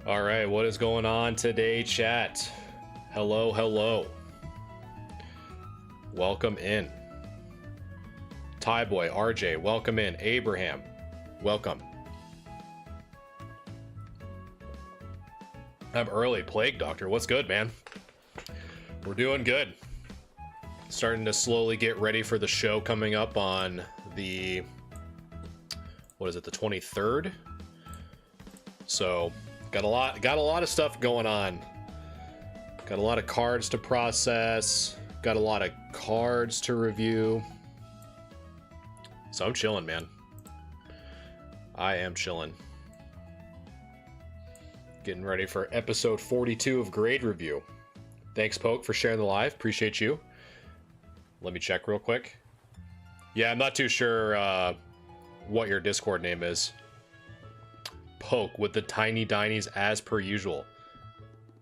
All right, what is going on today, chat? Hello, hello. Welcome in. Ty Boy, RJ, welcome in. Abraham, welcome. I'm early. Plague Doctor, what's good, man? We're doing good. Starting to slowly get ready for the show coming up on the, what is it, the 23rd? So, got a lot of stuff going on. Got a lot of cards to process. Got a lot of cards to review. So I'm chilling, man. I am chilling. Getting ready for episode 42 of Grade Review. Thanks, Poke, for sharing the live. Appreciate you. Let me check real quick. Yeah, I'm not too sure what your Discord name is. Poke with the tiny dinies as per usual.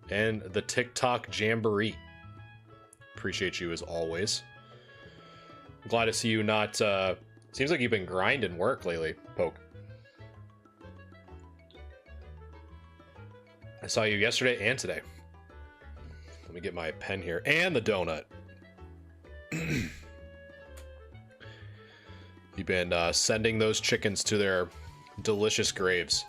And the TikTok Jamboree. Appreciate you as always. Glad to see you not... seems like you've been grinding work lately, Poke. I saw you yesterday and today. Let me get my pen here. And the donut. You've been sending those chickens to their delicious graves.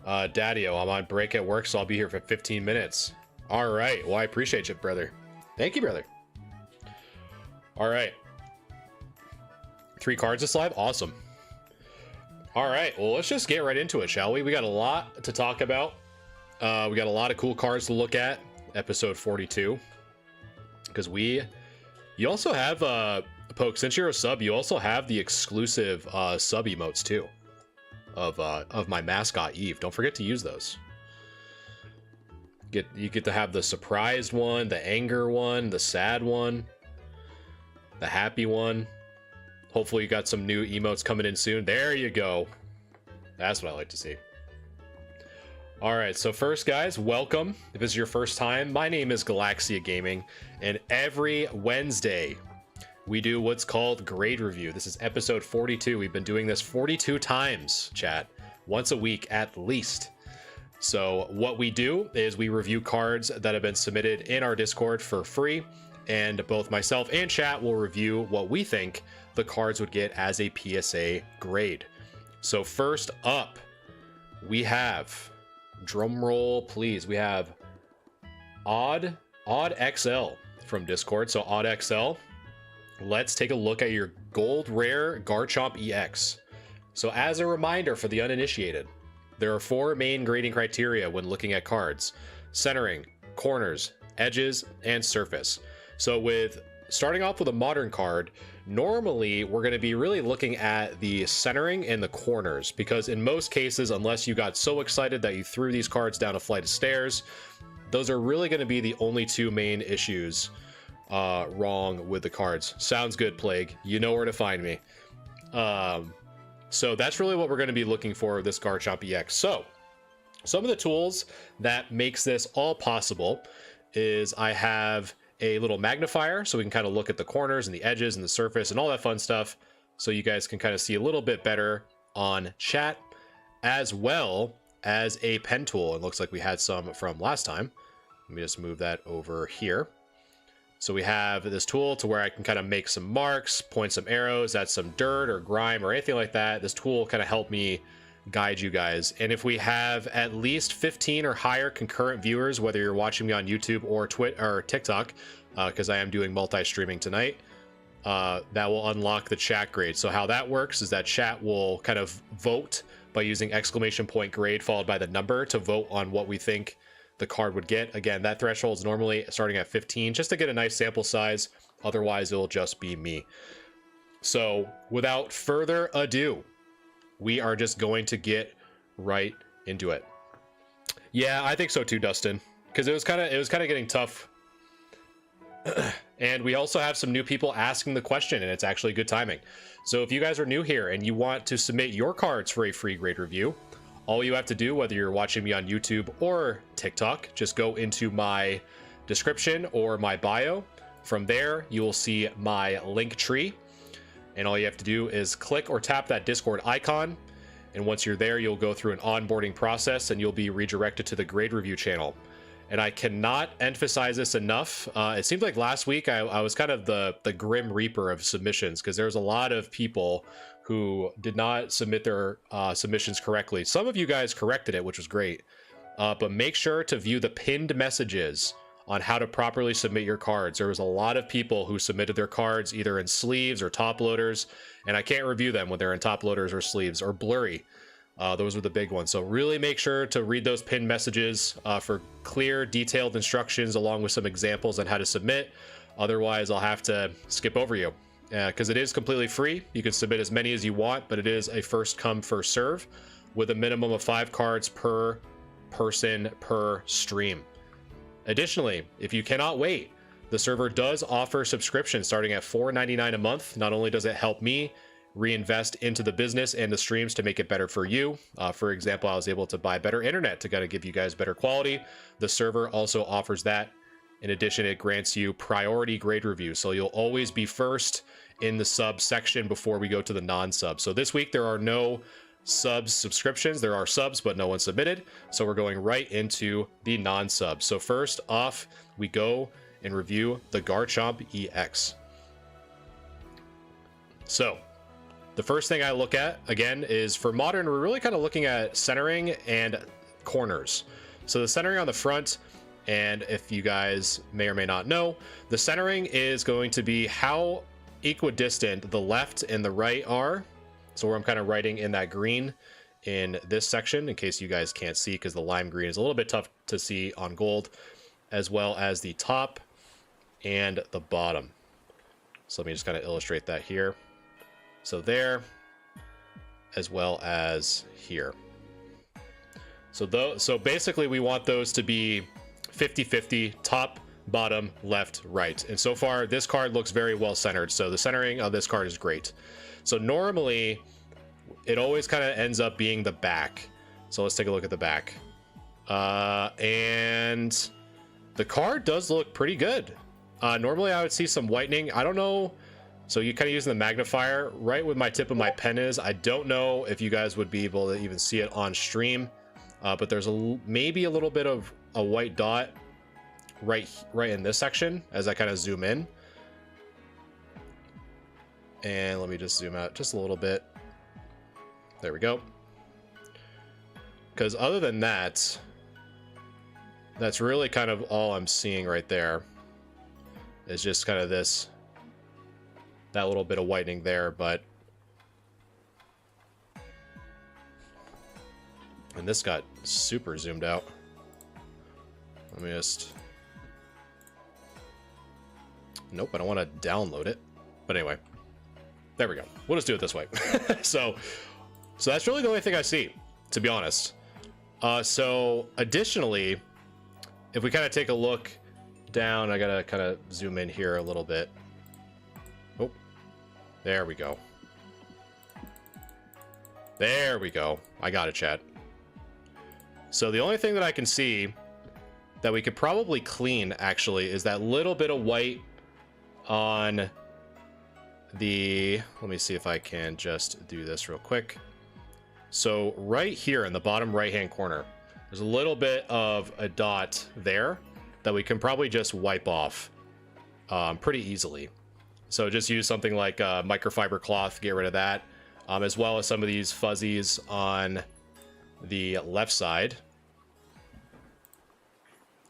Daddy-o, I'm on break at work, so I'll be here for 15 minutes. All right. Well, I appreciate you, brother. Thank you, brother. All right. 3 cards this live? Awesome. All right. Well, let's just get right into it, shall we? We got a lot to talk about. We got a lot of cool cards to look at. Episode 42. Because you also have, Poke, since you're a sub, you also have the exclusive sub emotes, too. Of my mascot Eve. Don't forget to use those. You get to have the surprised one, the anger one, the sad one, the happy one. Hopefully you got some new emotes coming in soon. There you go. That's what I like to see. All right, so first, guys, welcome. If this is your first time, my name is Galaxia Gaming, and every Wednesday we do what's called Grade Review. This is episode 42. We've been doing this 42 times, chat. Once a week, at least. So what we do is we review cards that have been submitted in our Discord for free. And both myself and chat will review what we think the cards would get as a PSA grade. So first up, we have, drum roll please, we have Odd XL from Discord. So Odd XL. Let's take a look at your gold rare Garchomp EX. So as a reminder for the uninitiated, there are 4 main grading criteria when looking at cards: centering, corners, edges, and surface. So with starting off with a modern card, normally we're going to be really looking at the centering and the corners, because in most cases, unless you got so excited that you threw these cards down a flight of stairs, those are really going to be the only 2 main issues wrong with the cards. Sounds good, Plague. You know where to find me. So that's really what we're going to be looking for with this Garchomp EX. So some of the tools that makes this all possible is I have a little magnifier, so we can kind of look at the corners and the edges and the surface and all that fun stuff, so you guys can kind of see a little bit better on chat, as well as a pen tool. It looks like we had some from last time. Let me just move that over here. So we have this tool to where I can kind of make some marks, point some arrows at some dirt or grime or anything like that. This tool kind of helped me guide you guys. And if we have at least 15 or higher concurrent viewers, whether you're watching me on YouTube or TikTok, because I am doing multi-streaming tonight, that will unlock the chat grade. So how that works is that chat will kind of vote by using ! grade followed by the number to vote on what we think the card would get. Again, that threshold is normally starting at 15 just to get a nice sample size. Otherwise, it'll just be me. So without further ado, we are just going to get right into it. Yeah, I think so too, Dustin, because it was kind of getting tough. And we also have some new people asking the question, and it's actually good timing. So if you guys are new here and you want to submit your cards for a free grade review, all you have to do, whether you're watching me on YouTube or TikTok, just go into my description or my bio. From there, you will see my link tree. And all you have to do is click or tap that Discord icon. And once you're there, you'll go through an onboarding process and you'll be redirected to the grade review channel. And I cannot emphasize this enough. It seems like last week I was kind of the grim reaper of submissions, because there's a lot of people who did not submit their submissions correctly. Some of you guys corrected it, which was great. But make sure to view the pinned messages on how to properly submit your cards. There was a lot of people who submitted their cards either in sleeves or top loaders, and I can't review them when they're in top loaders or sleeves or blurry. Those were the big ones. So really make sure to read those pinned messages for clear, detailed instructions along with some examples on how to submit. Otherwise, I'll have to skip over you. Because it is completely free. You can submit as many as you want, but it is a first come, first serve with a minimum of 5 cards per person per stream. Additionally, if you cannot wait, the server does offer subscriptions starting at $4.99 a month. Not only does it help me reinvest into the business and the streams to make it better for you. For example, I was able to buy better internet to kind of give you guys better quality. The server also offers that. In addition, it grants you priority grade review. So you'll always be first in the sub section before we go to the non-sub. So this week there are no subscriptions. There are subs, but no one submitted. So we're going right into the non-sub. So first off, we go and review the Garchomp EX. So the first thing I look at, again, is for modern, we're really kind of looking at centering and corners. So the centering on the front, and if you guys may or may not know, the centering is going to be how equidistant the left and the right are. So where I'm kind of writing in that green in this section, in case you guys can't see, because the lime green is a little bit tough to see on gold, as well as the top and the bottom. So let me just kind of illustrate that here. So there, as well as here. So basically we want those to be 50-50, top, bottom, left, right. And so far this card looks very well centered. So the centering of this card is great. So normally it always kind of ends up being the back. So let's take a look at the back. And the card does look pretty good. Normally I would see some whitening. I don't know. So you kind of using the magnifier right with my tip of my pen is. I don't know if you guys would be able to even see it on stream. But there's maybe a little bit of a white dot right in this section as I kind of zoom in. And let me just zoom out just a little bit. There we go. Because other than that, that's really kind of all I'm seeing right there. Is just kind of that little bit of whitening there, but and this got super zoomed out. Let me just, nope, I don't want to download it, but anyway, there we go. We'll just do it this way. so that's really the only thing I see, to be honest. So additionally, if we kind of take a look down, I gotta kind of zoom in here a little bit. Oh, there we go. There we go. I got it, chat. So the only thing that I can see that we could probably clean, actually, is that little bit of white on the... Let me see if I can just do this real quick. So right here in the bottom right-hand corner, there's a little bit of a dot there that we can probably just wipe off pretty easily. So just use something like microfiber cloth, get rid of that, as well as some of these fuzzies on the left side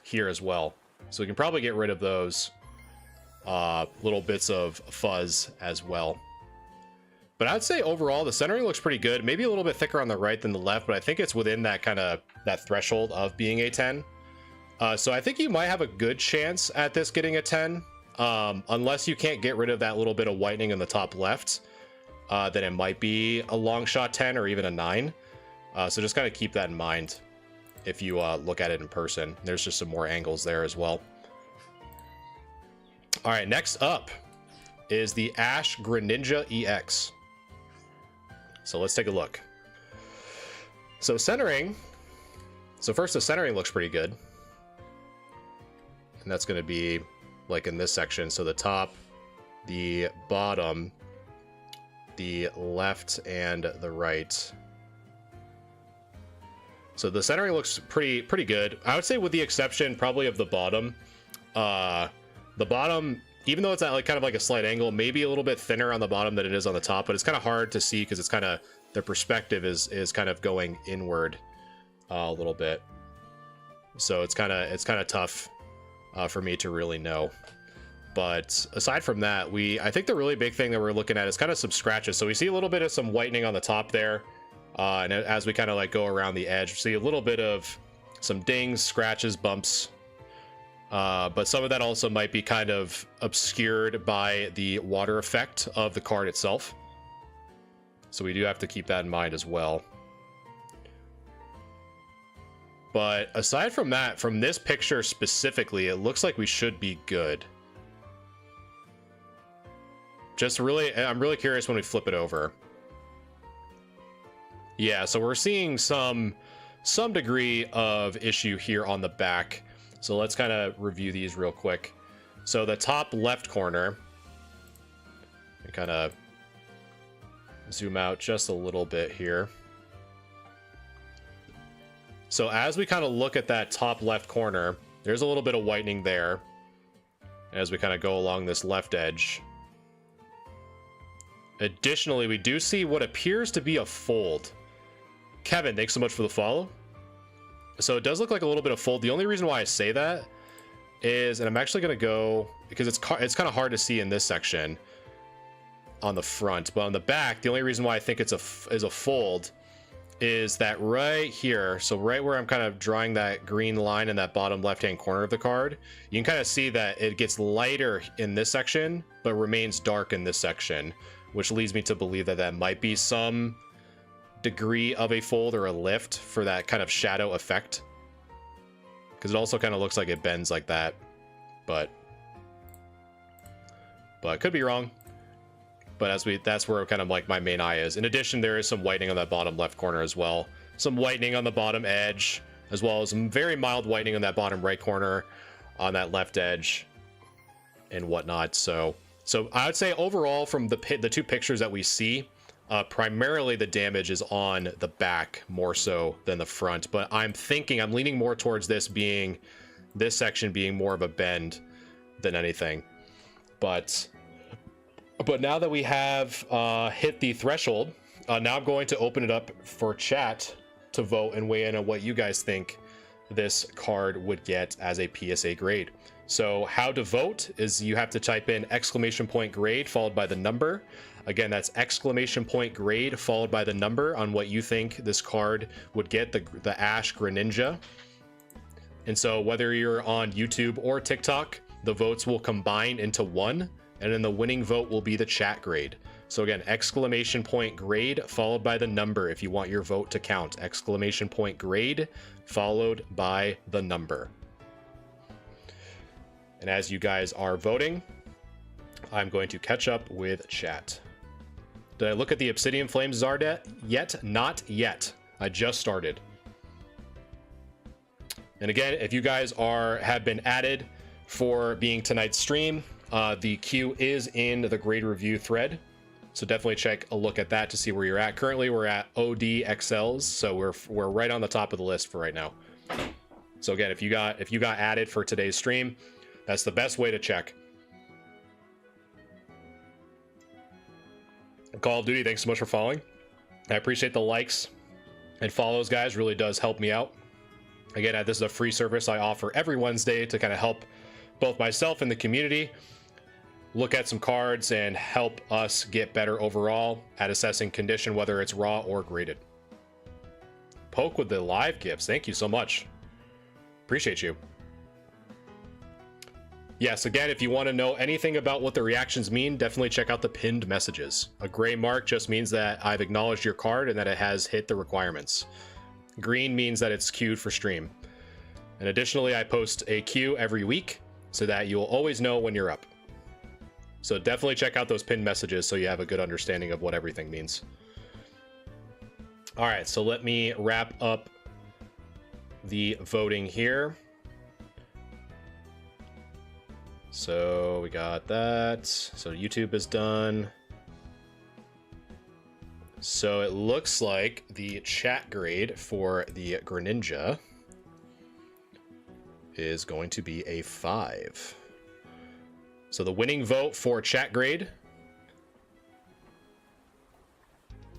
here as well. So we can probably get rid of those little bits of fuzz as well. But I'd say overall the centering looks pretty good. Maybe a little bit thicker on the right than the left, but I think it's within that kind of that threshold of being a 10. So I think you might have a good chance at this getting a 10, unless you can't get rid of that little bit of whitening in the top left. Then it might be a long shot 10 or even a 9. So just kind of keep that in mind if you look at it in person. There's just some more angles there as well. All right, next up is the Ash Greninja EX. So let's take a look. So centering. So first, the centering looks pretty good. And that's going to be like in this section. So the top, the bottom, the left, and the right. So the centering looks pretty good. I would say with the exception probably of the bottom. The bottom, even though it's at like kind of like a slight angle, maybe a little bit thinner on the bottom than it is on the top, but it's kind of hard to see because it's kind of, the perspective is kind of going inward a little bit. So it's kind of tough for me to really know. But aside from that, I think the really big thing that we're looking at is kind of some scratches. So we see a little bit of some whitening on the top there. And as we kind of like go around the edge, we see a little bit of some dings, scratches, bumps. But some of that also might be kind of obscured by the water effect of the card itself. So we do have to keep that in mind as well. But aside from that, from this picture specifically, it looks like we should be good. I'm really curious when we flip it over. Yeah, so we're seeing some degree of issue here on the back. So let's kind of review these real quick. So the top left corner, and kind of zoom out just a little bit here. So as we kind of look at that top left corner, there's a little bit of whitening there as we kind of go along this left edge. Additionally, we do see what appears to be a fold. Kevin, thanks so much for the follow. So it does look like a little bit of fold. The only reason why I say that is, and I'm actually going to go, because it's kind of hard to see in this section on the front, but on the back, the only reason why I think it's a fold is that right here, so right where I'm kind of drawing that green line in that bottom left-hand corner of the card, you can kind of see that it gets lighter in this section, but remains dark in this section, which leads me to believe that that might be some degree of a fold or a lift for that kind of shadow effect. Because it also kind of looks like it bends like that, but could be wrong. But that's where kind of like my main eye is. In addition, there is some whitening on that bottom left corner as well. Some whitening on the bottom edge, as well as some very mild whitening on that bottom right corner, on that left edge, and whatnot. So I would say overall, from the two pictures that we see, primarily the damage is on the back more so than the front. But I'm leaning more towards this section being more of a bend than anything. But now that we have hit the threshold, now I'm going to open it up for chat to vote and weigh in on what you guys think this card would get as a PSA grade. So how to vote is you have to type in !grade followed by the number. Again, that's !grade followed by the number on what you think this card would get, the Ash Greninja. And so whether you're on YouTube or TikTok, the votes will combine into one, and then the winning vote will be the chat grade. So again, !grade followed by the number if you want your vote to count. !grade followed by the number. And as you guys are voting, I'm going to catch up with chat. Did I look at the Obsidian Flames Zard yet? Not yet. I just started. And again, if you guys have been added for being tonight's stream, the queue is in the grade review thread. So definitely check a look at that to see where you're at. Currently, we're at ODXLs, so we're right on the top of the list for right now. So again, if you got added for today's stream, that's the best way to check. Call of Duty, thanks so much for following. I appreciate the likes and follows, guys. Really does help me out. Again, this is a free service I offer every Wednesday to kind of help both myself and the community look at some cards and help us get better overall at assessing condition, whether it's raw or graded. Poke with the live gifts. Thank you so much. Appreciate you. Yes, again, if you want to know anything about what the reactions mean, definitely check out the pinned messages. A gray mark just means that I've acknowledged your card and that it has hit the requirements. Green means that it's queued for stream. And additionally, I post a queue every week so that you'll always know when you're up. So definitely check out those pinned messages so you have a good understanding of what everything means. All right, so let me wrap up the voting here. So we got that. So YouTube is done. So it looks like the chat grade for the Greninja is going to be a 5. So the winning vote for chat grade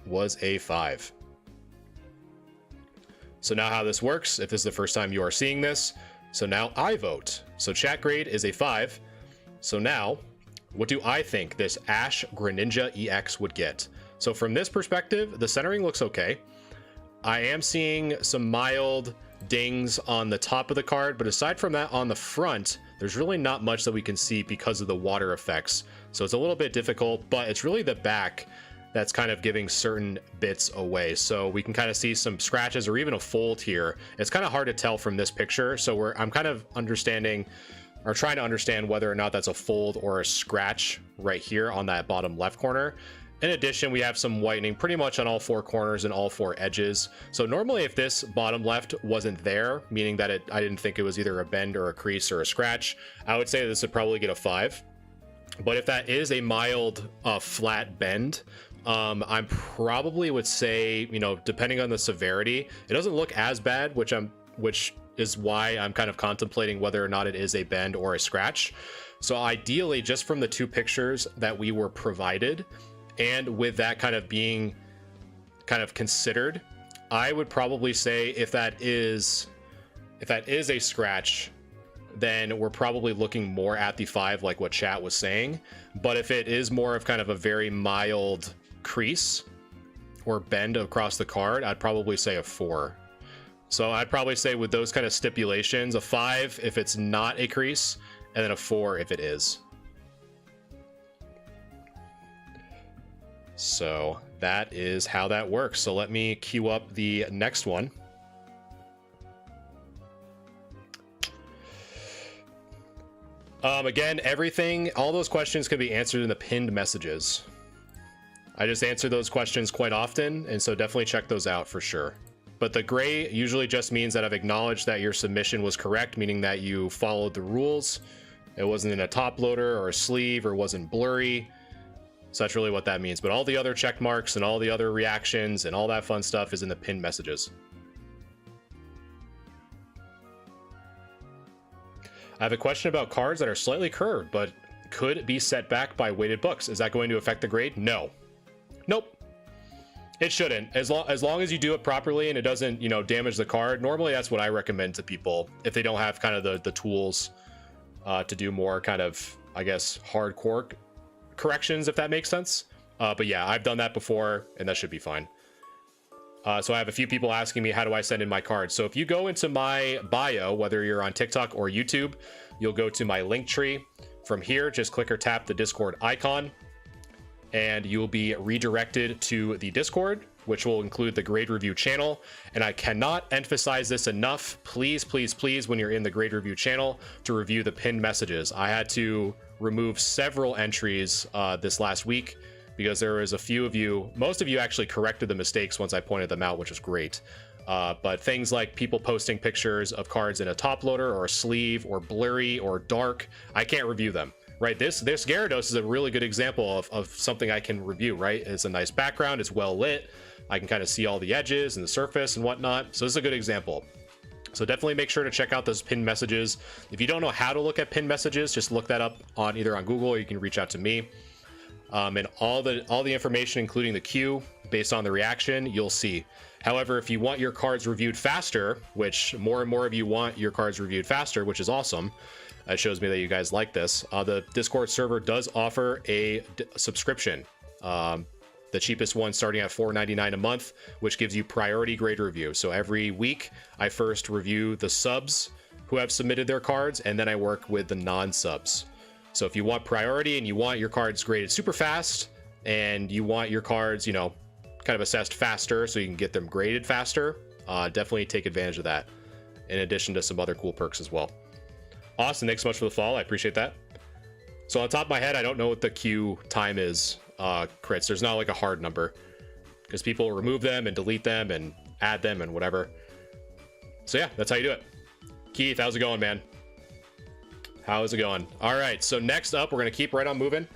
was a 5. So now how this works, if this is the first time you are seeing this, so now I vote. So chat grade is a 5. So now, what do I think this Ash Greninja EX would get? So from this perspective, the centering looks okay. I am seeing some mild dings on the top of the card, but aside from that, on the front, there's really not much that we can see because of the water effects. So it's a little bit difficult, but it's really the back that's kind of giving certain bits away. So we can kind of see some scratches or even a fold here. It's kind of hard to tell from this picture. So I'm kind of understanding or trying to understand whether or not that's a fold or a scratch right here on that bottom left corner. In addition, we have some whitening pretty much on all 4 corners and all 4 edges. So normally if this bottom left wasn't there, meaning that I didn't think it was either a bend or a crease or a scratch, I would say this would probably get a 5. But if that is a mild flat bend, I probably would say, you know, depending on the severity, it doesn't look as bad, which is why I'm kind of contemplating whether or not it is a bend or a scratch. So ideally, just from the 2 pictures that we were provided, and with that kind of being kind of considered, I would probably say if that is a scratch, then we're probably looking more at the 5, like what chat was saying. But if it is more of kind of a very mild crease or bend across the card, I'd probably say a 4. So I'd probably say with those kind of stipulations, a 5 if it's not a crease, and then a 4 if it is. So that is how that works. So let me queue up the next one. Again, all those questions can be answered in the pinned messages. I just answer those questions quite often, and so definitely check those out for sure. But the gray usually just means that I've acknowledged that your submission was correct, meaning that you followed the rules. It wasn't in a top loader or a sleeve or wasn't blurry. So that's really what that means. But all the other check marks and all the other reactions and all that fun stuff is in the pinned messages. I have a question about cards that are slightly curved, but could be set back by weighted books. Is that going to affect the grade? No. Nope. It shouldn't. As long as you do it properly and it doesn't, you know, damage the card. Normally, that's what I recommend to people if they don't have kind of the tools to do more kind of, I guess, hardcore corrections, if that makes sense. But yeah, I've done that before, and that should be fine. So I have a few people asking me, how do I send in my cards? So if you go into my bio, whether you're on TikTok or YouTube, you'll go to my link tree. From here, just click or tap the Discord icon, and you will be redirected to the Discord, which will include the grade review channel. And I cannot emphasize this enough. Please, please, please, when you're in the grade review channel, to review the pinned messages. I had to remove several entries this last week because there was a few of you, most of you actually corrected the mistakes once I pointed them out, which was great. But things like people posting pictures of cards in a top loader or a sleeve or blurry or dark, I can't review them. Right, this Gyarados is a really good example of something I can review, right? It's a nice background, it's well lit, I can kind of see all the edges and the surface and whatnot, so this is a good example. So definitely make sure to check out those pinned messages. If you don't know how to look at pinned messages, just look that up on either on Google or you can reach out to me. And all the information, including the queue, based on the reaction, you'll see. However, if you want your cards reviewed faster, which more and more of you want your cards reviewed faster, which is awesome, it shows me that you guys like this. The Discord server does offer a subscription. The cheapest one starting at $4.99 a month, which gives you priority grade review. So every week, I first review the subs who have submitted their cards, and then I work with the non-subs. So if you want priority and you want your cards graded super fast, and you want your cards, you know, kind of assessed faster so you can get them graded faster, definitely take advantage of that, in addition to some other cool perks as well. Austin, thanks so much for the follow. I appreciate that. So on top of my head, I don't know what the queue time is, crits. There's not like a hard number because people remove them and delete them and add them and whatever. So yeah, that's how you do it. Keith, how's it going, man? How's it going? All right, so next up, we're going to keep right on moving.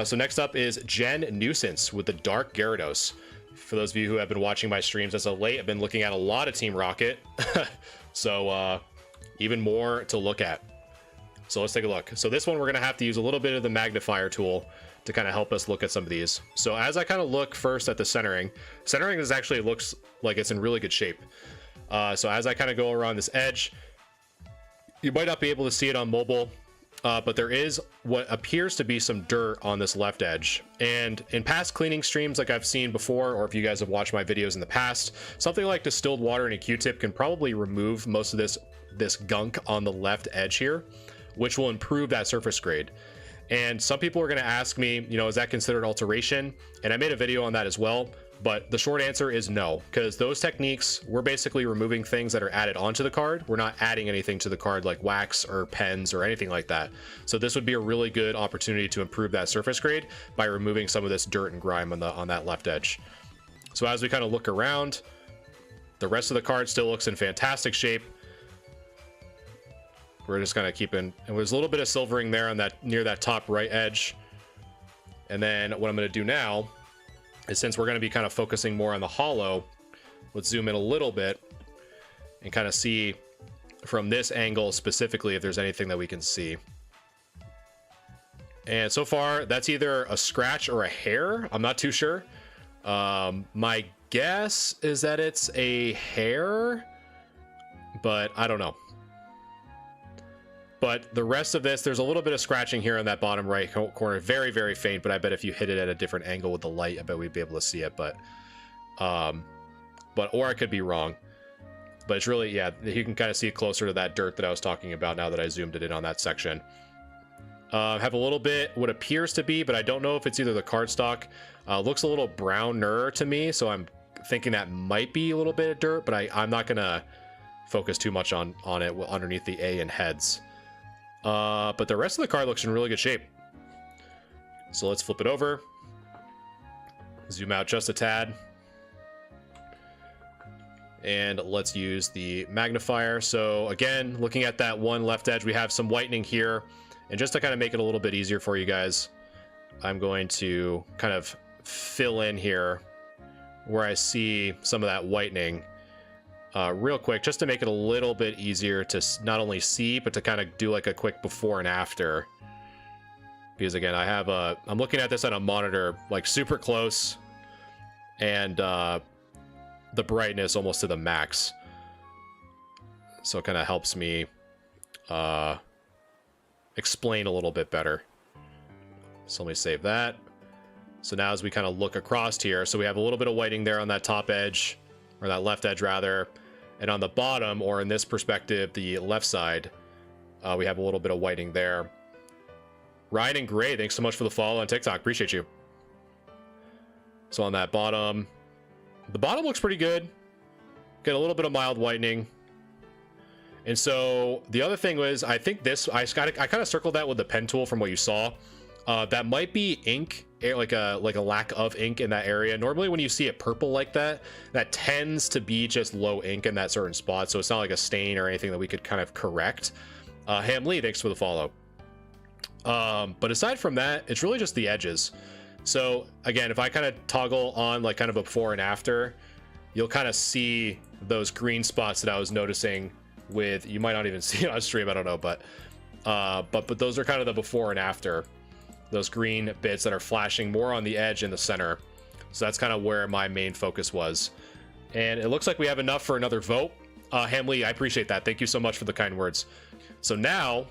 So next up is Jen Nuisance with the Dark Gyarados. For those of you who have been watching my streams as of late, I've been looking at a lot of Team Rocket. So even more to look at. So let's take a look. So this one, we're going to have to use a little bit of the magnifier tool to kind of help us look at some of these. So as I kind of look first at the centering is actually looks like it's in really good shape. So as I kind of go around this edge, you might not be able to see it on mobile, but there is what appears to be some dirt on this left edge. And in past cleaning streams like I've seen before, or if you guys have watched my videos in the past, something like distilled water and a Q-tip can probably remove most of this gunk on the left edge here, which will improve that surface grade. And some people are going to ask me, you know, is that considered alteration? And I made a video on that as well, but the short answer is no, because those techniques, we're basically removing things that are added onto the card. We're not adding anything to the card like wax or pens or anything like that. So this would be a really good opportunity to improve that surface grade by removing some of this dirt and grime on that left edge. So as we kind of look around, the rest of the card still looks in fantastic shape. We're just kind of keeping, and there's a little bit of silvering there on that, near that top right edge. And then what I'm going to do now is, since we're going to be kind of focusing more on the hollow, let's zoom in a little bit and kind of see from this angle specifically if there's anything that we can see. And so far, that's either a scratch or a hair. I'm not too sure. My guess is that it's a hair, but I don't know. But the rest of this, there's a little bit of scratching here on that bottom right corner. Very, very faint, but I bet if you hit it at a different angle with the light, I bet we'd be able to see it. But or I could be wrong. But it's really, yeah, you can kind of see it closer to that dirt that I was talking about now that I zoomed it in on that section. Have a little bit what appears to be, but I don't know if it's either the cardstock. Looks a little browner to me, so I'm thinking that might be a little bit of dirt, but I'm not going to focus too much on it underneath the A and heads. But the rest of the card looks in really good shape. So let's flip it over. Zoom out just a tad. And let's use the magnifier. So again, looking at that one left edge, we have some whitening here. And just to kind of make it a little bit easier for you guys, I'm going to kind of fill in here where I see some of that whitening. Real quick, just to make it a little bit easier to not only see, but to kind of do like a quick before and after. Because again, I'm looking at this on a monitor, like super close, and the brightness almost to the max. So it kind of helps me explain a little bit better. So let me save that. So now as we kind of look across here, so we have a little bit of whitening there on that top edge, or that left edge rather. And on the bottom, or in this perspective, the left side, we have a little bit of whitening there. Ryan and Gray, thanks so much for the follow on TikTok. Appreciate you. So on that bottom, the bottom looks pretty good. Get a little bit of mild whitening. And so the other thing was, I think this, I kind of circled that with the pen tool from what you saw. That might be ink, like a lack of ink in that area. Normally when you see it purple like that, that tends to be just low ink in that certain spot. So it's not like a stain or anything that we could kind of correct. Ham Lee, thanks for the follow. But aside from that, it's really just the edges. So again, if I kind of toggle on like kind of a before and after, you'll kind of see those green spots that I was noticing with, you might not even see it on stream, I don't know, but those are kind of the before and after. Those green bits that are flashing more on the edge in the center. So that's kind of where my main focus was. And it looks like we have enough for another vote. Hamley, I appreciate that. Thank you so much for the kind words. So now,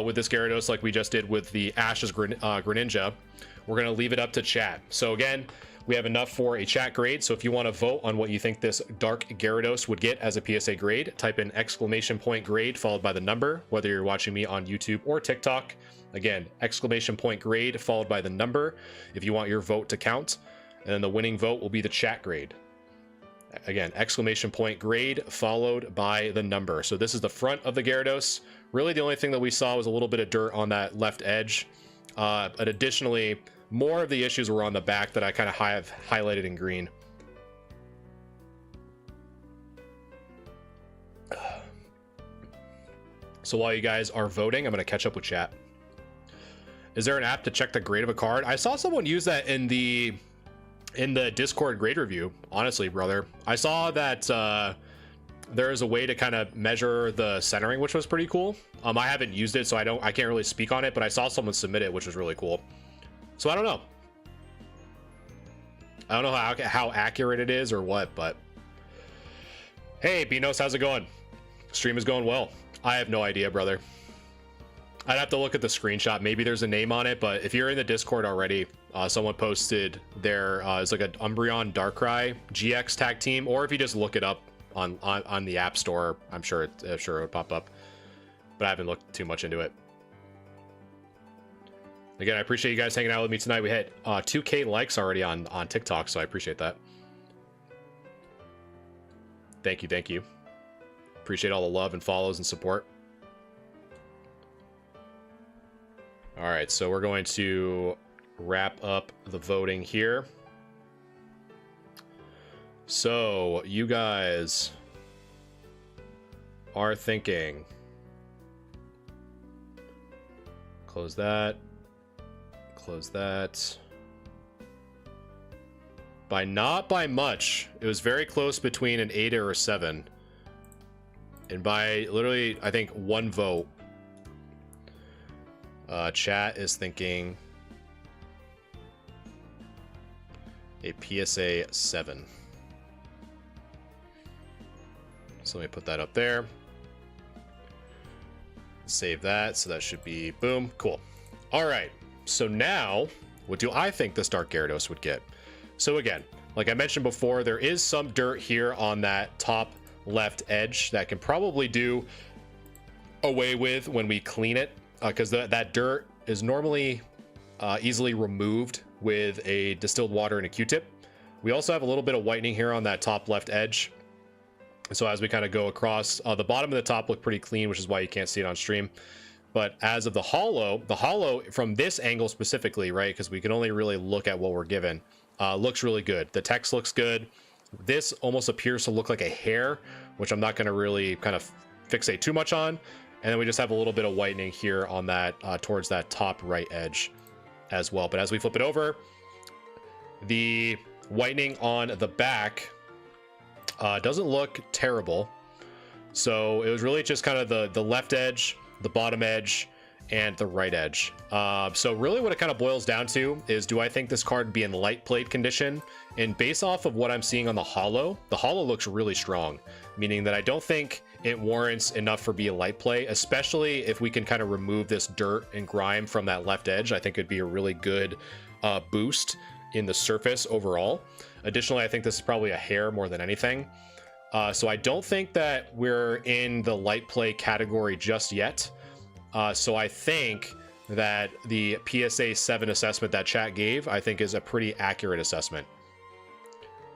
with this Gyarados, like we just did with the Ash's Greninja, we're going to leave it up to chat. So again, we have enough for a chat grade. So if you want to vote on what you think this Dark Gyarados would get as a PSA grade, type in !grade followed by the number, whether you're watching me on YouTube or TikTok. Again, !grade followed by the number if you want your vote to count. And then the winning vote will be the chat grade. Again, !grade followed by the number. So this is the front of the Gyarados. Really the only thing that we saw was a little bit of dirt on that left edge. But additionally, more of the issues were on the back that I kind of have highlighted in green. So while you guys are voting, I'm going to catch up with chat. Is there an app to check the grade of a card? I saw someone use that in the in the Discord grade review, honestly, brother. I saw that there is a way to kind of measure the centering, which was pretty cool. I haven't used it, so I can't really speak on it, but I saw someone submit it, which was really cool. So I don't know. I don't know how accurate it is or what, but hey, Beanos, how's it going? Stream is going well. I have no idea, brother. I'd have to look at the screenshot. Maybe there's a name on it, but if you're in the Discord already, someone posted there. It's like an Umbreon Darkrai GX tag team, or if you just look it up on the App Store, I'm sure it would pop up. But I haven't looked too much into it. Again, I appreciate you guys hanging out with me tonight. We hit 2K likes already on TikTok, so I appreciate that. Thank you, thank you. Appreciate all the love and follows and support. All right, so we're going to wrap up the voting here. So you guys are thinking, close that, not by much. It was very close between an 8 or a 7, and by literally I think 1 vote, chat is thinking a PSA 7. So let me put that up there. Save that. So that should be boom. Cool. All right. So now, what do I think this Dark Gyarados would get? So again, like I mentioned before, there is some dirt here on that top left edge that can probably do away with when we clean it, because that dirt is normally easily removed with a distilled water and a Q-tip. We also have a little bit of whitening here on that top left edge. So as we kind of go across, the bottom of the top look pretty clean, which is why you can't see it on stream. But as of the hollow from this angle specifically, right, because we can only really look at what we're given, looks really good. The text looks good. This almost appears to look like a hair, which I'm not going to really kind of fixate too much on. And then we just have a little bit of whitening here on that towards that top right edge as well. But as we flip it over, the whitening on the back doesn't look terrible. So it was really just kind of the left edge, the bottom edge, and the right edge. So really what it kind of boils down to is, do I think this card would be in light plate condition? And based off of what I'm seeing on the hollow looks really strong, meaning that I don't think it warrants enough for be a light play, especially if we can kind of remove this dirt and grime from that left edge. I think it'd be a really good boost in the surface overall. Additionally, I think this is probably a hair more than anything. So I don't think that we're in the light play category just yet. So I think that the PSA 7 assessment that chat gave, I think is a pretty accurate assessment.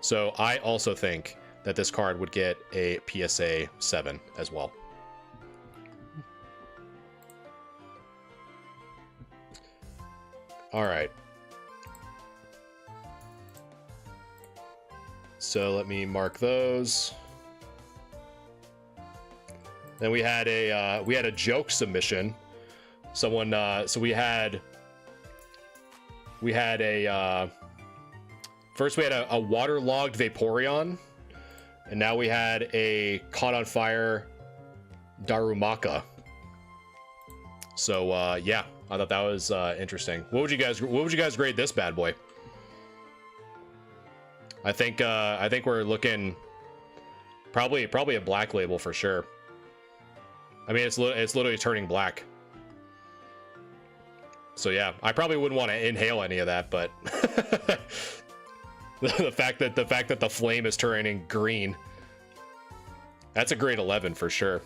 So I also think that this card would get a PSA 7 as well. All right. So let me mark those. Then we had a joke submission. Someone so we had a first we had a waterlogged Vaporeon, and now we had a caught on fire Darumaka. So yeah, I thought that was interesting. What would you guys grade this bad boy? I think we're looking probably a black label for sure. I mean, it's literally turning black. So yeah, I probably wouldn't want to inhale any of that, but the fact that the flame is turning green, that's a grade 11 for sure.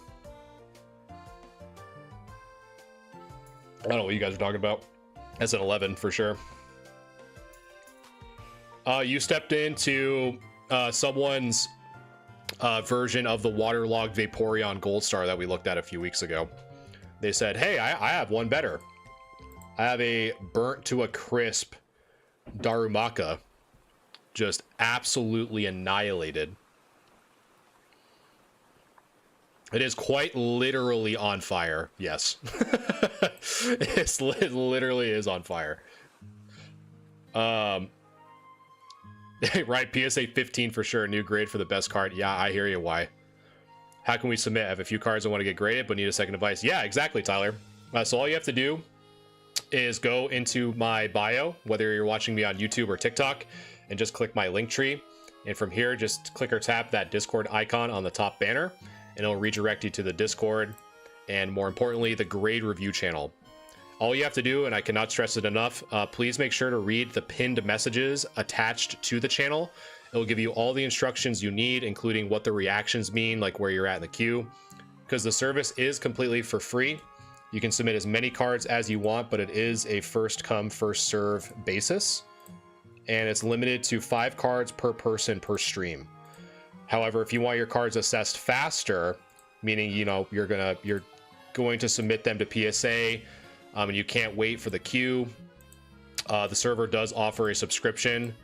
I don't know what you guys are talking about. That's an 11 for sure. You stepped into someone's version of the waterlogged Vaporeon Gold Star that we looked at a few weeks ago. They said, hey, I have one better. I have a burnt to a crisp Darumaka, just absolutely annihilated. It is quite literally on fire. Yes. It literally is on fire. Right, PSA 15 for sure. New grade for the best card. Yeah, I hear you. Why? How can we submit? I have a few cards I want to get graded, but need a second advice. Yeah, exactly, Tyler. So all you have to do is go into my bio, whether you're watching me on YouTube or TikTok, and just click my link tree. And from here, just click or tap that Discord icon on the top banner, and it'll redirect you to the Discord, and more importantly, the grade review channel. All you have to do, and I cannot stress it enough, please make sure to read the pinned messages attached to the channel. It'll give you all the instructions you need, including what the reactions mean, like where you're at in the queue. Because the service is completely for free. You can submit as many cards as you want, but it is a first come, first serve basis. And it's limited to 5 cards per person per stream. However, if you want your cards assessed faster, meaning, you know, you're going to submit them to PSA, and you can't wait for the queue, the server does offer a subscription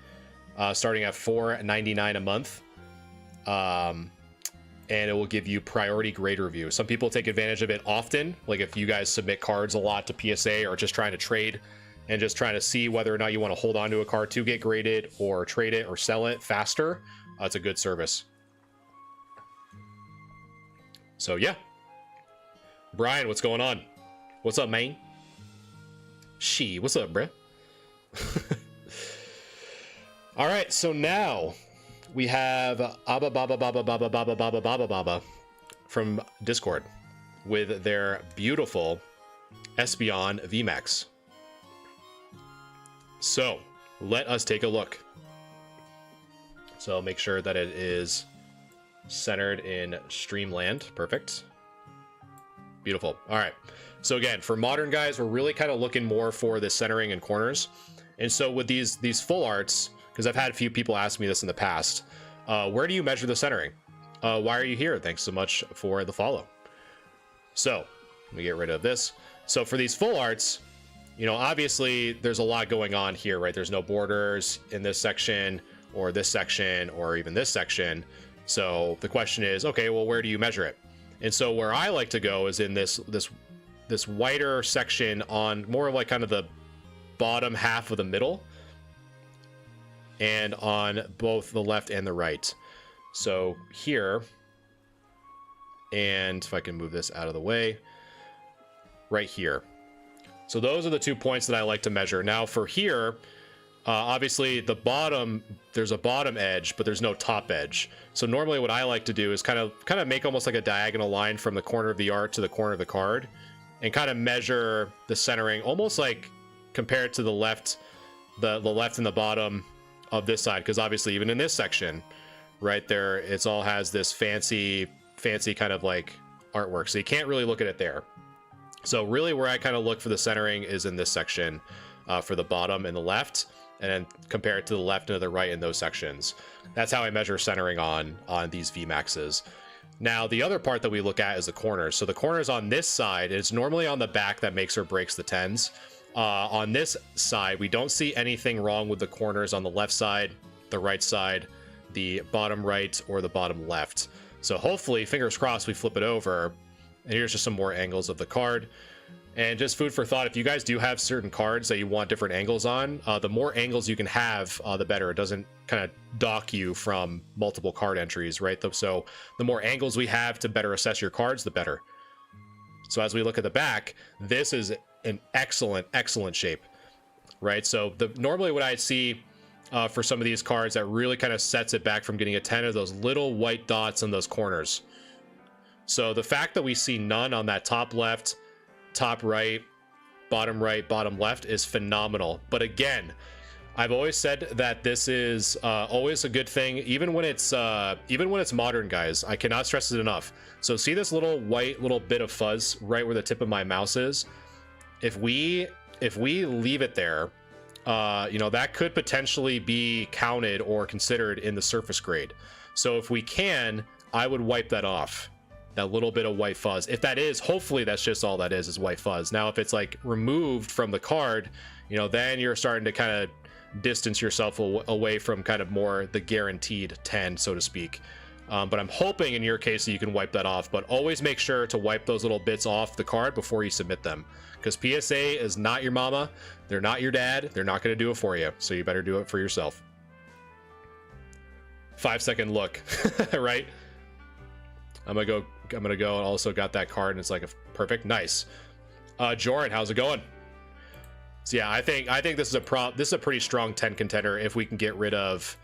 starting at $4.99 a month. And it will give you priority grade review. Some people take advantage of it often, like if you guys submit cards a lot to PSA or just trying to trade and just trying to see whether or not you want to hold on to a card to get graded or trade it or sell it faster. It's a good service. So yeah. Brian, what's going on? What's up, man? What's up, bruh? All right, so now we have Abba Baba Baba Baba Baba Baba Baba Baba from Discord with their beautiful Espeon VMAX. So let us take a look. So make sure that it is centered in Streamland. Perfect. Beautiful. All right. So again, for modern guys, we're really kind of looking more for the centering and corners. And so with these full arts, because I've had a few people ask me this in the past, where do you measure the centering? Why are you here? Thanks so much for the follow. So let me get rid of this. So for these full arts, you know, obviously there's a lot going on here, right? There's no borders in this section or this section or even this section. So the question is, okay, well, where do you measure it? And so where I like to go is in this wider section on more of like kind of the bottom half of the middle and on both the left and the right. So here, and if I can move this out of the way, right here. So those are the 2 points that I like to measure. Now for here, obviously the bottom, there's a bottom edge, but there's no top edge. So normally what I like to do is kind of make almost like a diagonal line from the corner of the art to the corner of the card and kind of measure the centering, almost like compared to the left, the left and the bottom of this side. Because obviously even in this section right there, it's all has this fancy kind of like artwork. So you can't really look at it there. So really where I kind of look for the centering is in this section for the bottom and the left, and then compare it to the left and to the right in those sections. That's how I measure centering on these VMAXs. Now, the other part that we look at is the corners. So the corners on this side, it's normally on the back that makes or breaks the 10s. On this side, we don't see anything wrong with the corners on the left side, the right side, the bottom right, or the bottom left. So hopefully, fingers crossed, we flip it over. And here's just some more angles of the card. And just food for thought, if you guys do have certain cards that you want different angles on, the more angles you can have, the better. It doesn't kind of dock you from multiple card entries, right? So the more angles we have to better assess your cards, the better. So as we look at the back, this is an excellent shape, right? So normally what I'd see for some of these cards that really kind of sets it back from getting a 10 of those little white dots on those corners. So the fact that we see none on that top left, top right, bottom left is phenomenal. But again, I've always said that this is always a good thing, even when it's modern, guys. I cannot stress it enough. So see this little white bit of fuzz right where the tip of my mouse is? If we leave it there, you know, that could potentially be counted or considered in the surface grade. So if we can, I would wipe that off. That little bit of white fuzz. If that is, hopefully that's just all that is white fuzz. Now, if it's like removed from the card, you know, then you're starting to kind of distance yourself away from kind of more the guaranteed 10, so to speak. But I'm hoping in your case that you can wipe that off, but always make sure to wipe those little bits off the card before you submit them, because PSA is not your mama. They're not your dad. They're not going to do it for you. So you better do it for yourself. 5-second look, right? I'm gonna go and also got that card, and it's like a perfect, nice. Joran, how's it going? So yeah, I think this is a pretty strong 10 contender if we can get rid of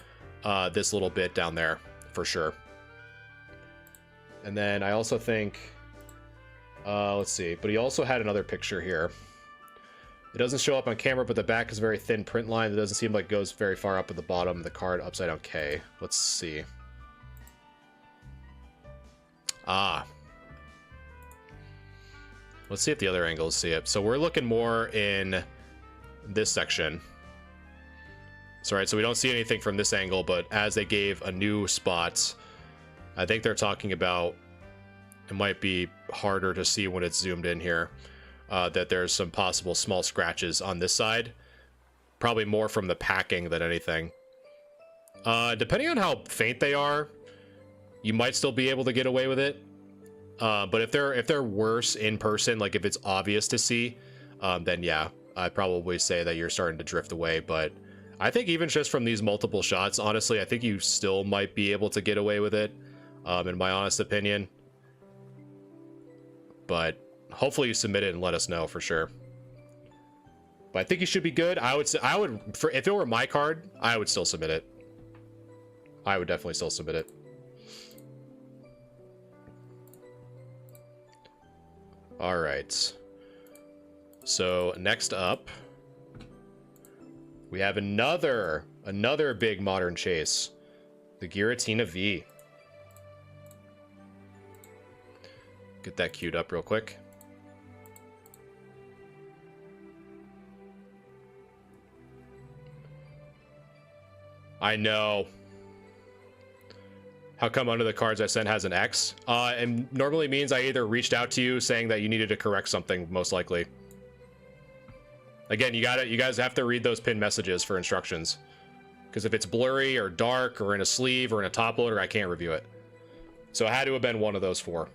this little bit down there for sure. And then I also think, let's see, but he also had another picture here. It doesn't show up on camera, but the back is a very thin print line. It doesn't seem like it goes very far up at the bottom of the card, upside down K. Let's see. Ah. Let's see if the other angles see it. So we're looking more in this section. So, right, so we don't see anything from this angle, but as they gave a new spot, I think they're talking about, it might be harder to see when it's zoomed in here, that there's some possible small scratches on this side. Probably more from the packing than anything. Depending on how faint they are, you might still be able to get away with it. But if they're worse in person, like if it's obvious to see, then yeah, I'd probably say that you're starting to drift away. But I think even just from these multiple shots, honestly, I think you still might be able to get away with it, in my honest opinion. But hopefully you submit it and let us know for sure. But I think you should be good. If it were my card, I would still submit it. I would definitely still submit it. All right. So next up, we have another big modern chase, the Giratina V. Get that queued up real quick. I know. How come under the cards I sent has an X? And normally means I either reached out to you saying that you needed to correct something, most likely. Again, you guys have to read those pinned messages for instructions. Because if it's blurry or dark or in a sleeve or in a top loader, I can't review it. So it had to have been one of those four.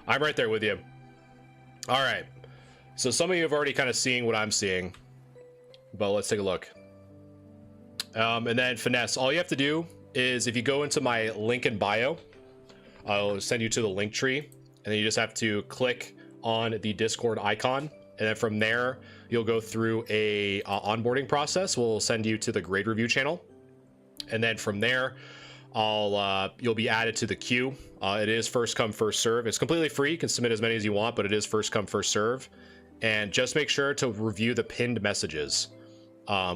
I'm right there with you. All right. So some of you have already kind of seen what I'm seeing, but let's take a look. And then Finesse, all you have to do is if you go into my link in bio, I'll send you to the link tree, and then you just have to click on the Discord icon. And then from there, you'll go through a onboarding process. We'll send you to the grade review channel. And then from there, you'll be added to the queue. It is first come, first serve. It's completely free. You can submit as many as you want, but it is first come, first serve. And just make sure to review the pinned messages,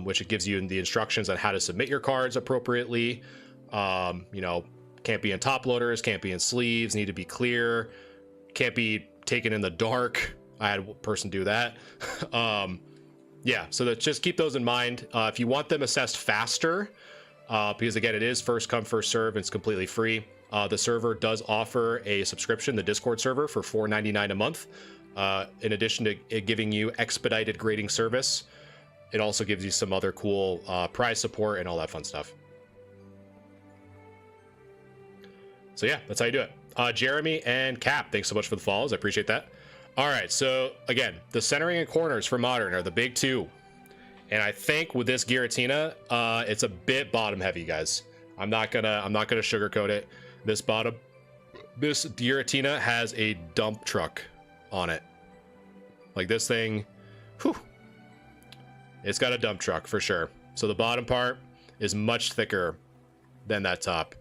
which it gives you the instructions on how to submit your cards appropriately. You know, can't be in top loaders, can't be in sleeves, need to be clear, can't be taken in the dark. I had a person do that. Yeah, so just keep those in mind. If you want them assessed faster, because again, it is first come, first serve, and it's completely free. The server does offer a subscription, the Discord server, for $4.99 a month. In addition to it giving you expedited grading service, it also gives you some other cool prize support and all that fun stuff. So yeah, that's how you do it. Jeremy and Cap, thanks so much for the follows. I appreciate that. All right, so again, the centering and corners for Modern are the big two. And I think with this Giratina, it's a bit bottom heavy, guys. I'm not gonna sugarcoat it. This Giratina has a dump truck on it. Like this thing, whew, it's got a dump truck for sure. So the bottom part is much thicker than that top.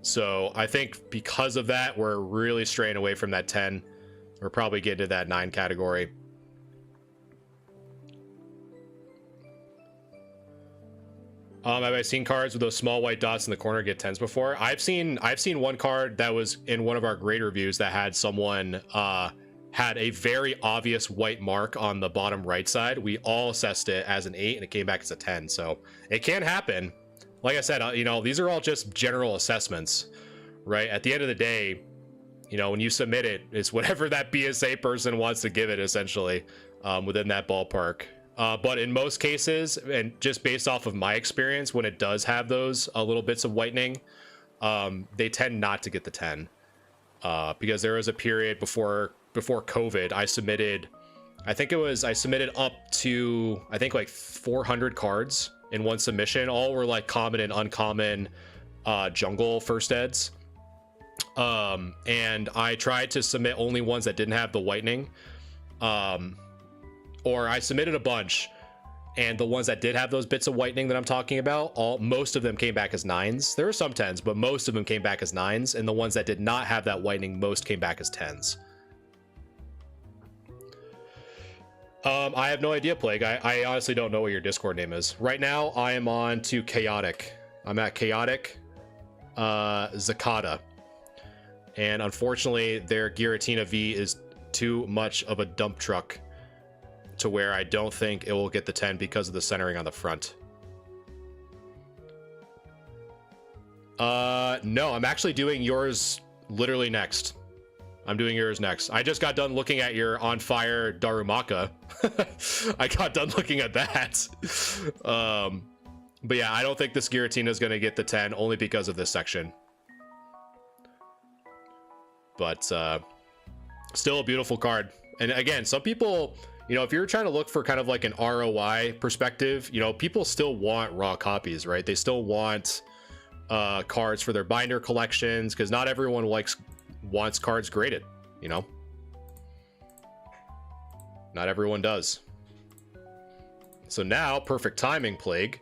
So I think because of that, we're really straying away from that 10. We're probably getting to that 9 category. Have I seen cards with those small white dots in the corner get 10s before? I've seen one card that was in one of our grade reviews that had someone had a very obvious white mark on the bottom right side. We all assessed it as an 8 and it came back as a 10. So it can happen. Like I said, you know, these are all just general assessments, right? At the end of the day, you know, when you submit it, it's whatever that BSA person wants to give it, essentially, within that ballpark. But in most cases, and just based off of my experience, when it does have those little bits of whitening, they tend not to get the 10, because there was a period before before COVID, I submitted, I submitted up to, I think like 400 cards in one submission. All were like common and uncommon jungle first eds. And I tried to submit only ones that didn't have the whitening. Or I submitted a bunch, and the ones that did have those bits of whitening that I'm talking about, most of them came back as 9s. There were some 10s, but most of them came back as 9s, and the ones that did not have that whitening, most came back as 10s. I have no idea, Plague. I honestly don't know what your Discord name is. Right now, I am on to Chaotic. I'm at Chaotic Zakata. And unfortunately, their Giratina V is too much of a dump truck to where I don't think it will get the 10 because of the centering on the front. No, I'm actually doing yours literally next. I'm doing yours next. I just got done looking at your On Fire Darumaka. I got done looking at that. But yeah, I don't think this Giratina is going to get the 10 only because of this section. But still a beautiful card. And again, some people, you know, if you're trying to look for kind of like an ROI perspective, you know, people still want raw copies, right? They still want cards for their binder collections, because not everyone wants cards graded, you know? Not everyone does. So now, perfect timing, Plague.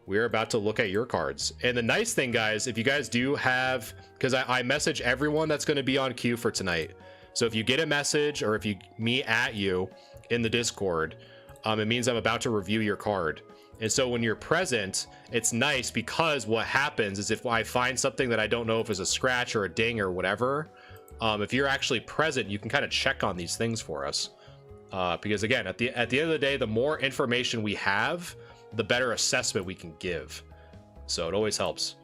We're about to look at your cards. And the nice thing, guys, if you guys do have, because I message everyone that's going to be on queue for tonight. So if you get a message or if me at you in the Discord, it means I'm about to review your card. And so when you're present, it's nice, because what happens is if I find something that I don't know if it's a scratch or a ding or whatever, if you're actually present, you can kind of check on these things for us. Because again, at the end of the day, the more information we have, the better assessment we can give. So it always helps.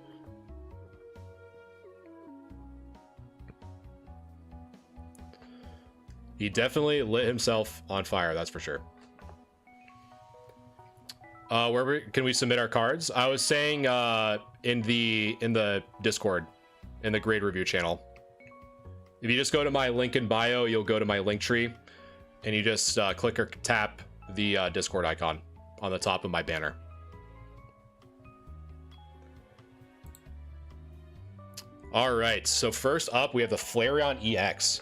He definitely lit himself on fire, that's for sure. Can we submit our cards? I was saying in the Discord, in the grade review channel. If you just go to my link in bio, you'll go to my link tree, and you just click or tap the Discord icon on the top of my banner. All right, so first up, we have the Flareon EX.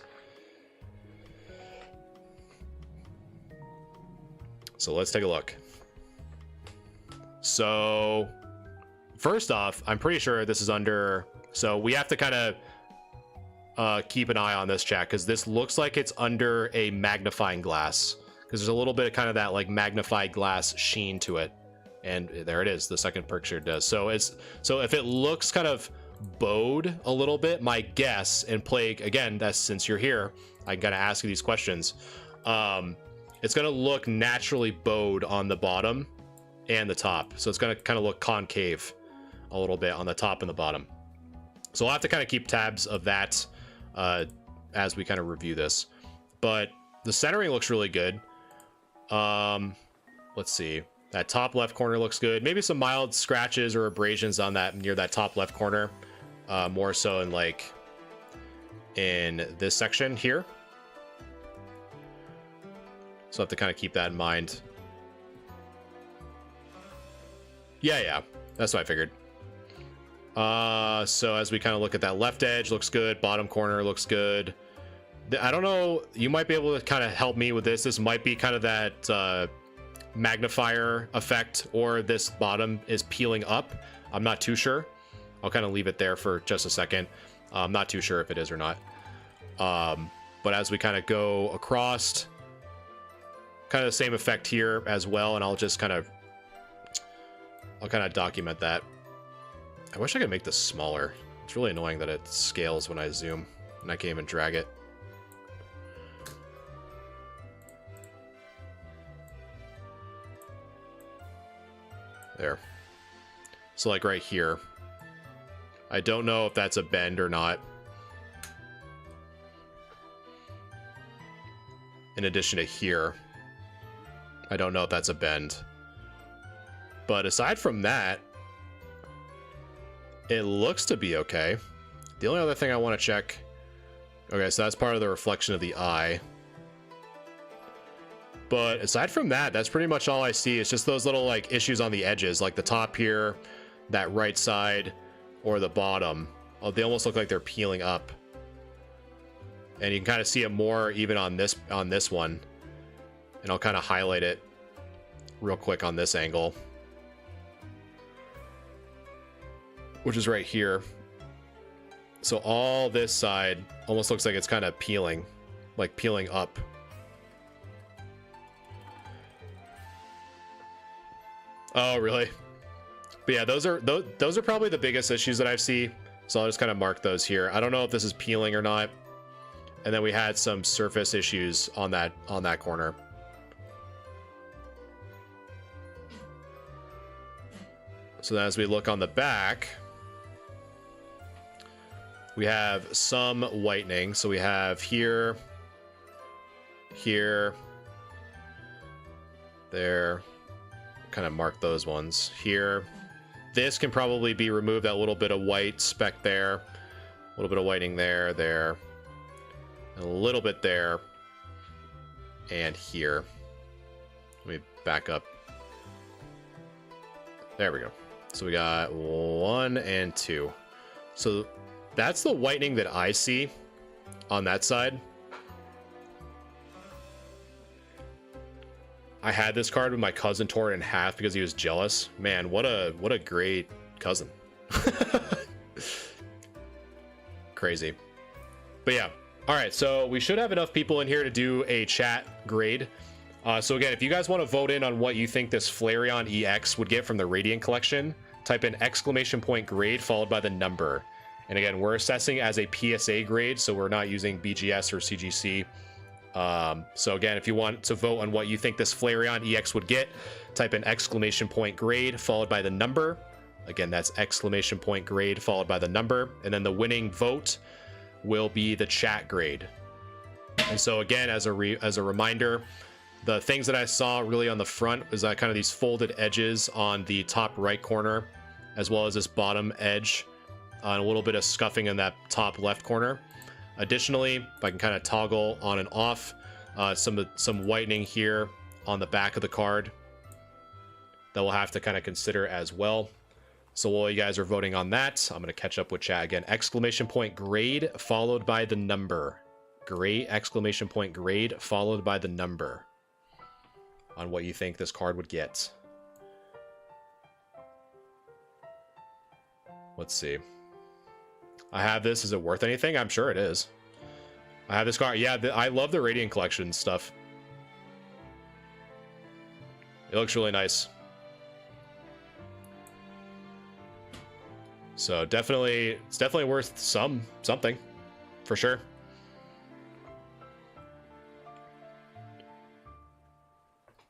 So let's take a look. So first off, I'm pretty sure this is under, so we have to kind of keep an eye on this, chat, because this looks like it's under a magnifying glass, because there's a little bit of kind of that like magnified glass sheen to it. And there it is, the second picture does. So if it looks kind of bowed a little bit, my guess, and Plague, again, that's since you're here, I can kind of ask you these questions. It's going to look naturally bowed on the bottom and the top. So it's going to kind of look concave a little bit on the top and the bottom. So I'll have to kind of keep tabs of that as we kind of review this. But the centering looks really good. Let's see. That top left corner looks good. Maybe some mild scratches or abrasions on that near that top left corner. More so in like in this section here. So I have to kind of keep that in mind. Yeah, that's what I figured. So as we kind of look at that left edge, looks good. Bottom corner looks good. I don't know, you might be able to kind of help me with this. This might be kind of that magnifier effect, or this bottom is peeling up. I'm not too sure. I'll kind of leave it there for just a second. I'm not too sure if it is or not. But as we kind of go across, kind of the same effect here as well, and I'll kind of document that. I wish I could make this smaller. It's really annoying that it scales when I zoom and I can't even drag it. There. So like right here. I don't know if that's a bend or not. In addition to here. I don't know if that's a bend. But aside from that, it looks to be okay. The only other thing I want to check Okay, so that's part of the reflection of the eye. But aside from that, that's pretty much all I see. It's just those little like issues on the edges, like the top here, that right side, or the bottom. Oh, they almost look like they're peeling up. And you can kind of see it more even on this one. And I'll kind of highlight it real quick on this angle, which is right here. So all this side almost looks like it's kind of peeling, like peeling up. Oh, really? But yeah, those are probably the biggest issues that I see. So I'll just kind of mark those here. I don't know if this is peeling or not. And then we had some surface issues on that corner. So then as we look on the back, we have some whitening. So we have here, there, kind of mark those ones here. This can probably be removed, that little bit of white speck there, a little bit of whitening there, and a little bit there, and here. Let me back up. There we go. So we got 1 and 2. So that's the whitening that I see on that side. I had this card when my cousin tore it in half because he was jealous. Man, what a great cousin. Crazy. But yeah. All right, so we should have enough people in here to do a chat grade. So again, if you guys want to vote in on what you think this Flareon EX would get from the Radiant Collection, type in !grade followed by the number. And again, we're assessing as a PSA grade, so we're not using BGS or CGC. So again, if you want to vote on what you think this Flareon EX would get, type in !grade followed by the number. Again, that's !grade followed by the number. And then the winning vote will be the chat grade. And so again, as a reminder, the things that I saw really on the front was kind of these folded edges on the top right corner, as well as this bottom edge, and a little bit of scuffing in that top left corner. Additionally, if I can kind of toggle on and off, some whitening here on the back of the card that we'll have to kind of consider as well. So while you guys are voting on that, I'm going to catch up with chat again. !grade followed by the number. Great! !grade followed by the number on what you think this card would get. Let's see. I have this. Is it worth anything? I'm sure it is. I have this card. Yeah, I love the Radiant Collection stuff. It looks really nice. So definitely, it's definitely worth something, for sure.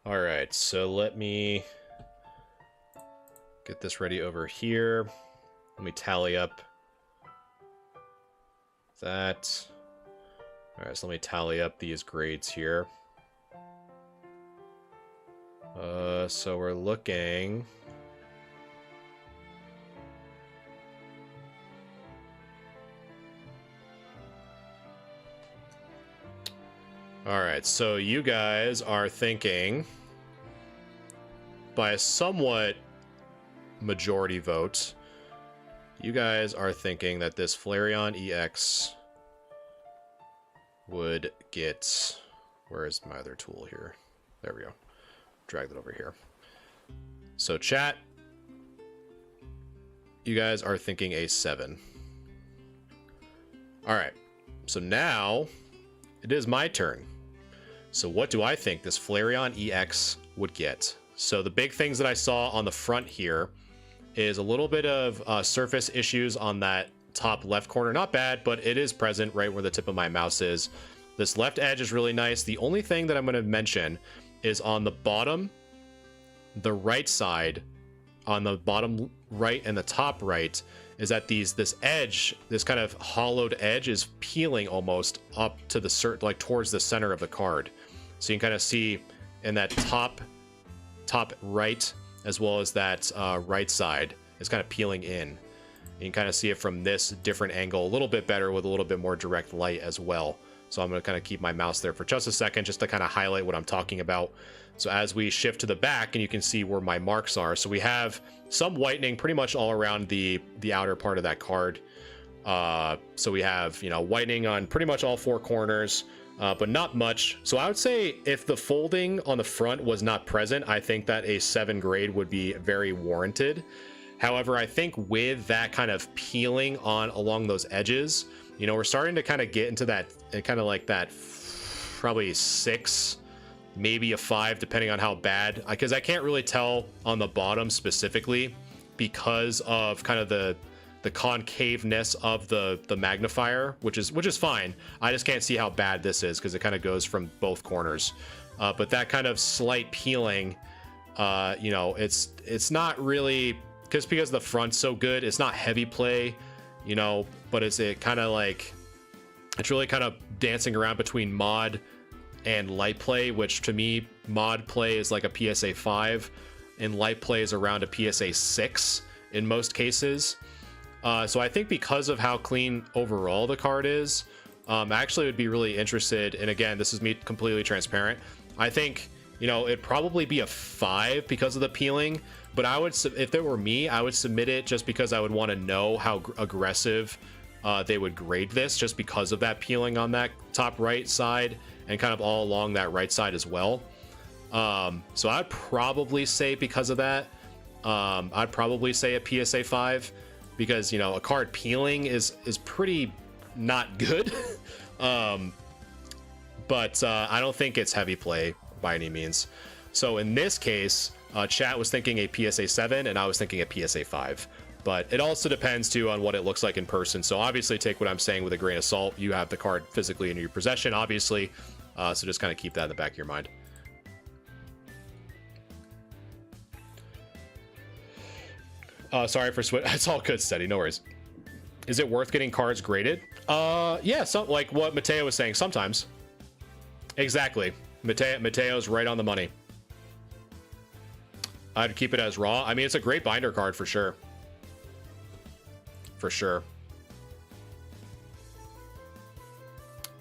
All right, so let me get this ready over here. Let me tally up that. All right, so let me tally up these grades here. So we're looking. All right, so you guys are thinking, by a somewhat majority vote, you guys are thinking that this Flareon EX would get... Where is my other tool here? There we go. Drag that over here. So chat, you guys are thinking a 7. All right, so now it is my turn. So what do I think this Flareon EX would get? So the big things that I saw on the front here is a little bit of surface issues on that top left corner. Not bad, but it is present right where the tip of my mouse is. This left edge is really nice. The only thing that I'm going to mention is on the bottom, the right side, on the bottom right and the top right, is that this edge, this kind of hollowed edge, is peeling almost up to the like towards the center of the card. So you can kind of see in that top right, as well as that right side, is kind of peeling in. You can kind of see it from this different angle a little bit better with a little bit more direct light as well. So I'm going to kind of keep my mouse there for just a second just to kind of highlight what I'm talking about. So as we shift to the back, and you can see where my marks are. So we have some whitening pretty much all around the outer part of that card. So we have, you know, whitening on pretty much all four corners, but not much. So I would say if the folding on the front was not present, I think that a 7 grade would be very warranted. However, I think with that kind of peeling on along those edges, you know, we're starting to kind of get into that kind of like that probably 6, maybe a 5, depending on how bad, because I can't really tell on the bottom specifically because of kind of the concaveness of the magnifier, which is fine. I just can't see how bad this is because it kind of goes from both corners. But that kind of slight peeling, you know, it's not really because the front's so good. It's not heavy play, you know, but it's really kind of dancing around between mod and light play, which to me, mod play is like a PSA 5 and light play is around a PSA 6 in most cases. So I think because of how clean overall the card is, I actually would be really interested. And again, this is me completely transparent. I think, you know, it'd probably be a 5 because of the peeling, but I would, if it were me, I would submit it just because I would want to know how aggressive they would grade this, just because of that peeling on that top right side and kind of all along that right side as well. So I'd probably say because of that, I'd probably say a PSA 5 because, you know, a card peeling is pretty not good. But I don't think it's heavy play by any means. So in this case, chat was thinking a PSA 7 and I was thinking a PSA 5. But it also depends too on what it looks like in person. So obviously take what I'm saying with a grain of salt. You have the card physically in your possession, obviously. So just kind of keep that in the back of your mind. Sorry for switch. It's all good, Steady. No worries. Is it worth getting cards graded? Yeah, like what Mateo was saying, sometimes. Exactly. Mateo's right on the money. I'd keep it as raw. I mean, it's a great binder card for sure. For sure.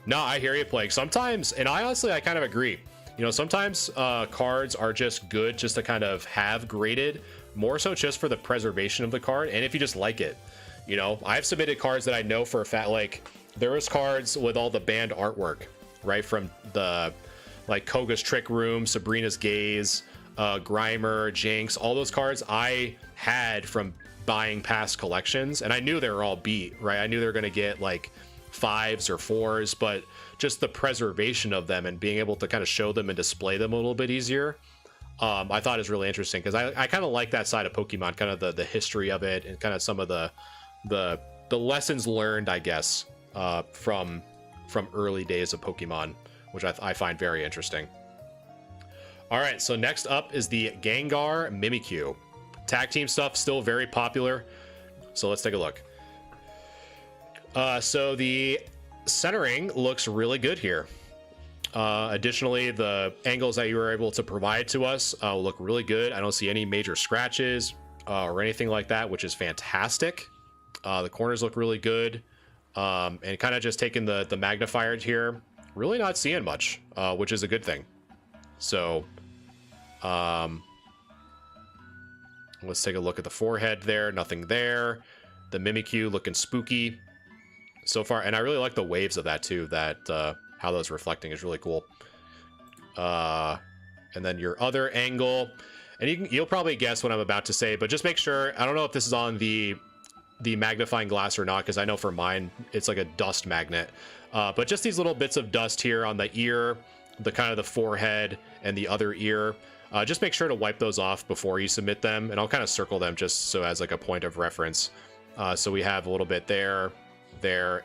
No, I hear you, Plague. Sometimes, and I kind of agree. You know, sometimes cards are just good just to kind of have graded, more so just for the preservation of the card, and if you just like it. You know, I've submitted cards that I know for a fact, like, there was cards with all the banned artwork, right? From the, like, Koga's Trick Room, Sabrina's Gaze, Grimer, Jinx, all those cards I had from buying past collections, and I knew they were all beat, right? I knew they were going to get, like, 5s or 4s, but just the preservation of them and being able to kind of show them and display them a little bit easier, I thought is really interesting, because I kind of like that side of Pokemon, kind of the history of it and kind of some of the lessons learned, I guess, from early days of Pokemon, which I find very interesting. All right, so next up is the Gengar Mimikyu. Tag team stuff still very popular, so let's take a look. So the centering looks really good here. Additionally, the angles that you were able to provide to us look really good. I don't see any major scratches or anything like that, which is fantastic. The corners look really good. And kind of just taking the magnifier here, really not seeing much, which is a good thing. So let's take a look at the forehead there. Nothing there. The Mimikyu looking spooky so far, and I really like the waves of that too, that how those reflecting is really cool. And then your other angle, and you'll probably guess what I'm about to say, but just make sure, I don't know if this is on the magnifying glass or not, because I know for mine it's like a dust magnet, but just these little bits of dust here on the ear, the kind of the forehead and the other ear, just make sure to wipe those off before you submit them, and I'll kind of circle them just so as like a point of reference. So we have a little bit there,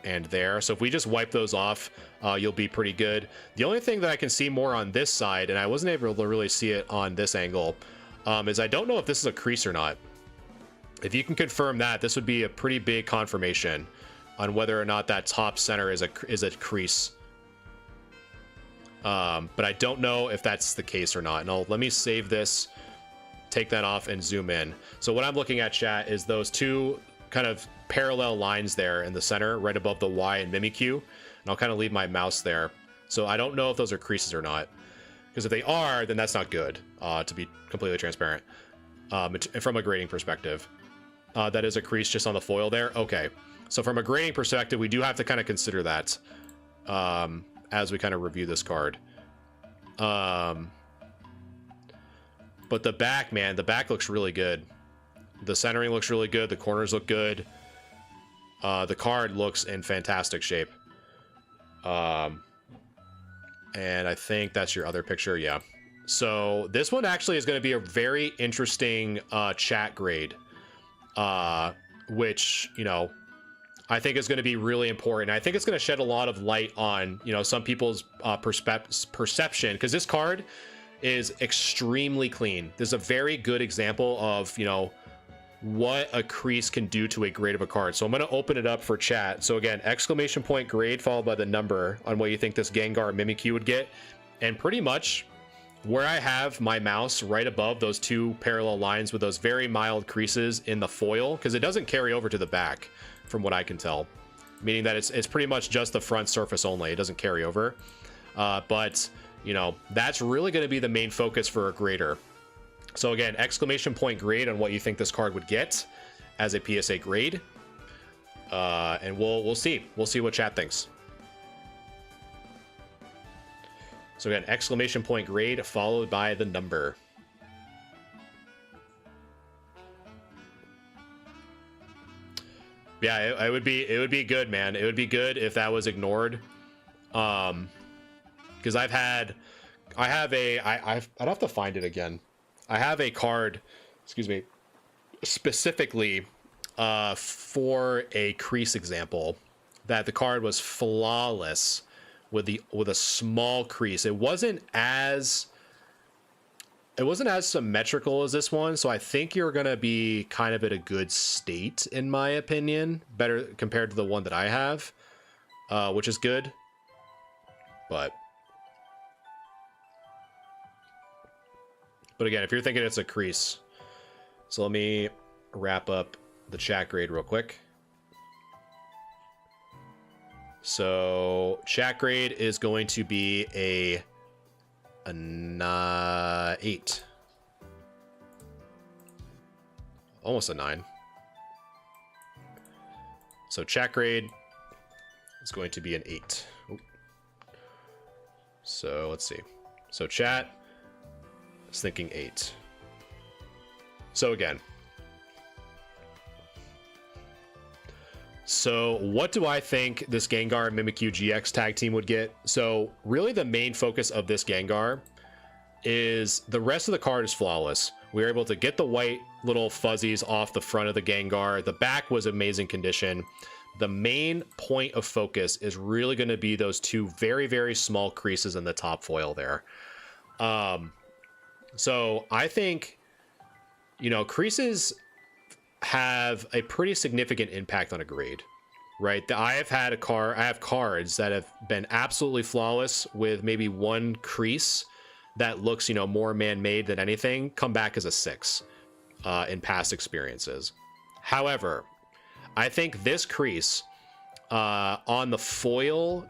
and there. So if we just wipe those off, you'll be pretty good. The only thing that I can see more on this side, and I wasn't able to really see it on this angle, is I don't know if this is a crease or not. If you can confirm that, this would be a pretty big confirmation on whether or not that top center is a crease. But I don't know if that's the case or not. And let me save this, take that off, and zoom in. So what I'm looking at, chat, is those two kind of parallel lines there in the center, right above the Y and Mimikyu. And I'll kind of leave my mouse there. So I don't know if those are creases or not. Because if they are, then that's not good, to be completely transparent. From a grading perspective. That is a crease just on the foil there. Okay. So from a grading perspective, we do have to kind of consider that as we kind of review this card. But the back, man, the back looks really good. The centering looks really good. The corners look good. The card looks in fantastic shape. And I think that's your other picture. Yeah. So this one actually is going to be a very interesting chat grade, which, you know, I think is going to be really important. I think it's going to shed a lot of light on, you know, some people's perception, because this card is extremely clean. This is a very good example of, you know, what a crease can do to a grade of a card. So I'm going to open it up for chat. So again, exclamation point grade followed by the number on what you think this Gengar Mimikyu would get. And pretty much where I have my mouse right above those two parallel lines with those very mild creases in the foil, because it doesn't carry over to the back from what I can tell, meaning that it's pretty much just the front surface only. It doesn't carry over. But, you know, that's really going to be the main focus for a grader. So again, exclamation point grade on what you think this card would get as a PSA grade. And we'll see. We'll see what chat thinks. So again, exclamation point grade followed by the number. Yeah, it would be good, man. It would be good if that was ignored. Because I'd have to find it again. I have a card, excuse me, specifically for a crease example that the card was flawless with a small crease. It wasn't as symmetrical as this one, so I think you're gonna be kind of at a good state, in my opinion, better compared to the one that I have, which is good. But again, if you're thinking it's a crease, so let me wrap up the chat grade real quick. So chat grade is going to be a 8, almost a 9. So chat grade is going to be an 8. Ooh. So let's see. So chat is thinking 8. So again, so what do I think this Gengar Mimikyu GX tag team would get? So really the main focus of this Gengar is the rest of the card is flawless. We were able to get the white little fuzzies off the front of the Gengar. The back was amazing condition. The main point of focus is really going to be those two very, very small creases in the top foil there. So I think, you know, creases have a pretty significant impact on a grade, right? I have cards that have been absolutely flawless with maybe one crease that looks, you know, more man-made than anything, come back as a 6 in past experiences. However, I think this crease on the foil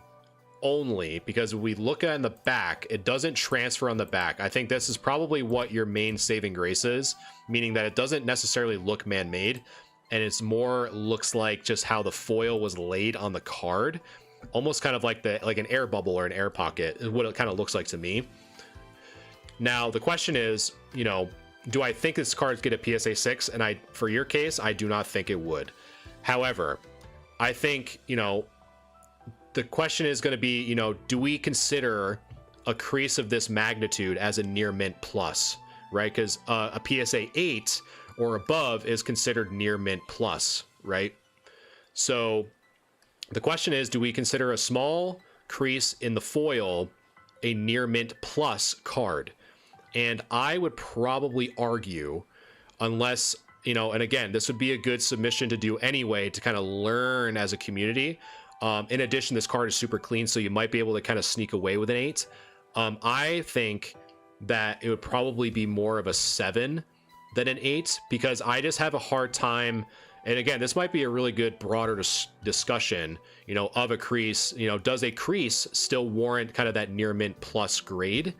only, because we look at in the back, it doesn't transfer on the back. I think this is probably what your main saving grace is, meaning that it doesn't necessarily look man-made, and it's more looks like just how the foil was laid on the card, almost kind of like an air bubble or an air pocket is what it kind of looks like to me. Now the question is, you know, do I think this card's get a PSA 6? And for your case, I do not think it would. However, I think, you know, the question is going to be, you know, do we consider a crease of this magnitude as a near mint plus, right? Because a PSA 8 or above is considered near mint plus, right? So the question is, do we consider a small crease in the foil a near mint plus card? And I would probably argue, unless, you know, and again, this would be a good submission to do anyway to kind of learn as a community. In addition, this card is super clean, so you might be able to kind of sneak away with an 8. I think that it would probably be more of a 7 than an 8, because I just have a hard time And again, this might be a really good broader discussion, you know, of a crease. You know, does a crease still warrant kind of that near mint plus grade?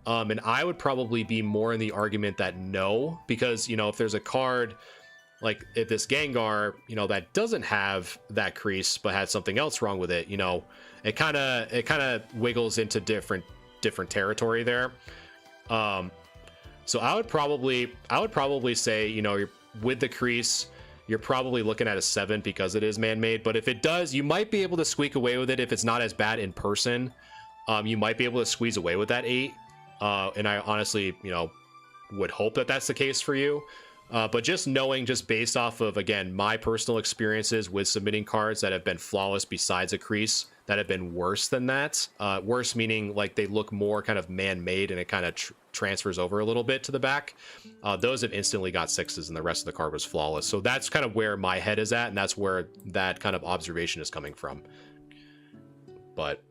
And I would probably be more in the argument that no, because, you know, if there's a card like if this Gengar, you know, that doesn't have that crease but has something else wrong with it, you know, it kind of wiggles into different territory there. So I would probably say, you know, with the crease, you're probably looking at a 7 because it is man-made. But if it does, you might be able to squeak away with it if it's not as bad in person. You might be able to squeeze away with that 8. And I honestly, you know, would hope that that's the case for you. But just knowing, just based off of, again, my personal experiences with submitting cards that have been flawless besides a crease, that have been worse than that. Worse meaning like they look more kind of man-made and it kind of transfers over a little bit to the back. Those have instantly got 6s and the rest of the card was flawless. So that's kind of where my head is at, and that's where that kind of observation is coming from. But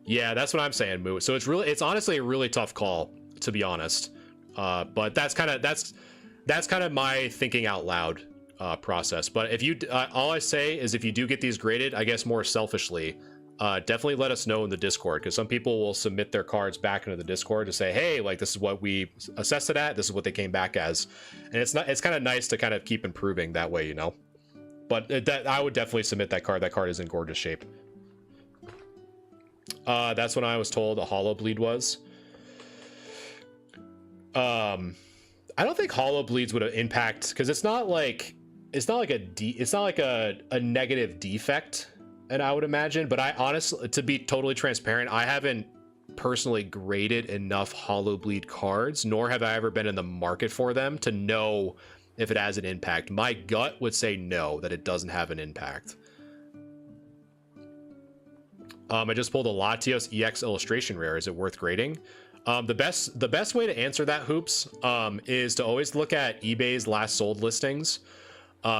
yeah, that's what I'm saying, Moo. So it's honestly a really tough call, to be honest. But that's kind of my thinking out loud process. But if you all I say is if you do get these graded, I guess more selfishly, definitely let us know in the Discord, because some people will submit their cards back into the Discord to say, hey, like, this is what we assessed it at, this is what they came back as. And it's kind of nice to kind of keep improving that way, you know. But I would definitely submit that card. That card is in gorgeous shape. That's when I was told a hollow bleed was. I don't think hollow bleeds would impact, because it's not like a negative defect, and I would imagine. But I honestly, to be totally transparent, I haven't personally graded enough hollow bleed cards, nor have I ever been in the market for them to know if it has an impact. My gut would say no, that it doesn't have an impact. I just pulled a Latios EX illustration rare. Is it worth grading? The best way to answer that, Hoops, is to always look at eBay's last sold listings,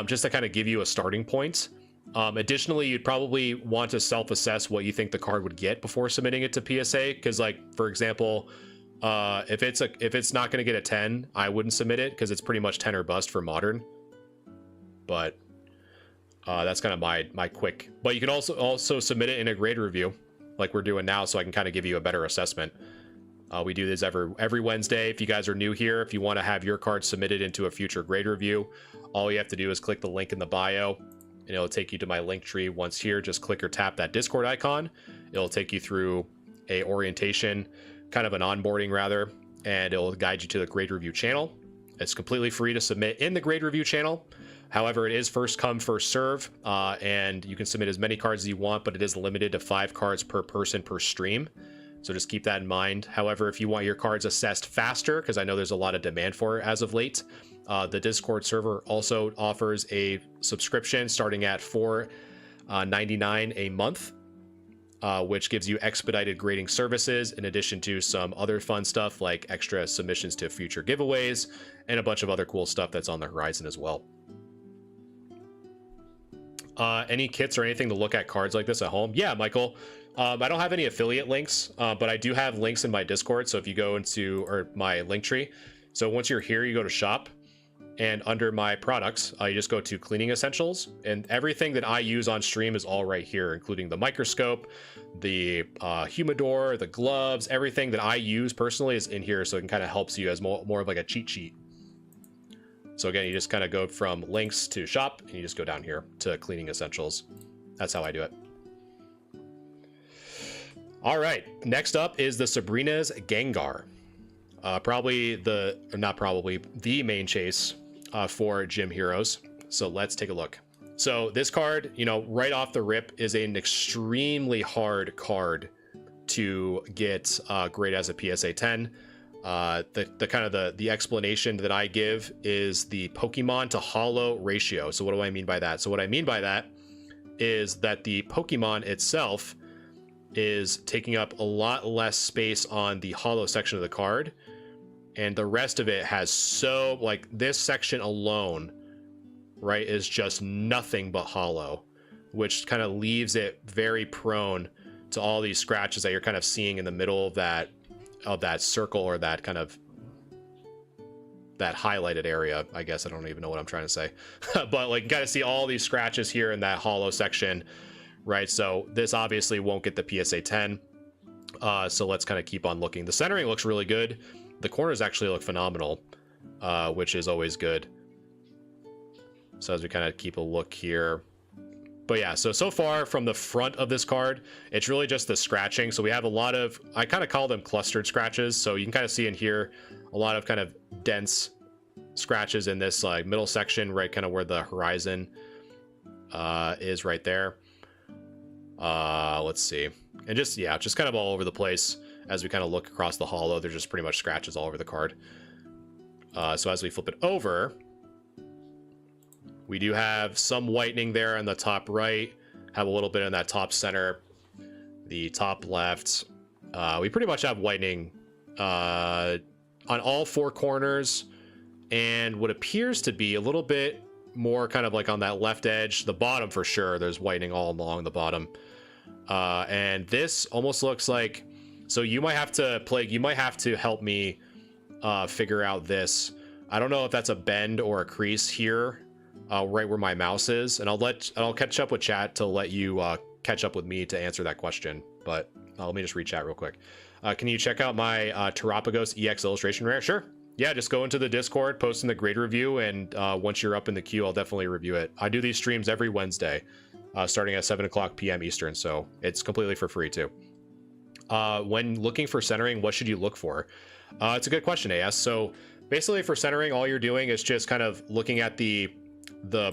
just to kind of give you a starting point. Additionally, you'd probably want to self-assess what you think the card would get before submitting it to PSA. Because, like, for example, if it's not going to get a 10, I wouldn't submit it, because it's pretty much 10 or bust for modern. But that's kind of my quick. But you can also submit it in a grade review, like we're doing now, so I can kind of give you a better assessment. We do this every Wednesday. If you guys are new here, if you want to have your card submitted into a future grade review, all you have to do is click the link in the bio, and it'll take you to my link tree. Once here, just click or tap that Discord icon. It'll take you through a orientation, kind of an onboarding rather, and it'll guide you to the grade review channel. It's completely free to submit in the grade review channel. However, it is first come, first serve, and you can submit as many cards as you want, but it is limited to 5 cards per person per stream. So just keep that in mind. However, if you want your cards assessed faster, because I know there's a lot of demand for it as of late, the Discord server also offers a subscription starting at $4.99 a month, which gives you expedited grading services, in addition to some other fun stuff like extra submissions to future giveaways and a bunch of other cool stuff that's on the horizon as well. Any kits or anything to look at cards like this at home? Yeah, Michael. I don't have any affiliate links, but I do have links in my Discord. So if you go into my link tree, so once you're here, you go to shop, and under my products, you just go to cleaning essentials, and everything that I use on stream is all right here, including the microscope, the humidor, the gloves, everything that I use personally is in here. So it kind of helps you as more of like a cheat sheet. So again, you just kind of go from links to shop, and you just go down here to cleaning essentials. That's how I do it. All right, next up is the Sabrina's Gengar. The main chase for Gym Heroes. So let's take a look. So this card, you know, right off the rip is an extremely hard card to get grade as a PSA 10. The explanation that I give is the Pokemon to holo ratio. So what do I mean by that? So what I mean by that is that the Pokemon itself is taking up a lot less space on the holo section of the card, and the rest of it has like this section alone, right, is just nothing but holo, which kind of leaves it very prone to all these scratches that you're kind of seeing in the middle of that circle, or that kind of that highlighted area. I guess I don't even know what I'm trying to say. But like, you got to see all these scratches here in that hollow section, right? So this obviously won't get the PSA 10. So let's kind of keep on looking. The centering looks really good. The corners actually look phenomenal, which is always good. So as we kind of keep a look here. But yeah, so far from the front of this card, it's really just the scratching. So we have a lot of, I kind of call them clustered scratches. So you can kind of see in here a lot of kind of dense scratches in this like middle section, right, kind of where the horizon is right there. Let's see. And just, yeah, just kind of all over the place as we kind of look across the hollow. There's just pretty much scratches all over the card. So as we flip it over, we do have some whitening there on the top right, have a little bit in that top center, the top left. We pretty much have whitening on all four corners, and what appears to be a little bit more kind of like on that left edge, the bottom for sure, there's whitening all along the bottom. And this almost looks like, so you might have to Plague, you might have to help me figure out this. I don't know if that's a bend or a crease here. Right where my mouse is, and I'll catch up with chat to let you catch up with me to answer that question. But let me just read chat real quick. Can you check out my Terapagos EX illustration rare? Sure. Yeah, just go into the Discord, post in the grade review, and once you're up in the queue, I'll definitely review it. I do these streams every Wednesday, starting at 7 o'clock p.m. Eastern, so it's completely for free too. When looking for centering, what should you look for? It's a good question, AS. So basically for centering, all you're doing is just kind of looking at the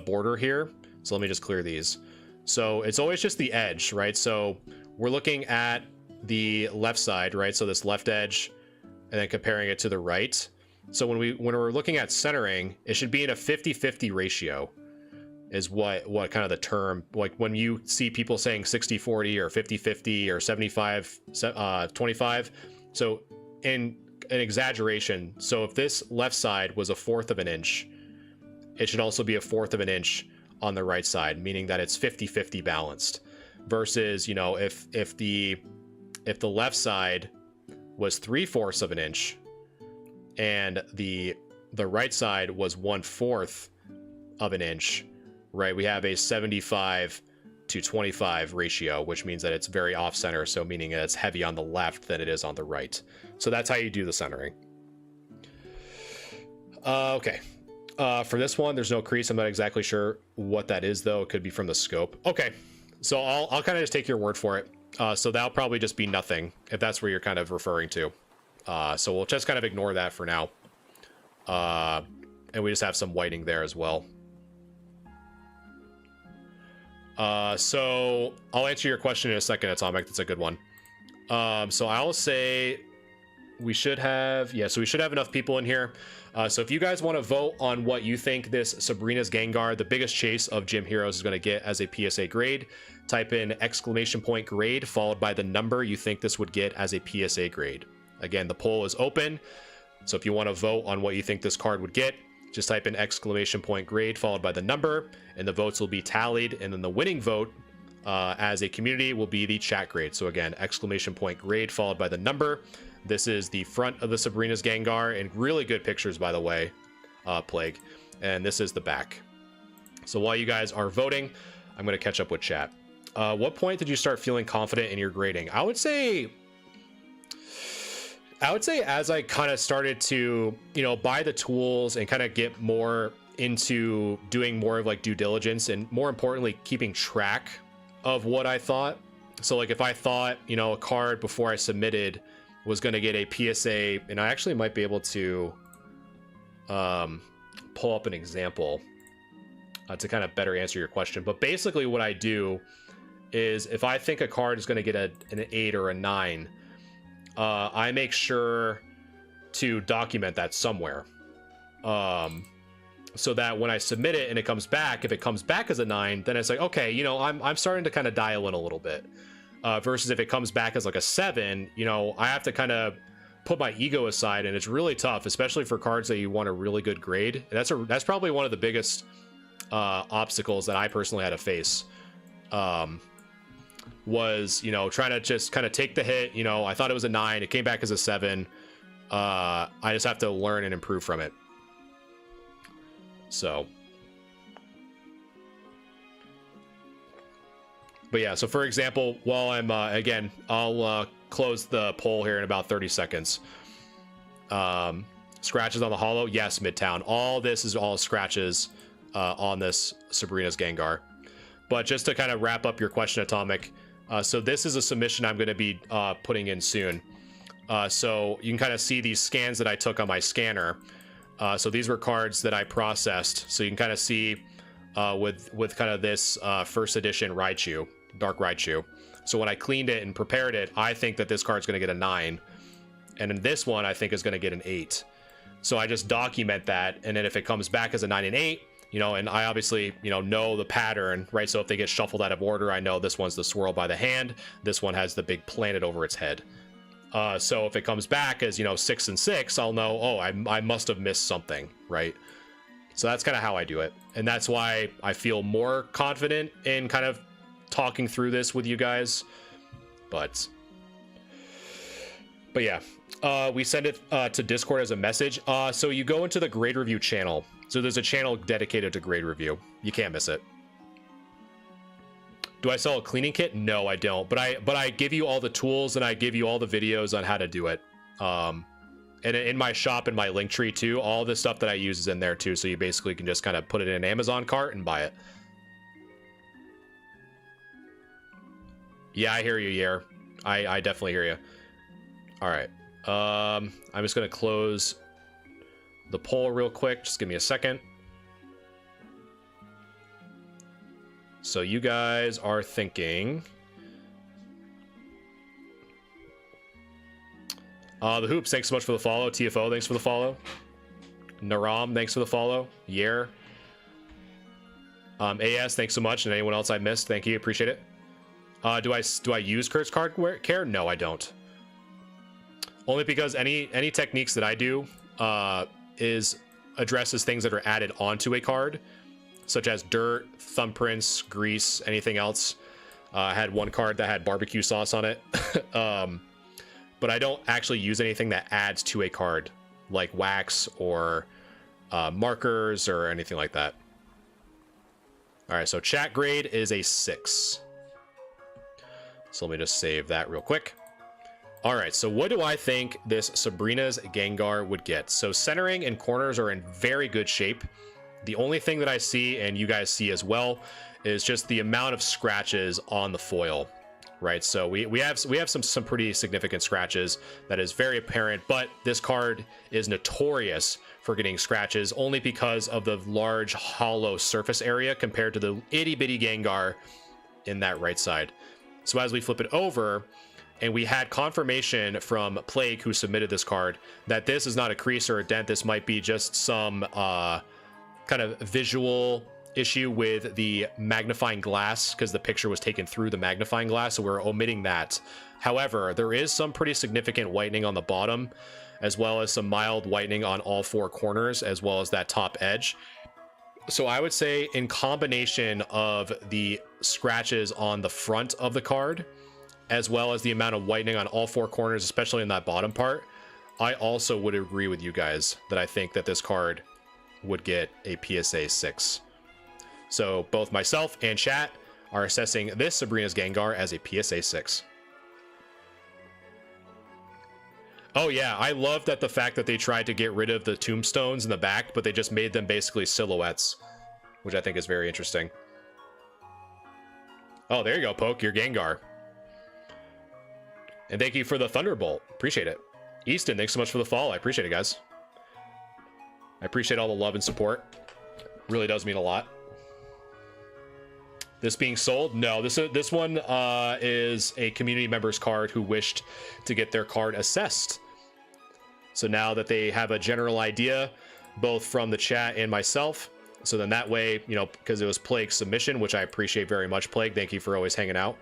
border here. So let me just clear these. So it's always just the edge, right? So we're looking at the left side, right? So this left edge, and then comparing it to the right. So when we're looking at centering, it should be in a 50-50 ratio is what kind of the term, like when you see people saying 60-40 or 50-50 or 75-25. So in an exaggeration, so if this left side was 1/4 of an inch, it should also be 1/4 of an inch on the right side, meaning that it's 50-50 balanced. Versus, you know, if the left side was 3/4 of an inch and the right side was 1/4 of an inch, right? We have a 75-25 ratio, which means that it's very off center. So meaning that it's heavy on the left than it is on the right. So that's how you do the centering. Okay. For this one, there's no crease. I'm not exactly sure what that is, though. It could be from the scope. Okay, so I'll kind of just take your word for it. So that'll probably just be nothing, if that's where you're kind of referring to. So we'll just kind of ignore that for now. And we just have some whitening there as well. So I'll answer your question in a second, Atomic. That's a good one. So I'll say we should have, yeah, so we should have enough people in here. So if you guys want to vote on what you think this Sabrina's Gengar, the biggest chase of Gym Heroes, is going to get as a PSA grade, type in !grade followed by the number you think this would get as a PSA grade. Again, the poll is open. So if you want to vote on what you think this card would get, just type in !grade followed by the number, and the votes will be tallied. And then the winning vote as a community will be the chat grade. So again, !grade followed by the number. This is the front of the Sabrina's Gengar, and really good pictures, by the way, Plague. And this is the back. So while you guys are voting, I'm going to catch up with chat. What point did you start feeling confident in your grading? I would say as I kind of started to, you know, buy the tools and kind of get more into doing more of like due diligence, and more importantly, keeping track of what I thought. So like if I thought, you know, a card before I submitted was going to get a PSA, and I actually might be able to pull up an example to kind of better answer your question. But basically what I do is if I think a card is going to get an 8 or a 9, I make sure to document that somewhere. So that when I submit it and it comes back, if it comes back as a 9, then it's like, okay, you know, I'm starting to kind of dial in a little bit. Versus if it comes back as like a 7, you know, I have to kind of put my ego aside, and it's really tough, especially for cards that you want a really good grade. And that's probably one of the biggest obstacles that I personally had to face. Was, you know, trying to just kind of take the hit. You know, I thought it was a 9, it came back as a 7. I just have to learn and improve from it. So, but yeah, so for example, while I'm, again, I'll close the poll here in about 30 seconds. Scratches on the holo? Yes, Midtown. All this is all scratches on this Sabrina's Gengar. But just to kind of wrap up your question, Atomic, so this is a submission I'm going to be putting in soon. So you can kind of see these scans that I took on my scanner. So these were cards that I processed. So you can kind of see with kind of this first edition Raichu, Dark Raichu. So when I cleaned it and prepared it, I think that this card's going to get a 9. And in this one, I think is going to get an 8. So I just document that. And then if it comes back as a 9 and 8, you know, and I obviously, you know the pattern, right? So if they get shuffled out of order, I know this one's the swirl by the hand. This one has the big planet over its head. So if it comes back as, 6 and 6, I'll know, oh, I must have missed something, right? So that's kind of how I do it. And that's why I feel more confident in kind of talking through this with you guys. But yeah, we send it to Discord as a message. So you go into the grade review channel. So there's a channel dedicated to grade review. You can't miss it. Do I sell a cleaning kit? No, I don't. But I give you all the tools and I give you all the videos on how to do it. And in my shop and my link tree too, all the stuff that I use is in there too. So you basically can just kind of put it in an Amazon cart and buy it. Yeah, I hear you, Yer. I definitely hear you. All right. I'm just going to close the poll real quick. Just give me a second. So you guys are thinking... the Hoops, thanks so much for the follow. TFO, thanks for the follow. Naram, thanks for the follow. Yer. AS, thanks so much. And anyone else I missed, thank you. Appreciate it. Do I use Kurt's card care? No, I don't. Only because any techniques that I do addresses things that are added onto a card, such as dirt, thumbprints, grease, anything else. I had one card that had barbecue sauce on it. But I don't actually use anything that adds to a card, like wax or markers or anything like that. All right, so chat grade is a 6. So let me just save that real quick. All right, so what do I think this Sabrina's Gengar would get? So centering and corners are in very good shape. The only thing that I see, and you guys see as well, is just the amount of scratches on the foil, right? So we have some pretty significant scratches that is very apparent, but this card is notorious for getting scratches only because of the large hollow surface area compared to the itty bitty Gengar in that right side. So as we flip it over, and we had confirmation from Plague, who submitted this card, that this is not a crease or a dent. This might be just some kind of visual issue with the magnifying glass, because the picture was taken through the magnifying glass, so we're omitting that. However, there is some pretty significant whitening on the bottom, as well as some mild whitening on all 4 corners, as well as that top edge. So I would say in combination of the scratches on the front of the card, as well as the amount of whitening on all 4 corners, especially in that bottom part, I also would agree with you guys that I think that this card would get a PSA 6. So both myself and chat are assessing this Sabrina's Gengar as a PSA 6. Oh yeah, I love that the fact that they tried to get rid of the tombstones in the back, but they just made them basically silhouettes, which I think is very interesting. Oh, there you go, Poke, your Gengar. And thank you for the Thunderbolt. Appreciate it. Easton, thanks so much for the follow. I appreciate it, guys. I appreciate all the love and support. Really does mean a lot. This being sold? No, this one is a community member's card who wished to get their card assessed. So now that they have a general idea, both from the chat and myself, so then that way, because it was Plague's submission, which I appreciate very much, Plague. Thank you for always hanging out.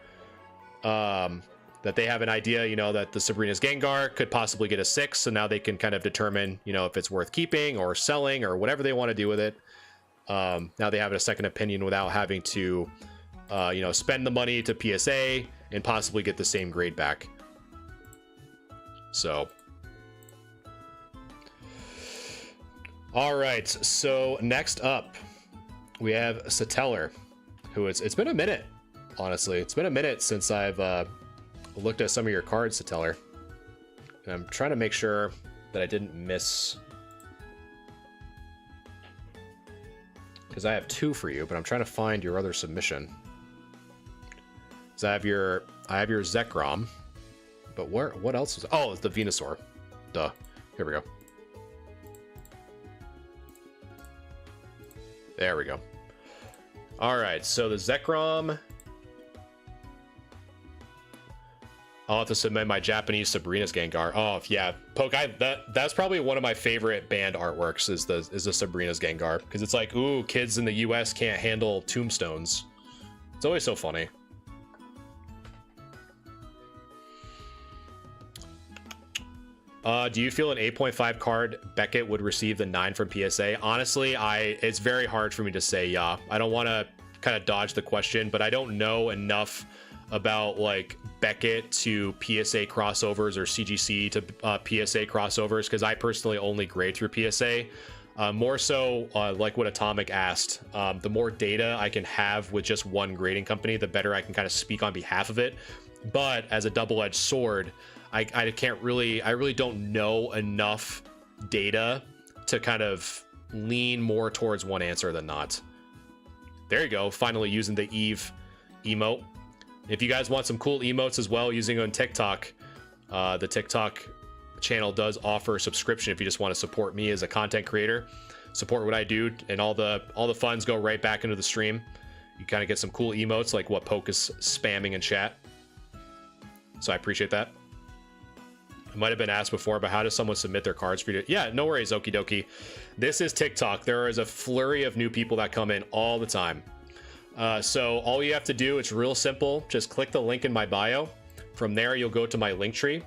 That they have an idea, that the Sabrina's Gengar could possibly get a 6, so now they can kind of determine, if it's worth keeping or selling or whatever they want to do with it. Now they have a second opinion without having to, spend the money to PSA and possibly get the same grade back. So All right, so next up, we have Satellar, who it's been a minute, honestly. It's been a minute since I've looked at some of your cards, Satellar. And I'm trying to make sure that I didn't miss... Because I have two for you, but I'm trying to find your other submission. So I have your Zekrom, but what else is... Oh, it's the Venusaur. Duh. Here we go. There we go. All right, so the Zekrom. I'll have to submit my Japanese Sabrina's Gengar. Oh yeah, Poke. That's probably one of my favorite band artworks. Is the Sabrina's Gengar, because it's like, ooh, kids in the U.S. can't handle tombstones. It's always so funny. Do you feel an 8.5 card Beckett would receive the 9 from PSA? Honestly, it's very hard for me to say yeah. I don't want to kind of dodge the question, but I don't know enough about like Beckett to PSA crossovers or CGC to PSA crossovers, because I personally only grade through PSA. More so, like what Atomic asked, the more data I can have with just one grading company, the better I can kind of speak on behalf of it. But as a double-edged sword, I really don't know enough data to kind of lean more towards one answer than not. There you go, finally using the Eve emote. If you guys want some cool emotes as well using on TikTok, the TikTok channel does offer a subscription if you just want to support me as a content creator, support what I do, and all the funds go right back into the stream. You kind of get some cool emotes like what Poke is spamming in chat. So I appreciate that. It might have been asked before, but how does someone submit their cards for you? Yeah, no worries, okie dokie. This is TikTok. There is a flurry of new people that come in all the time. So all you have to do, it's real simple. Just click the link in my bio. From there, you'll go to my link tree.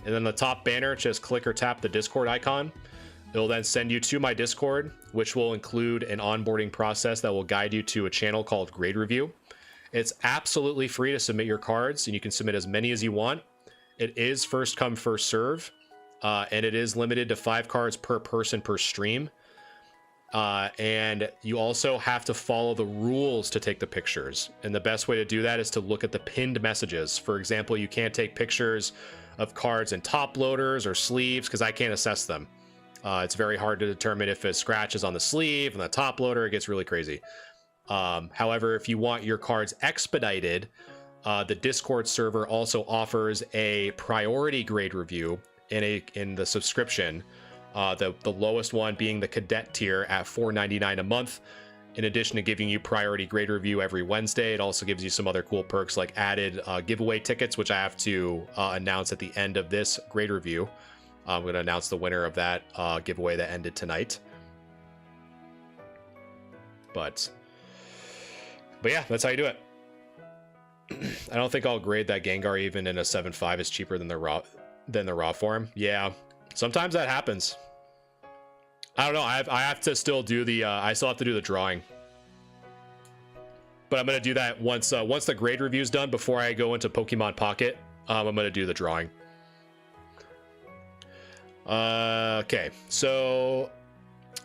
And then the top banner, just click or tap the Discord icon. It'll then send you to my Discord, which will include an onboarding process that will guide you to a channel called Grade Review. It's absolutely free to submit your cards, and you can submit as many as you want. It is first come, first serve, and it is limited to 5 cards per person per stream. And you also have to follow the rules to take the pictures. And the best way to do that is to look at the pinned messages. For example, you can't take pictures of cards in top loaders or sleeves because I can't assess them. It's very hard to determine if a scratch is on the sleeve and the top loader. It gets really crazy. However, if you want your cards expedited, the Discord server also offers a priority grade review in the subscription. The lowest one being the cadet tier at $4.99 a month. In addition to giving you priority grade review every Wednesday, it also gives you some other cool perks like added giveaway tickets, which I have to announce at the end of this grade review. I'm going to announce the winner of that giveaway that ended tonight. But yeah, that's how you do it. I don't think I'll grade that Gengar even in a 7.5 is cheaper than the raw form. Yeah, sometimes that happens. I don't know. I have to still do the I still have to do the drawing. But I'm gonna do that once the grade review is done. Before I go into Pokemon Pocket, I'm gonna do the drawing. Okay, so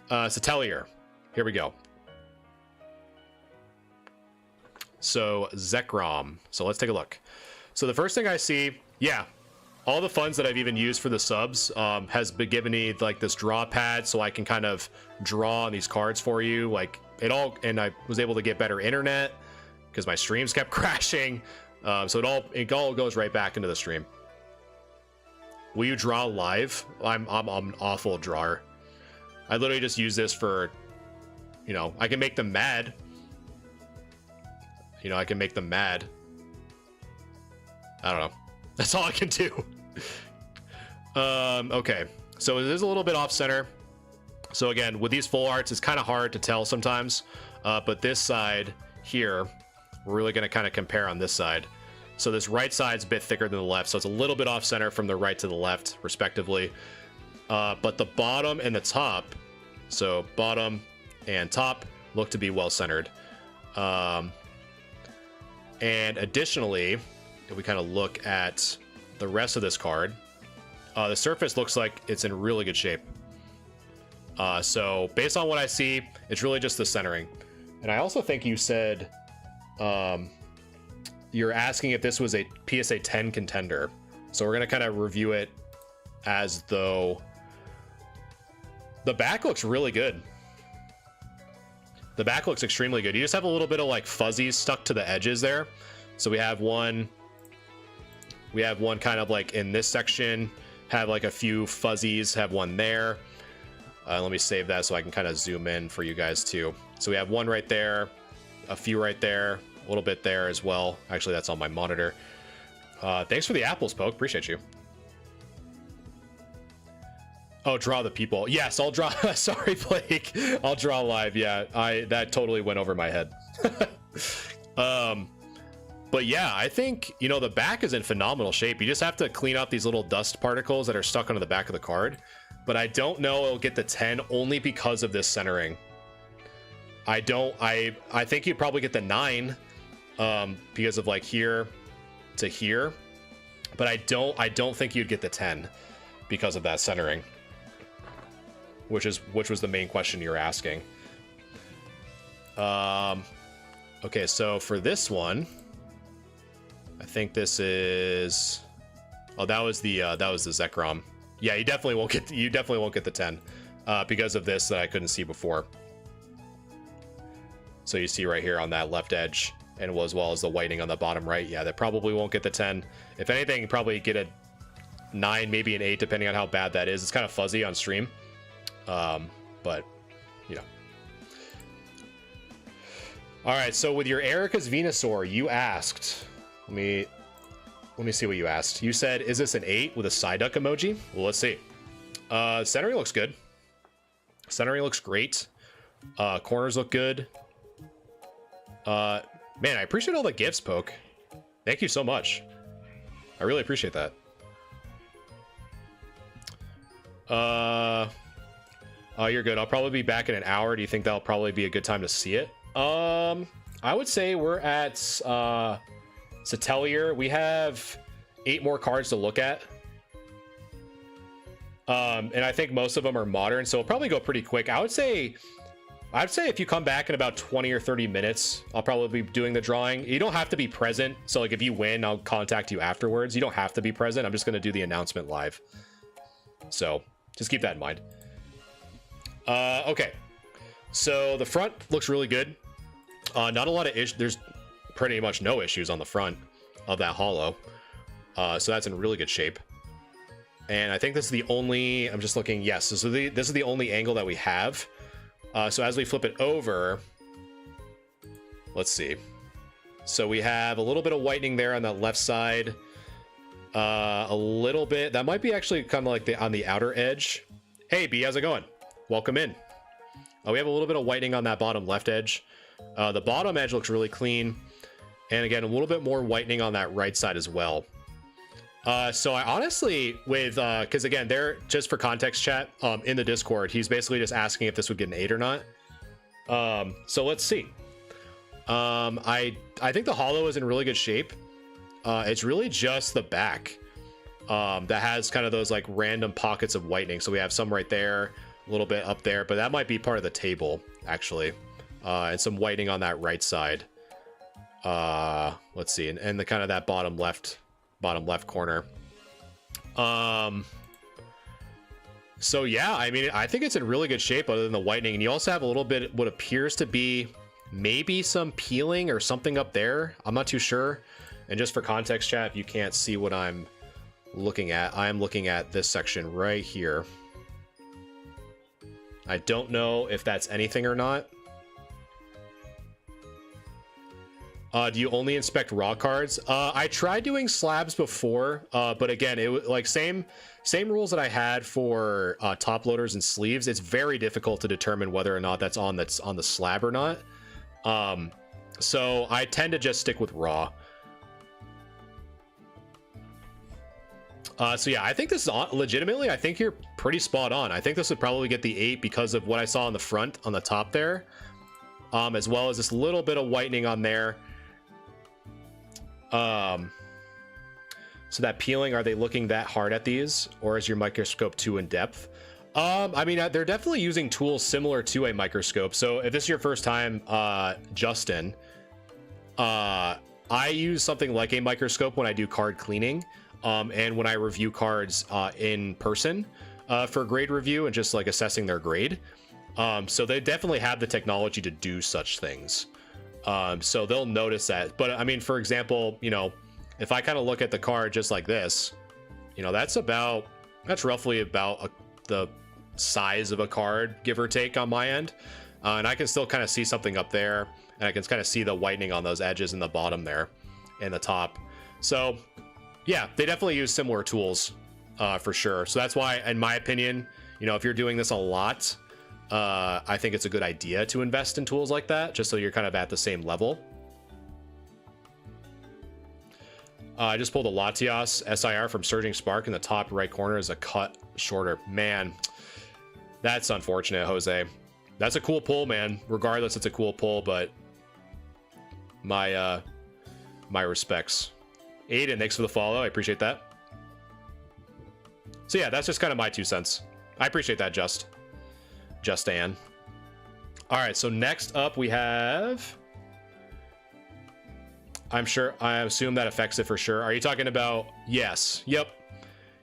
Satelier. Here we go. So Zekrom. So let's take a look. So the first thing I see, yeah, all the funds that I've even used for the subs has been giving me like this draw pad, so I can kind of draw on these cards for you. Like it all, and I was able to get better internet because my streams kept crashing. So it all goes right back into the stream. Will you draw live? I'm an awful drawer. I literally just use this for, you know, I can make them mad. You know, I can make them mad. I don't know. That's all I can do. Okay, so it is a little bit off center. So again, with these full arts, it's kind of hard to tell sometimes. But this side here, we're really going to kind of compare on this side. So this right side's a bit thicker than the left, so it's a little bit off center from the right to the left, respectively. But the bottom and the top, so bottom and top, look to be well centered. And additionally, if we kind of look at the rest of this card, the surface looks like it's in really good shape. So based on what I see, it's really just the centering. And I also think you said you're asking if this was a PSA 10 contender. So we're going to kind of review it as though the back looks really good. The back looks extremely good. You just have a little bit of like fuzzies stuck to the edges there. So we have one kind of like in this section, have like a few fuzzies, have one there. Let me save that so I can kind of zoom in for you guys too. So we have one right there, a few right there, a little bit there as well. Actually, that's on my monitor. Thanks for the apples, Poke. Appreciate you. Oh, draw the people. Yes, I'll draw. Sorry, Blake. I'll draw live. Yeah, that totally went over my head. But yeah, I think, you know, the back is in phenomenal shape. You just have to clean up these little dust particles that are stuck onto the back of the card. But I don't know it'll get the 10 only because of this centering. I think you'd probably get the 9 because of like here to here. But I don't think you'd get the 10 because of that centering. Which was the main question you're asking. Okay, so for this one, I think this is. Oh, that was the Zekrom. Yeah, you definitely won't get the 10 because of this that I couldn't see before. So you see right here on that left edge, and as well as the whitening on the bottom right. Yeah, that probably won't get the 10. If anything, you probably get a 9, maybe an 8, depending on how bad that is. It's kind of fuzzy on stream, but you know. All right, so with your Erica's Venusaur, you asked. Let me see what you asked. You said, "Is this an 8 with a Psyduck emoji?" Well, let's see. Centering looks good. Centering looks great. Corners look good. Man, I appreciate all the gifts, Poke. Thank you so much. I really appreciate that. Oh, you're good. I'll probably be back in an hour. Do you think that'll probably be a good time to see it? I would say we're at Satelier. We have 8 more cards to look at. And I think most of them are modern, so it'll probably go pretty quick. I'd say if you come back in about 20 or 30 minutes, I'll probably be doing the drawing. You don't have to be present. So like if you win, I'll contact you afterwards. You don't have to be present. I'm just going to do the announcement live. So just keep that in mind. Okay. So the front looks really good. Not a lot of issues. There's pretty much no issues on the front of that holo. So that's in really good shape. And I think this is the only, I'm just looking. Yes. So this is the only angle that we have. So as we flip it over, let's see. So we have a little bit of whitening there on that left side. A little bit. That might be actually kind of like on the outer edge. Hey, B, how's it going? Welcome in. We have a little bit of whitening on that bottom left edge. The bottom edge looks really clean. And again, a little bit more whitening on that right side as well. So I honestly, because again, they're just for context chat, in the Discord, he's basically just asking if this would get an 8 or not. So let's see. I think the holo is in really good shape. It's really just the back that has kind of those like random pockets of whitening. So we have some right there, a little bit up there, but that might be part of the table actually. And some whitening on that right side. Let's see, and the kind of that bottom left corner. So yeah, I mean, I think it's in really good shape other than the whitening. And you also have a little bit what appears to be maybe some peeling or something up there. I'm not too sure. And just for context chat, if you can't see what I'm looking at, I am looking at this section right here. I don't know if that's anything or not. Do you only inspect raw cards? I tried doing slabs before, but again, it was like same rules that I had for top loaders and sleeves. It's very difficult to determine whether or not that's on the slab or not. So I tend to just stick with raw. So yeah, I think this is legitimately, I think you're pretty spot on. I think this would probably get the 8 because of what I saw on the front, on the top there, as well as this little bit of whitening on there. So that peeling, are they looking that hard at these, or is your microscope too in depth? I mean, they're definitely using tools similar to a microscope. So if this is your first time, Justin, I use something like a microscope when I do card cleaning, and when I review cards in person for grade review and just like assessing their grade. So they definitely have the technology to do such things. So they'll notice that. But I mean, for example, you know, if I kind of look at the card just like this, you know, that's roughly about the size of a card, give or take, on my end. And I can still kind of see something up there, and I can kind of see the whitening on those edges in the bottom there and the top. So yeah, they definitely use similar tools for sure. So that's why, in my opinion, you know, if you're doing this a lot, I think it's a good idea to invest in tools like that, just so you're kind of at the same level. I just pulled a Latias SIR from Surging Spark. In the top right corner is a cut shorter. Man, that's unfortunate, Jose. That's a cool pull, man. Regardless, it's a cool pull, but my respects. Aiden, thanks for the follow. I appreciate that. So yeah, that's just kind of my 2 cents. I appreciate that, Justan. All right, so next up we have... I assume that affects it for sure. Are you talking about... Yes. Yep.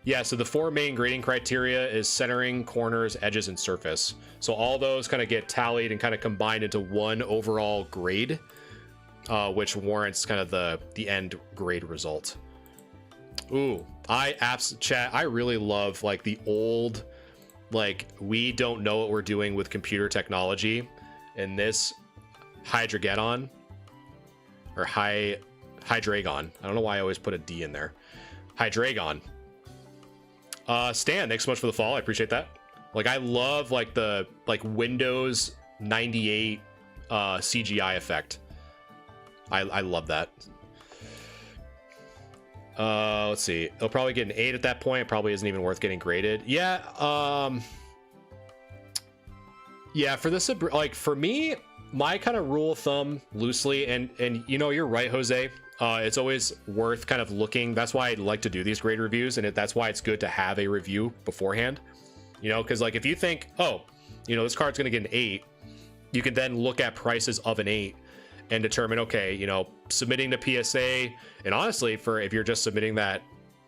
Yeah, so the 4 main grading criteria is centering, corners, edges, and surface. So all those kind of get tallied and kind of combined into one overall grade, which warrants kind of the end grade result. Ooh, chat, I really love like the old, like, we don't know what we're doing with computer technology, and this Hydreigon, or Hydreigon. I don't know why I always put a D in there. Hydreigon. Stan, thanks so much for the follow. I appreciate that. Like, I love like the Windows 98 CGI effect. I love that. Let's see. It'll probably get an 8 at that point. It probably isn't even worth getting graded. Yeah. Yeah, for this, like, for me, my kind of rule of thumb, loosely, and you know, you're right, Jose. It's always worth kind of looking. That's why I like to do these grade reviews, and that's why it's good to have a review beforehand. You know, because like if you think, oh, you know, this card's gonna get an 8, you can then look at prices of an 8 and determine, okay, you know, submitting to PSA, and honestly, if you're just submitting that,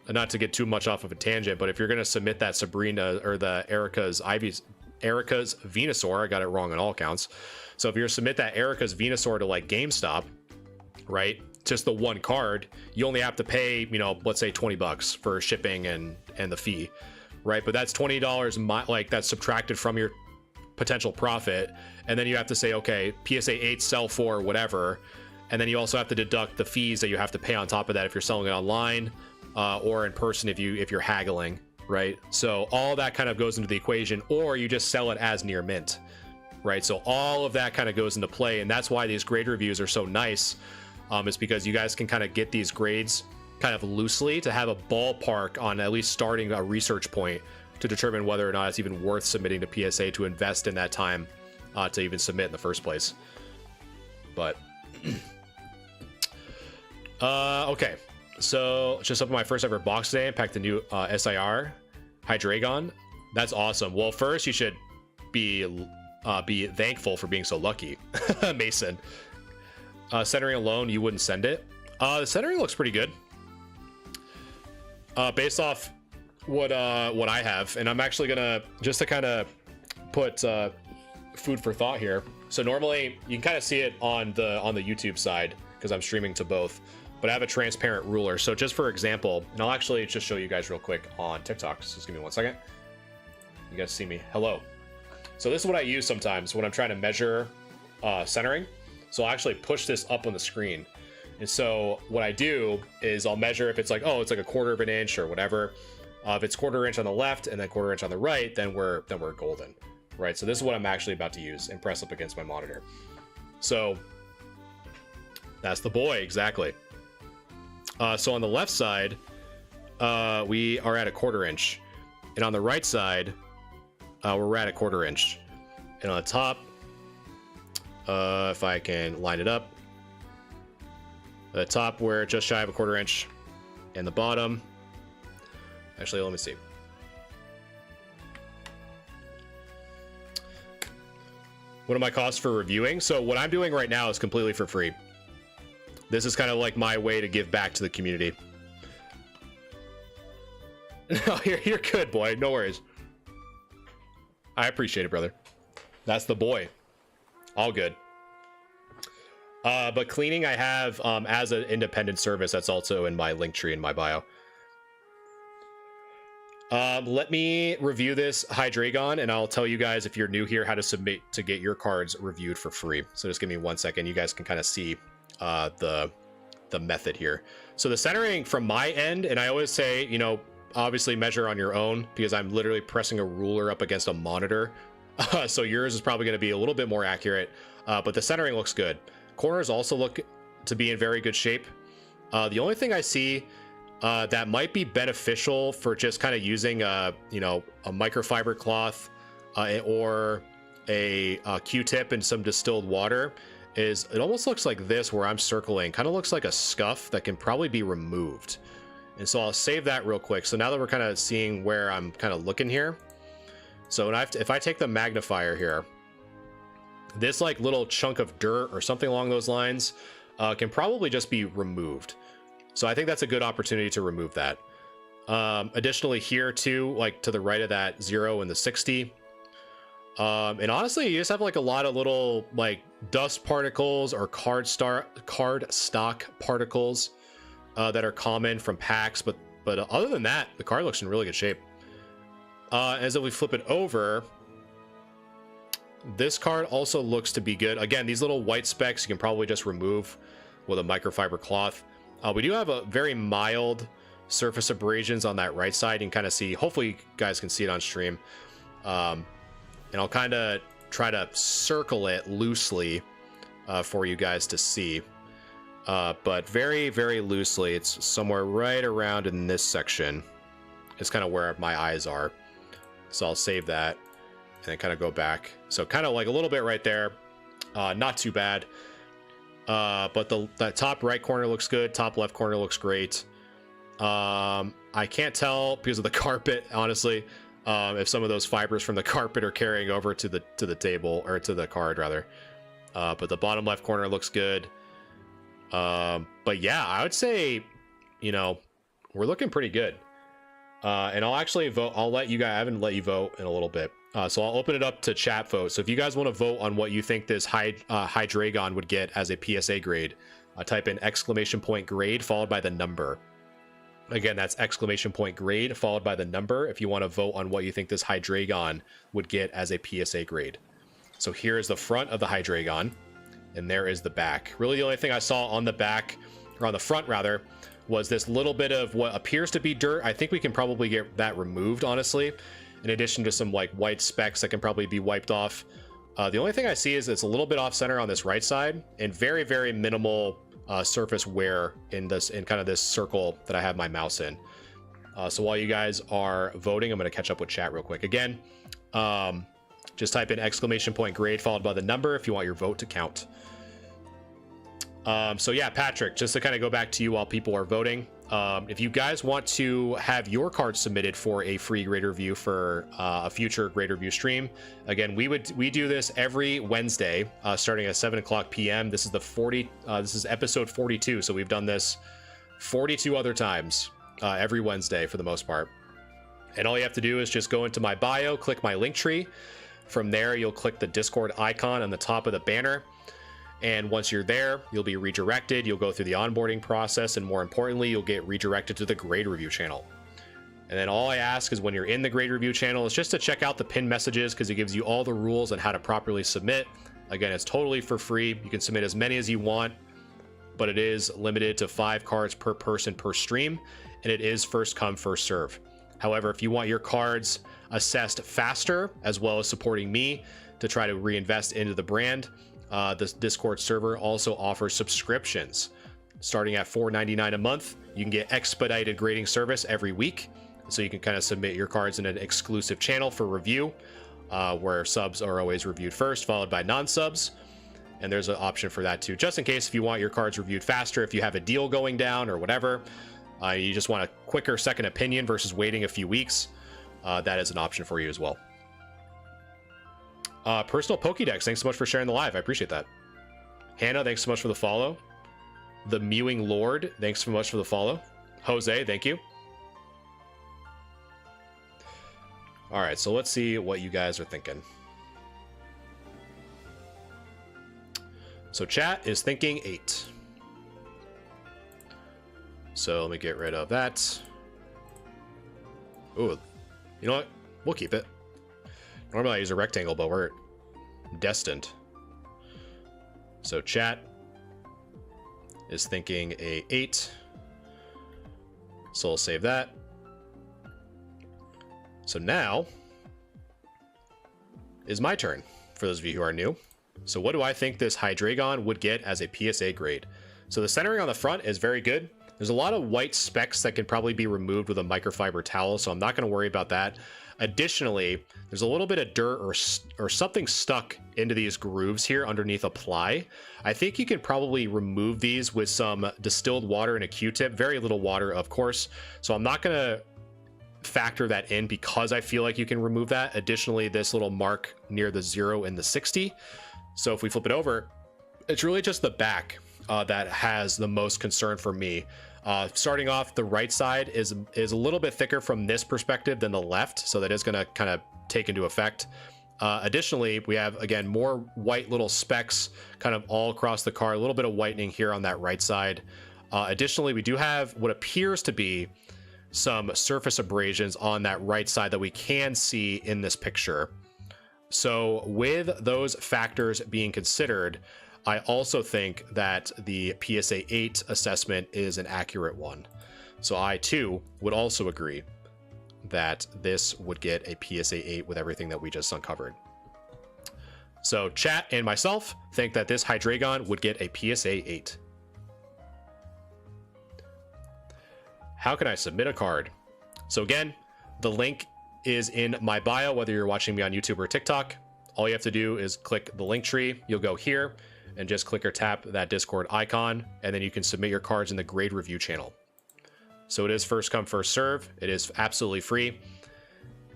not to get too much off of a tangent, but if you're gonna submit that Sabrina or the Erica's Venusaur, I got it wrong on all accounts. So if you're submit that Erica's Venusaur to like GameStop, right? Just the one card, you only have to pay, you know, let's say $20 for shipping and the fee, right? But that's $20 like that's subtracted from your potential profit, and then you have to say, okay, PSA 8 sell for whatever, and then you also have to deduct the fees that you have to pay on top of that if you're selling it online or in person if you're haggling, right? So all that kind of goes into the equation, or you just sell it as near mint, right? So all of that kind of goes into play, and that's why these grade reviews are so nice. Is because you guys can kind of get these grades kind of loosely to have a ballpark on at least starting a research point to determine whether or not it's even worth submitting to PSA to invest in that time to even submit in the first place. But okay, so just opened my first ever box today and packed the new SIR Hydreigon. That's awesome. Well, first you should be thankful for being so lucky, Mason. Centering alone, you wouldn't send it. The centering looks pretty good. Based off what I have, and I'm actually gonna, just to kind of put food for thought here. So normally you can kind of see it on the YouTube side because I'm streaming to both, but I have a transparent ruler. So just for example, and I'll actually just show you guys real quick on TikTok. So just give me 1 second. You guys see me? Hello. So this is what I use sometimes when I'm trying to measure centering. So I'll actually push this up on the screen. And so what I do is I'll measure if it's like, oh, it's like a 1/4 of an inch or whatever. If it's 1/4 inch on the left and then 1/4 inch on the right, then we're golden, right? So this is what I'm actually about to use and press up against my monitor. So that's the boy, exactly. So on the left side, we are at a 1/4 inch. And on the right side, we're at a 1/4 inch. And on the top, if I can line it up, the top we're just shy of a 1/4 inch, and the bottom, actually, let me see. What are my costs for reviewing? So what I'm doing right now is completely for free. This is kind of like my way to give back to the community. No, you're good, boy. No worries. I appreciate it, brother. That's the boy. All good. But cleaning I have as an independent service. That's also in my link tree in my bio. Let me review this Hydreigon, and I'll tell you guys, if you're new here, how to submit to get your cards reviewed for free. So just give me 1 second. You guys can kind of see the method here. So the centering from my end, and I always say, you know, obviously measure on your own, because I'm literally pressing a ruler up against a monitor. So yours is probably going to be a little bit more accurate, but the centering looks good. Corners also look to be in very good shape. The only thing I see that might be beneficial for just kind of using you know, a microfiber cloth or a Q-tip and some distilled water is, it almost looks like this where I'm circling, kind of looks like a scuff that can probably be removed. And so I'll save that real quick. So now that we're kind of seeing where I'm kind of looking here, so if I take the magnifier here, this like little chunk of dirt or something along those lines can probably just be removed. So I think that's a good opportunity to remove that. Additionally here too, like to the right of that 0 and the 60. And honestly, you just have like a lot of little like dust particles or card stock particles that are common from packs. But other than that, the card looks in really good shape. As if we flip it over, this card also looks to be good. Again, these little white specks you can probably just remove with a microfiber cloth. We do have a very mild surface abrasions on that right side. You can kind of see, hopefully you guys can see it on stream. And I'll kind of try to circle it loosely for you guys to see. But very, very loosely, it's somewhere right around in this section. It's kind of where my eyes are. So I'll save that and then kind of go back. So kind of like a little bit right there. Not too bad. But that top right corner looks good. Top left corner looks great. I can't tell because of the carpet, honestly, if some of those fibers from the carpet are carrying over to the table, or to the card rather. But the bottom left corner looks good. But yeah, I would say, you know, we're looking pretty good. And I'll actually vote. I'll let you guys, I haven't let you vote in a little bit. So I'll open it up to chat vote. So if you guys want to vote on what you think this Hydreigon would get as a PSA grade, type in !grade followed by the number. Again, that's !grade followed by the number if you want to vote on what you think this Hydreigon would get as a PSA grade. So here is the front of the Hydreigon, and there is the back. Really the only thing I saw on the back, or on the front rather, was this little bit of what appears to be dirt. I think we can probably get that removed, honestly, in addition to some like white specks that can probably be wiped off. The only thing I see is it's a little bit off center on this right side, and very, very minimal surface wear in kind of this circle that I have my mouse in. So while you guys are voting, I'm going to catch up with chat real quick. Again, just type in !grade followed by the number if you want your vote to count. So yeah, Patrick, just to kind of go back to you while people are voting, if you guys want to have your cards submitted for a free grade review for a future grade review stream, again, we do this every Wednesday, starting at 7:00 p.m. This is this is episode 42, so we've done this 42 other times every Wednesday for the most part. And all you have to do is just go into my bio, click my link tree. From there, you'll click the Discord icon on the top of the banner. And once you're there, you'll be redirected. You'll go through the onboarding process, and more importantly, you'll get redirected to the grade review channel. And then all I ask is when you're in the grade review channel is just to check out the pinned messages, because it gives you all the rules on how to properly submit. Again, it's totally for free. You can submit as many as you want, but it is limited to 5 cards per person per stream, and it is first come, first serve. However, if you want your cards assessed faster, as well as supporting me to try to reinvest into the brand, this Discord server also offers subscriptions. Starting at $4.99 a month, you can get expedited grading service every week, so you can kind of submit your cards in an exclusive channel for review, where subs are always reviewed first, followed by non-subs. And there's an option for that too, just in case if you want your cards reviewed faster, if you have a deal going down or whatever, you just want a quicker second opinion versus waiting a few weeks, that is an option for you as well. Personal Pokédex, thanks so much for sharing the live. I appreciate that. Hannah, thanks so much for the follow. The Mewing Lord, thanks so much for the follow. Jose, thank you. All right, so let's see what you guys are thinking. So chat is thinking 8. So let me get rid of that. Ooh, you know what? We'll keep it. Normally I use a rectangle, but we're destined. So chat is thinking a 8. So we'll save that. So now is my turn, for those of you who are new. So what do I think this Hydreigon would get as a PSA grade? So the centering on the front is very good. There's a lot of white specks that could probably be removed with a microfiber towel, so I'm not going to worry about that. Additionally, there's a little bit of dirt or something stuck into these grooves here underneath apply. I think you can probably remove these with some distilled water and a Q-tip. Very little water, of course. So I'm not going to factor that in because I feel like you can remove that. Additionally, this little mark near the 0 and the 60. So if we flip it over, it's really just the back that has the most concern for me. Starting off, the right side is a little bit thicker from this perspective than the left, so that is going to kind of take into effect. Additionally, we have, again, more white little specks kind of all across the car, a little bit of whitening here on that right side. Additionally, we do have what appears to be some surface abrasions on that right side that we can see in this picture. So with those factors being considered, I also think that the PSA 8 assessment is an accurate one. So I too would also agree that this would get a PSA 8 with everything that we just uncovered. So chat and myself think that this Hydreigon would get a PSA 8. How can I submit a card? So again, the link is in my bio, whether you're watching me on YouTube or TikTok. All you have to do is click the link tree. You'll go here and just click or tap that Discord icon, and then you can submit your cards in the grade review channel. So it is first come, first serve. It is absolutely free.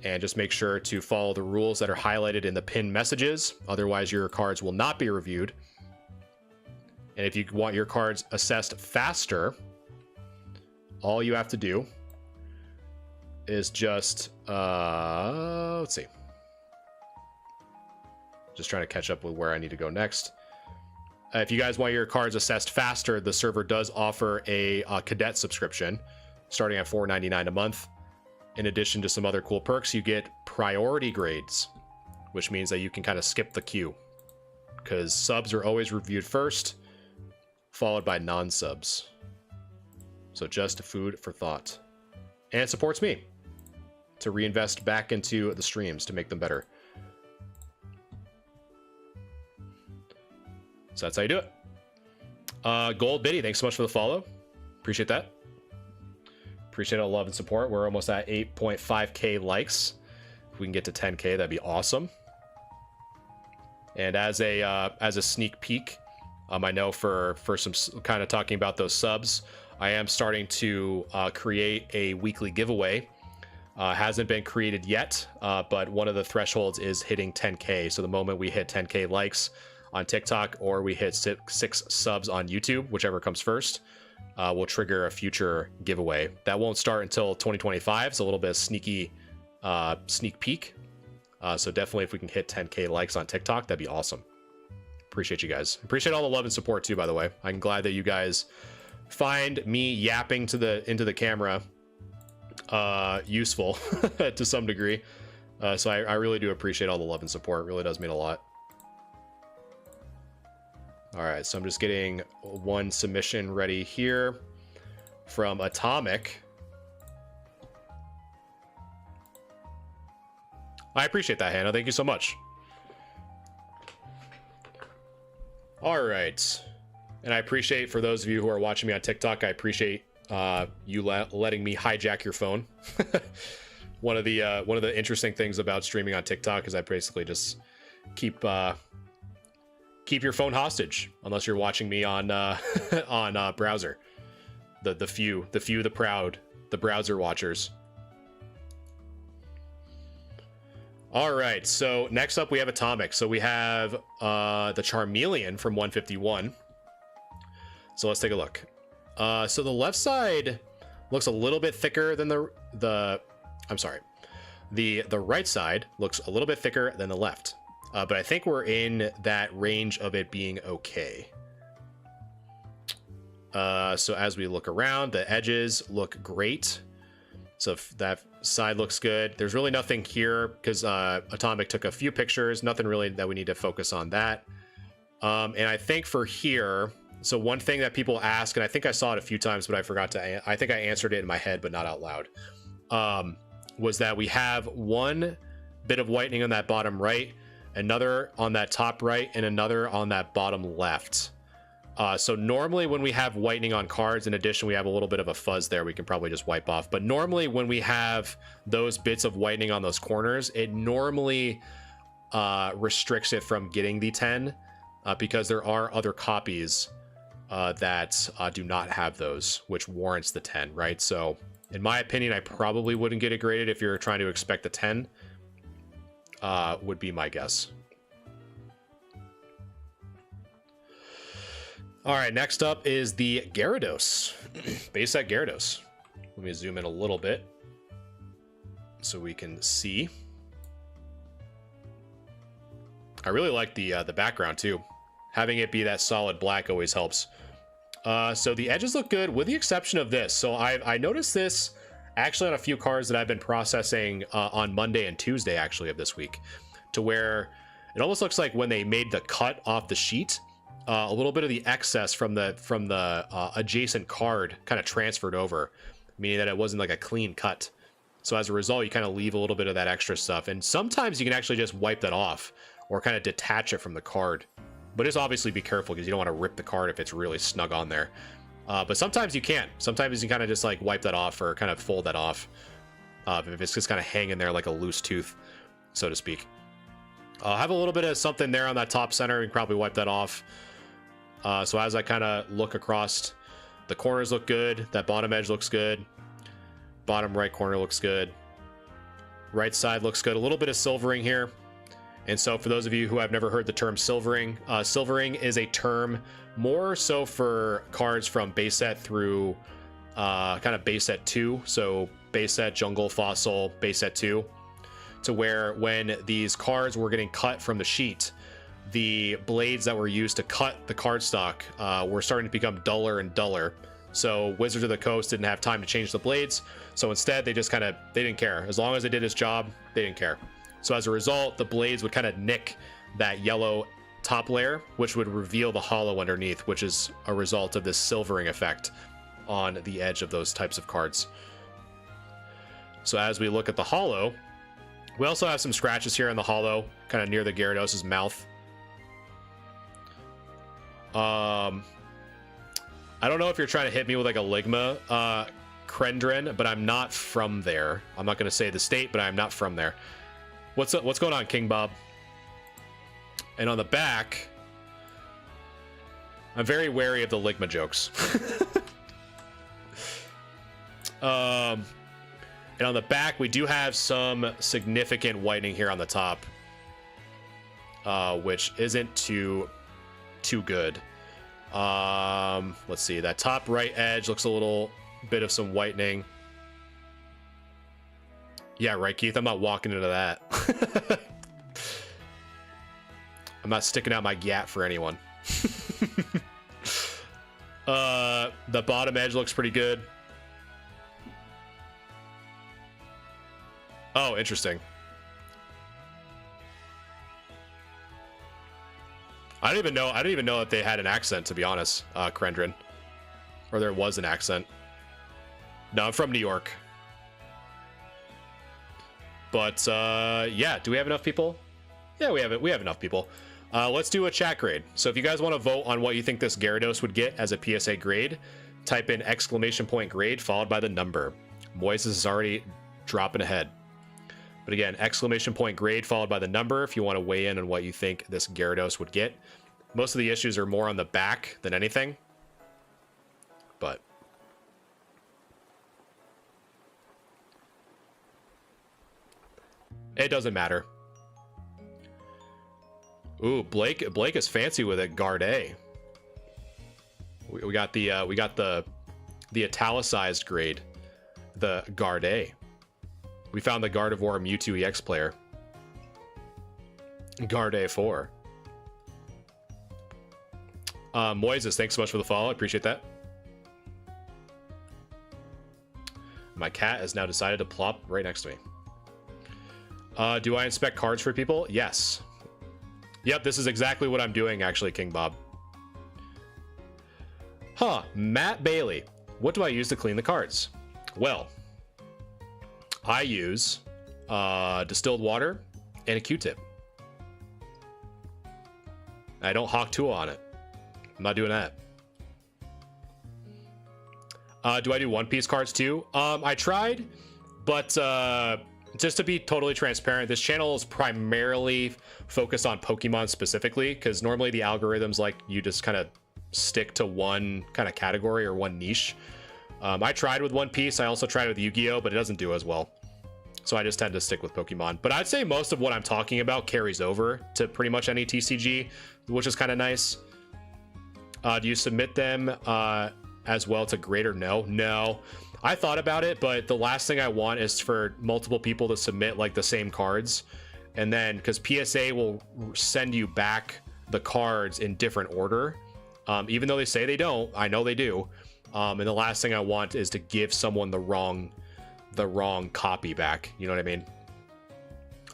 And just make sure to follow the rules that are highlighted in the pinned messages. Otherwise, your cards will not be reviewed. And if you want your cards assessed faster, all you have to do is just, let's see. Just trying to catch up with where I need to go next. If you guys want your cards assessed faster, the server does offer a cadet subscription starting at $4.99 a month. In addition to some other cool perks, you get priority grades, which means that you can kind of skip the queue because subs are always reviewed first, followed by non-subs. So just food for thought. And it supports me to reinvest back into the streams to make them better. So that's how you do it. Gold Biddy, thanks so much for the follow. Appreciate that. Appreciate all the love and support. We're almost at 8.5k likes. If we can get to 10k, that'd be awesome. And as a sneak peek, I know for some kind of talking about those subs, I am starting to create a weekly giveaway. Hasn't been created yet, but one of the thresholds is hitting 10k. So the moment we hit 10k likes on TikTok or we hit 6 subs on YouTube, whichever comes first, will trigger a future giveaway. That won't start until 2025. It's a little bit of sneak peek. So definitely if we can hit 10k likes on TikTok, that'd be awesome. Appreciate you guys. Appreciate all the love and support too, by the way. I'm glad that you guys find me yapping into the camera useful to some degree. So I really do appreciate all the love and support. It really does mean a lot. All right, so I'm just getting one submission ready here from Atomic. I appreciate that, Hannah. Thank you so much. All right. And I appreciate, for those of you who are watching me on TikTok, I appreciate you letting me hijack your phone. One of the interesting things about streaming on TikTok is I basically just keep your phone hostage unless you're watching me on on browser. The proud, the browser watchers. All right, so next up we have Atomic. So we have the Charmeleon from 151. So let's take a look. So the left side looks a little bit thicker than the right side looks a little bit thicker than the left. But I think we're in that range of it being okay. So as we look around, the edges look great. So if that side looks good. There's really nothing here because Atomic took a few pictures. Nothing really that we need to focus on that. And I think for here, so one thing that people ask, and I think I saw it a few times, but I forgot to, I think I answered it in my head, but not out loud, was that we have one bit of whitening on that bottom right, another on that top right, and another on that bottom left. So normally when we have whitening on cards, in addition, we have a little bit of a fuzz there we can probably just wipe off. But normally when we have those bits of whitening on those corners, it normally restricts it from getting the 10 because there are other copies that do not have those, which warrants the 10, right? So in my opinion, I probably wouldn't get it graded if you're trying to expect the 10, would be my guess. All right, next up is the Gyarados, base set Gyarados. Let me zoom in a little bit so we can see. I really like the background too. Having it be that solid black always helps. So the edges look good with the exception of this. So I noticed this actually on a few cards that I've been processing on Monday and Tuesday actually of this week, to where it almost looks like when they made the cut off the sheet, a little bit of the excess from the adjacent card kind of transferred over, meaning that it wasn't like a clean cut. So as a result, you kind of leave a little bit of that extra stuff. And sometimes you can actually just wipe that off or kind of detach it from the card. But just obviously be careful because you don't want to rip the card if it's really snug on there. But sometimes you can't. Sometimes you kind of just like wipe that off or kind of fold that off if it's just kind of hanging there like a loose tooth, so to speak. I'll have a little bit of something there on that top center and probably wipe that off. So as I kind of look across, the corners look good. That bottom edge looks good. Bottom right corner looks good. Right side looks good. A little bit of silvering here. And so for those of you who have never heard the term silvering, silvering is a term more so for cards from base set through kind of base set 2. So base set, jungle, fossil, base set 2. To where when these cards were getting cut from the sheet, the blades that were used to cut the cardstock were starting to become duller and duller. So Wizards of the Coast didn't have time to change the blades. So instead, they just they didn't care. As long as they did its job, they didn't care. So as a result, the blades would kind of nick that yellow top layer, which would reveal the hollow underneath, which is a result of this silvering effect on the edge of those types of cards. So as we look at the hollow, we also have some scratches here in the hollow, kind of near the Gyarados' mouth. I don't know if you're trying to hit me with like a Ligma Krendrin, but I'm not from there. I'm not going to say the state, but I'm not from there. What's going on, King Bob? And on the back, I'm very wary of the Ligma jokes. And on the back, we do have some significant whitening here on the top, which isn't too good. Let's see, that top right edge looks a little bit of some whitening. Yeah, right, Keith, I'm not walking into that. I'm not sticking out my gat for anyone. The bottom edge looks pretty good. Oh, interesting. I didn't even know that they had an accent, to be honest, Krendrin. Or there was an accent. No, I'm from New York. But yeah, do we have enough people? Yeah, we have enough people. Let's do a chat grade. So if you guys want to vote on what you think this Gyarados would get as a PSA grade, type in !grade followed by the number. Moises is already dropping ahead. But again, !grade followed by the number if you want to weigh in on what you think this Gyarados would get. Most of the issues are more on the back than anything. But it doesn't matter. Ooh, Blake is fancy with it. Garde. We got the italicized grade, the Garde. We found the Gardevoir Mewtwo EX player. Garde 4. Moises, thanks so much for the follow. I appreciate that. My cat has now decided to plop right next to me. Do I inspect cards for people? Yes. Yep, this is exactly what I'm doing, actually, King Bob. Huh, Matt Bailey. What do I use to clean the cards? Well, I use distilled water and a Q-tip. I don't Hawk Tool on it. I'm not doing that. Do I do One Piece cards too? I tried, but just to be totally transparent, this channel is primarily focused on Pokemon specifically, because normally the algorithms like you just kind of stick to one kind of category or one niche. I tried with One Piece. I also tried with Yu-Gi-Oh, but it doesn't do as well. So I just tend to stick with Pokemon. But I'd say most of what I'm talking about carries over to pretty much any TCG, which is kind of nice. Do you submit them as well to Greater? No. I thought about it, but the last thing I want is for multiple people to submit like the same cards. And then, because PSA will send you back the cards in different order. Even though they say they don't, I know they do. And the last thing I want is to give someone the wrong copy back. You know what I mean?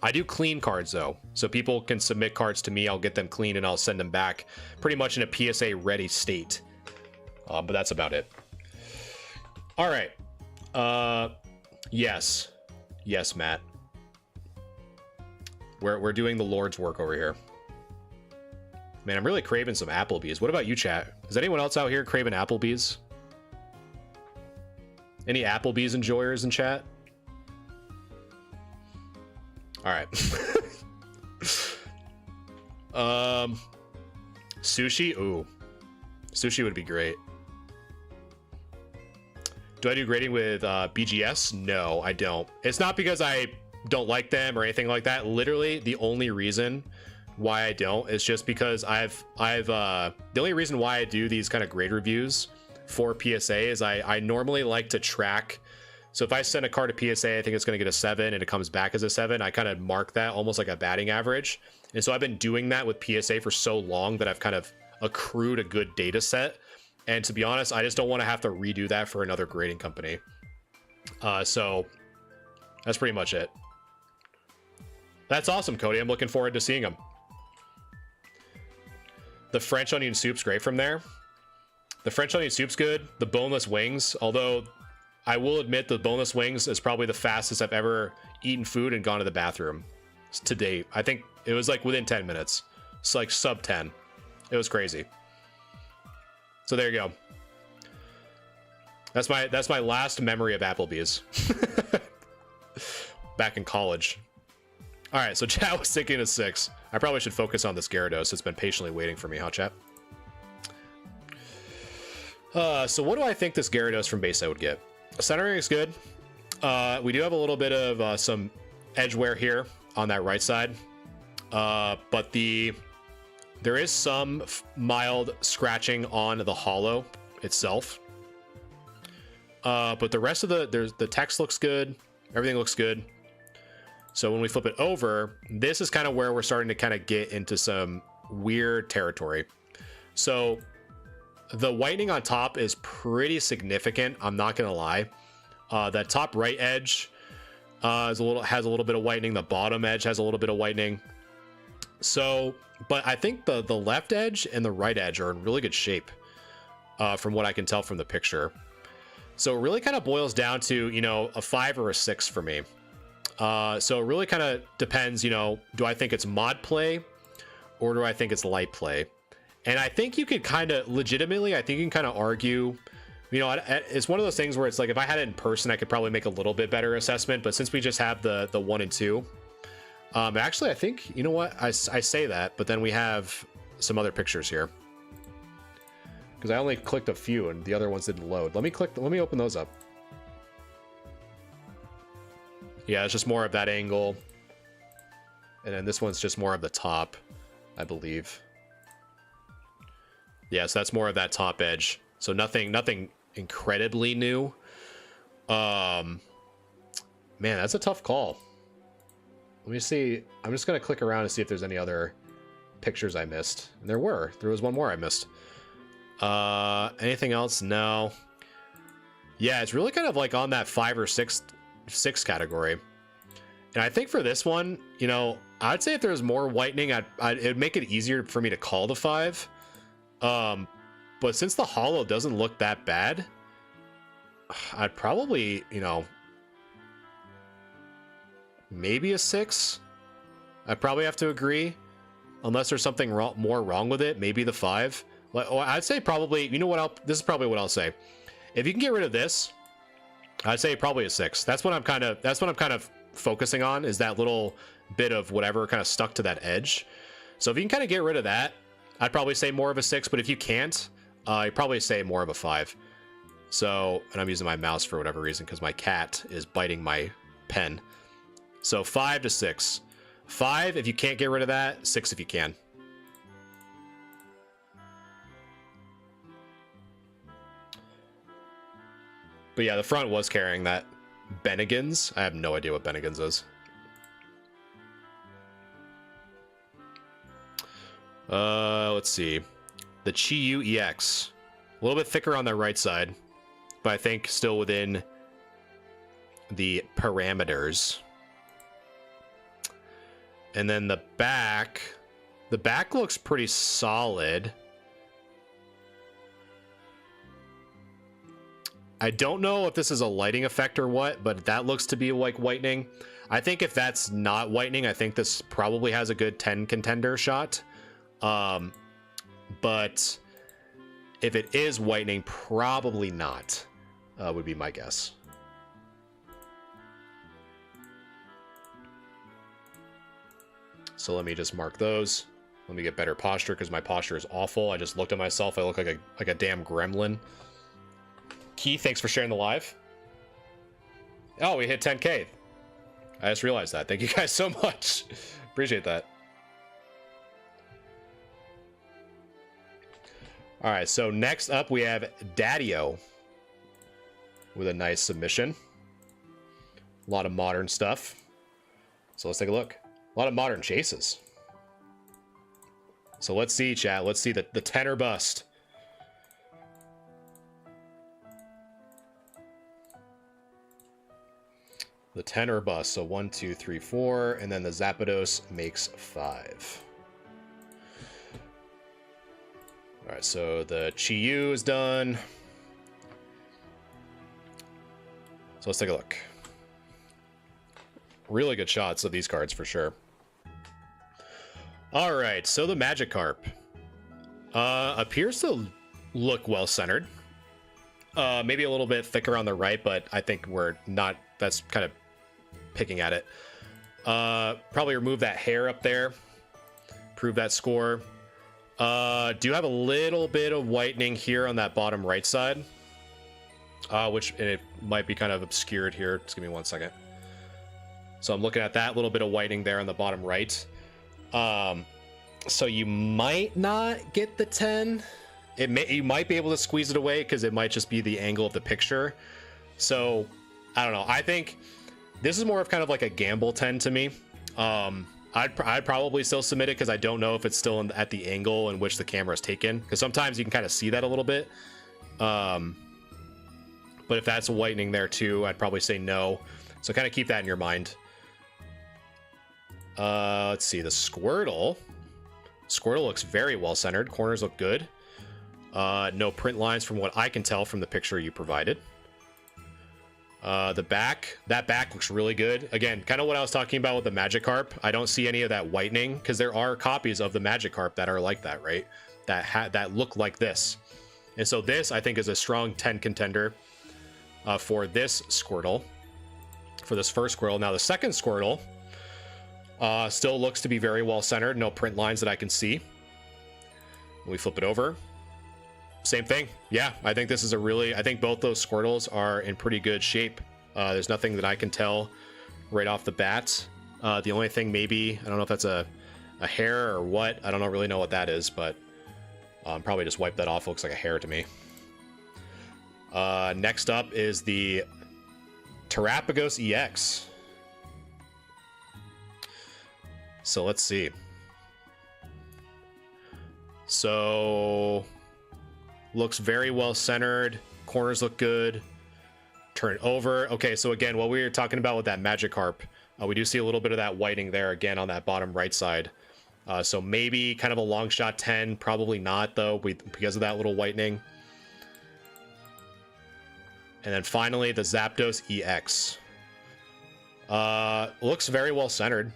I do clean cards though, so people can submit cards to me. I'll get them clean and I'll send them back pretty much in a PSA ready state. But that's about it. All right. Yes, Matt. We're doing the Lord's work over here. Man, I'm really craving some Applebee's. What about you, chat? Is anyone else out here craving Applebee's? Any Applebee's enjoyers in chat? All right. Sushi? Ooh. Sushi would be great. Do I do grading with BGS? No, I don't. It's not because I don't like them or anything like that. Literally, the only reason why I don't is just because the only reason why I do these kind of grade reviews for PSA is I normally like to track. So if I send a card to PSA, I think it's going to get a 7 and it comes back as a 7. I kind of mark that almost like a batting average. And so I've been doing that with PSA for so long that I've kind of accrued a good data set. And to be honest, I just don't want to have to redo that for another grading company. So that's pretty much it. That's awesome, Cody. I'm looking forward to seeing them. The French onion soup's great from there. The French onion soup's good. The boneless wings, although I will admit the boneless wings is probably the fastest I've ever eaten food and gone to the bathroom to date. I think it was like within 10 minutes. It's like sub 10. It was crazy. So there you go. That's my last memory of Applebee's. Back in college. All right, so chat was thinking of 6. I probably should focus on this Gyarados. It's been patiently waiting for me, huh, chat? So what do I think this Gyarados from base set would get? Centering is good. We do have a little bit of some edge wear here on that right side. But there is some mild scratching on the hollow itself. But the rest of the text looks good. Everything looks good. So when we flip it over, this is kind of where we're starting to kind of get into some weird territory. So the whitening on top is pretty significant. I'm not going to lie. That top right edge has a little bit of whitening. The bottom edge has a little bit of whitening. So, but I think the left edge and the right edge are in really good shape from what I can tell from the picture. So it really kind of boils down to, you know, a 5 or a 6 for me. So it really kind of depends, you know, do I think it's mod play or do I think it's light play? And I think you could kind of legitimately, I think you can kind of argue, you know, it's one of those things where it's like, if I had it in person, I could probably make a little bit better assessment. But since we just have the 1 and 2, actually, I think, you know what, I say that, but then we have some other pictures here. Because I only clicked a few and the other ones didn't load. Let me open those up. Yeah, it's just more of that angle. And then this one's just more of the top. I believe. Yeah, so that's more of that top edge. So nothing incredibly new. Man, that's a tough call. Let me see. I'm just gonna click around and see if there's any other pictures I missed. And there was one more I missed. Anything else? No. Yeah, it's really kind of like on that 5 or 6 category. And I think for this one, you know, I'd say if there was more whitening, it'd make it easier for me to call the 5. But since the holo doesn't look that bad, I'd probably, you know, maybe a 6. I'd probably have to agree, unless there's something more wrong with it. Maybe the 5. Well, I'd say probably, you know what? This is probably what I'll say. If you can get rid of this, I'd say probably a 6. That's what I'm kind of focusing on, is that little bit of whatever kind of stuck to that edge. So if you can kind of get rid of that, I'd probably say more of a 6. But if you can't, I'd probably say more of a 5. So, and I'm using my mouse for whatever reason because my cat is biting my pen. So 5 to 6. 5 if you can't get rid of that. 6 if you can. But yeah, the front was carrying that Bennigan's. I have no idea what Bennigan's is. Let's see. The Chi-Yu EX. A little bit thicker on the right side, but I think still within the parameters. And then the back looks pretty solid. I don't know if this is a lighting effect or what, but that looks to be like whitening. I think if that's not whitening, I think this probably has a good 10 contender shot. But if it is whitening, probably not, would be my guess. So let me just mark those. Let me get better posture because my posture is awful. I just looked at myself. I look like a damn gremlin. Keith, thanks for sharing the live. Oh, we hit 10K. I just realized that. Thank you guys so much. Appreciate that. All right, so next up we have Daddy-O with a nice submission. A lot of modern stuff. So let's take a look. A lot of modern chases. So let's see, chat. Let's see the tenor bust. The tenor bust. So 1, 2, 3, 4, and then the Zapdos makes 5. All right, so the Chi-Yu is done. So let's take a look. Really good shots of these cards for sure. All right, so the Magikarp appears to look well centered. Maybe a little bit thicker on the right, but I think we're not. That's kind of picking at it. Probably remove that hair up there. Prove that score. Do have a little bit of whitening here on that bottom right side, which it might be kind of obscured here. Just give me 1 second. So I'm looking at that little bit of whitening there on the bottom right. So you might not get the 10. You might be able to squeeze it away because it might just be the angle of the picture. So I don't know. I think this is more of kind of like a gamble 10 to me. I'd probably still submit it because I don't know if it's still at the angle in which the camera is taken. Because sometimes you can kind of see that a little bit. But if that's whitening there too, I'd probably say no. So kind of keep that in your mind. Let's see, the Squirtle. Squirtle looks very well centered. Corners look good. No print lines from what I can tell from the picture you provided. That back looks really good. Again, kind of what I was talking about with the Magikarp. I don't see any of that whitening because there are copies of the Magikarp that are like that, right? That look like this. And so this, I think, is a strong 10 contender for this Squirtle. For this first Squirtle. Now, the second Squirtle still looks to be very well centered. No print lines that I can see. When we flip it over. Same thing. Yeah, I think this is I think both those Squirtles are in pretty good shape. There's nothing that I can tell right off the bat. The only thing maybe, I don't know if that's a a hair or what. I don't really know what that is, but probably just wipe that off. Looks like a hair to me. Next up is the Terapagos EX. So let's see. So looks very well centered. Corners look good. Turn over. Okay, so again, what we were talking about with that Magikarp, we do see a little bit of that whitening there again on that bottom right side. So maybe kind of a long shot 10, probably not though, because of that little whitening. And then finally the Zapdos EX. Looks very well centered.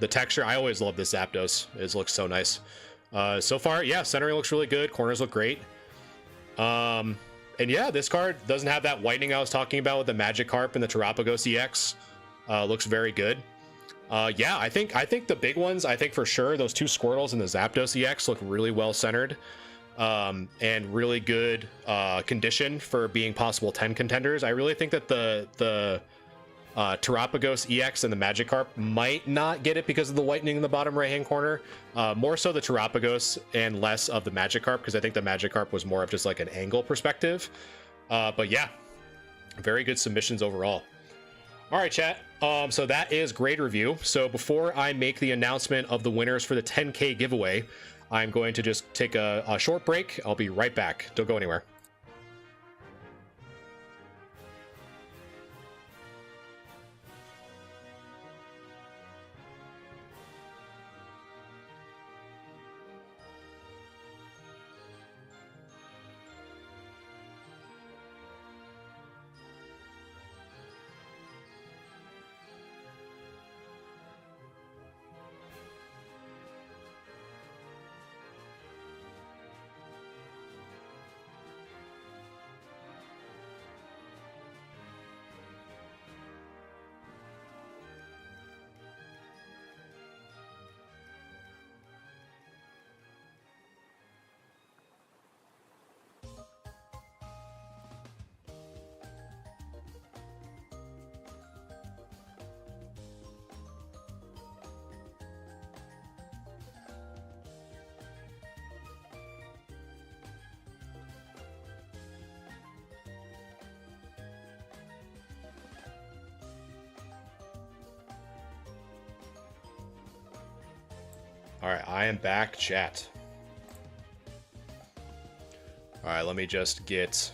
The texture, I always love this Zapdos. It looks so nice. So far, yeah, centering looks really good. Corners look great. And yeah, this card doesn't have that whitening I was talking about with the Magikarp and the Terapagos EX. Looks very good. Yeah, I think the big ones, I think for sure those two Squirtles and the Zapdos EX look really well centered. And really good condition for being possible 10 contenders. I really think that the Terapagos EX and the Magikarp might not get it because of the whitening in the bottom right hand corner. More so the Terapagos and less of the Magikarp, because I think the Magikarp was more of just like an angle perspective. But yeah, very good submissions overall. All right, chat. So that is grade review. So before I make the announcement of the winners for the 10K giveaway, I'm going to just take a short break. I'll be right back. Don't go anywhere. All right, I am back, chat. All right, let me just get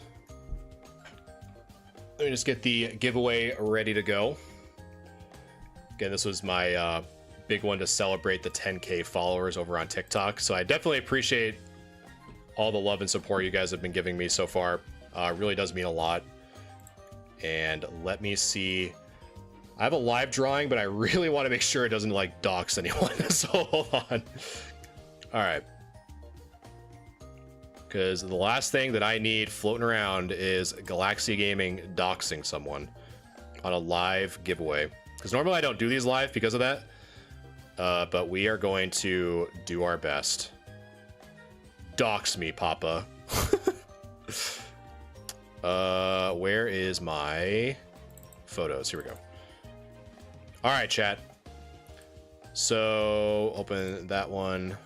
the giveaway ready to go. Again, this was my big one to celebrate the 10K followers over on TikTok. So I definitely appreciate all the love and support you guys have been giving me so far. Really does mean a lot. And let me see. I have a live drawing, but I really want to make sure it doesn't like dox anyone. So hold on. All right. Because the last thing that I need floating around is Galaxy Gaming doxing someone on a live giveaway. Because normally I don't do these live because of that. But we are going to do our best. Dox me, Papa. Where is my photos? Here we go. All right, chat. So open that one.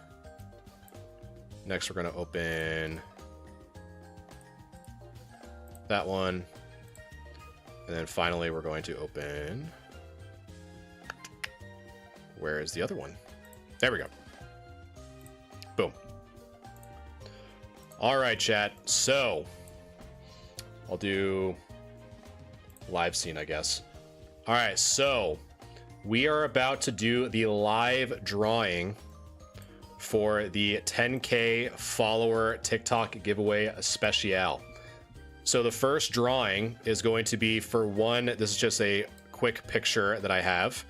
Next, we're going to open that one. And then finally, we're going to open... Where is the other one? There we go. Boom. All right, chat. So I'll do live scene, I guess. All right, so we are about to do the live drawing for the 10K follower TikTok giveaway special. So the first drawing is going to be for one. This is just a quick picture that I have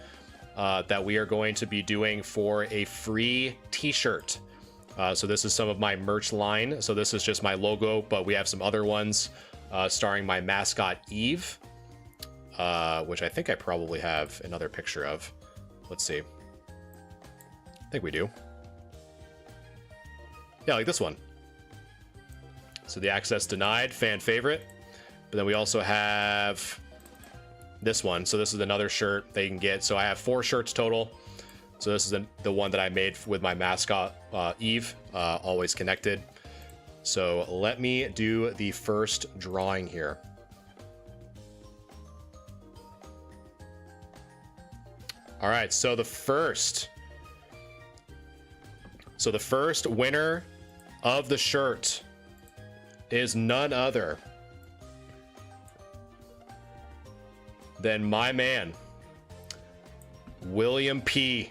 that we are going to be doing for a free t-shirt. So this is some of my merch line. So this is just my logo, but we have some other ones starring my mascot Eve, which I think I probably have another picture of. Let's see. I think we do. Yeah, like this one. So the access denied, fan favorite. But then we also have this one. So this is another shirt they can get. So I have 4 shirts total. So this is the one that I made with my mascot, Eve, always connected. So let me do the first drawing here. All right, so the first winner of the shirt is none other than my man, William P.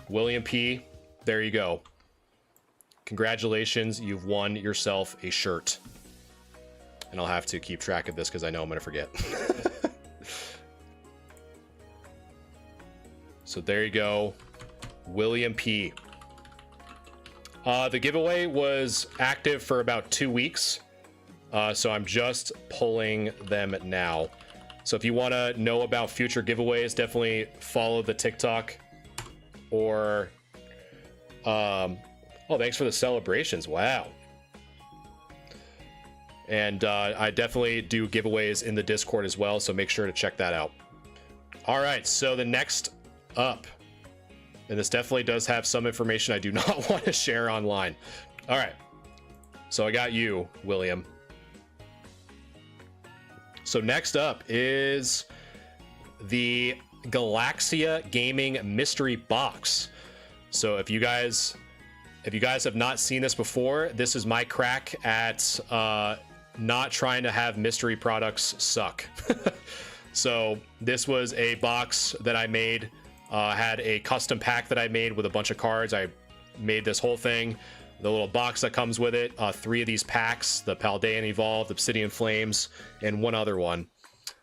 William P, there you go. Congratulations, you've won yourself a shirt. And I'll have to keep track of this because I know I'm going to forget. So there you go, William P. The giveaway was active for about 2 weeks, so I'm just pulling them now. So if you want to know about future giveaways, definitely follow the TikTok. Or, oh, thanks for the celebrations. Wow. And I definitely do giveaways in the Discord as well, so make sure to check that out. All right, so the next up, and this definitely does have some information I do not want to share online. All right, so I got you, William. So next up is the Galaxia Gaming Mystery Box. So if you guys have not seen this before, this is my crack at not trying to have mystery products suck. So this was a box that I made, had a custom pack that I made with a bunch of cards. I made this whole thing, the little box that comes with it, 3 of these packs, the Paldean Evolved, Obsidian Flames, and one other one.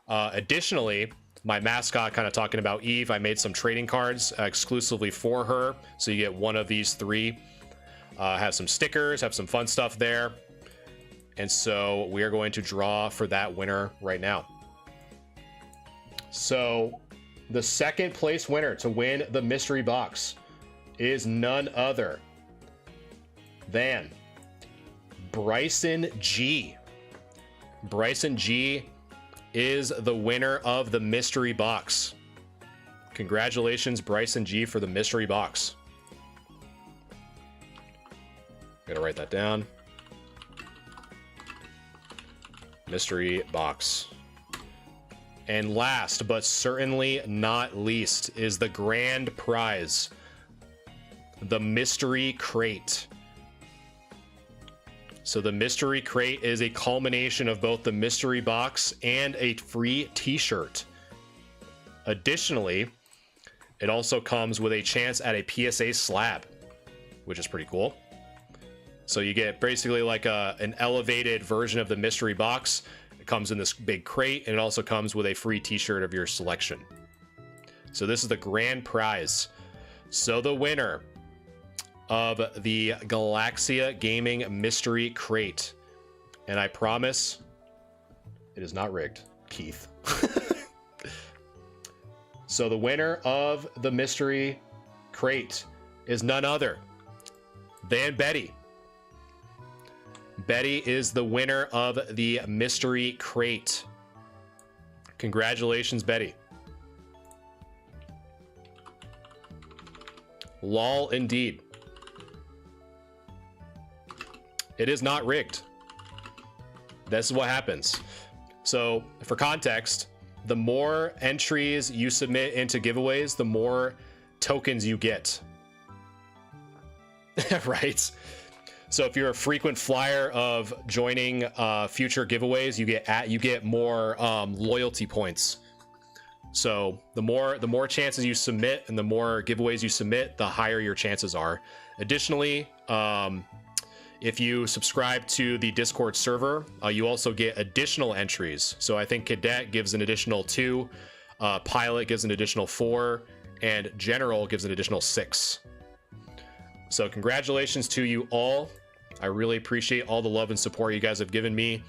Additionally, my mascot, kind of talking about Eve, I made some trading cards exclusively for her. So you get one of these 3. Have some stickers, have some fun stuff there. And so we are going to draw for that winner right now. So the second place winner to win the mystery box is none other than Bryson G. Bryson G is the winner of the mystery box. Congratulations, Bryson G, for the mystery box. Gotta write that down. Mystery box. And last but certainly not least is the grand prize, the mystery crate. So the mystery crate is a culmination of both the mystery box and a free t-shirt. Additionally, it also comes with a chance at a PSA slab, which is pretty cool. So you get basically like an elevated version of the mystery box. It comes in this big crate, and it also comes with a free t-shirt of your selection. So this is the grand prize. So the winner of the Galaxia Gaming Mystery Crate, and I promise it is not rigged, Keith. So the winner of the Mystery Crate is none other than Betty. Betty is the winner of the Mystery Crate. Congratulations, Betty. Lol, indeed. It is not rigged. This is what happens. So, for context, the more entries you submit into giveaways, the more tokens you get. Right? So if you're a frequent flyer of joining future giveaways, you get more loyalty points. So the more chances you submit and the more giveaways you submit, the higher your chances are. Additionally, if you subscribe to the Discord server, you also get additional entries. So I think Cadet gives an additional 2, Pilot gives an additional 4, and General gives an additional 6. So congratulations to you all. I really appreciate all the love and support you guys have given me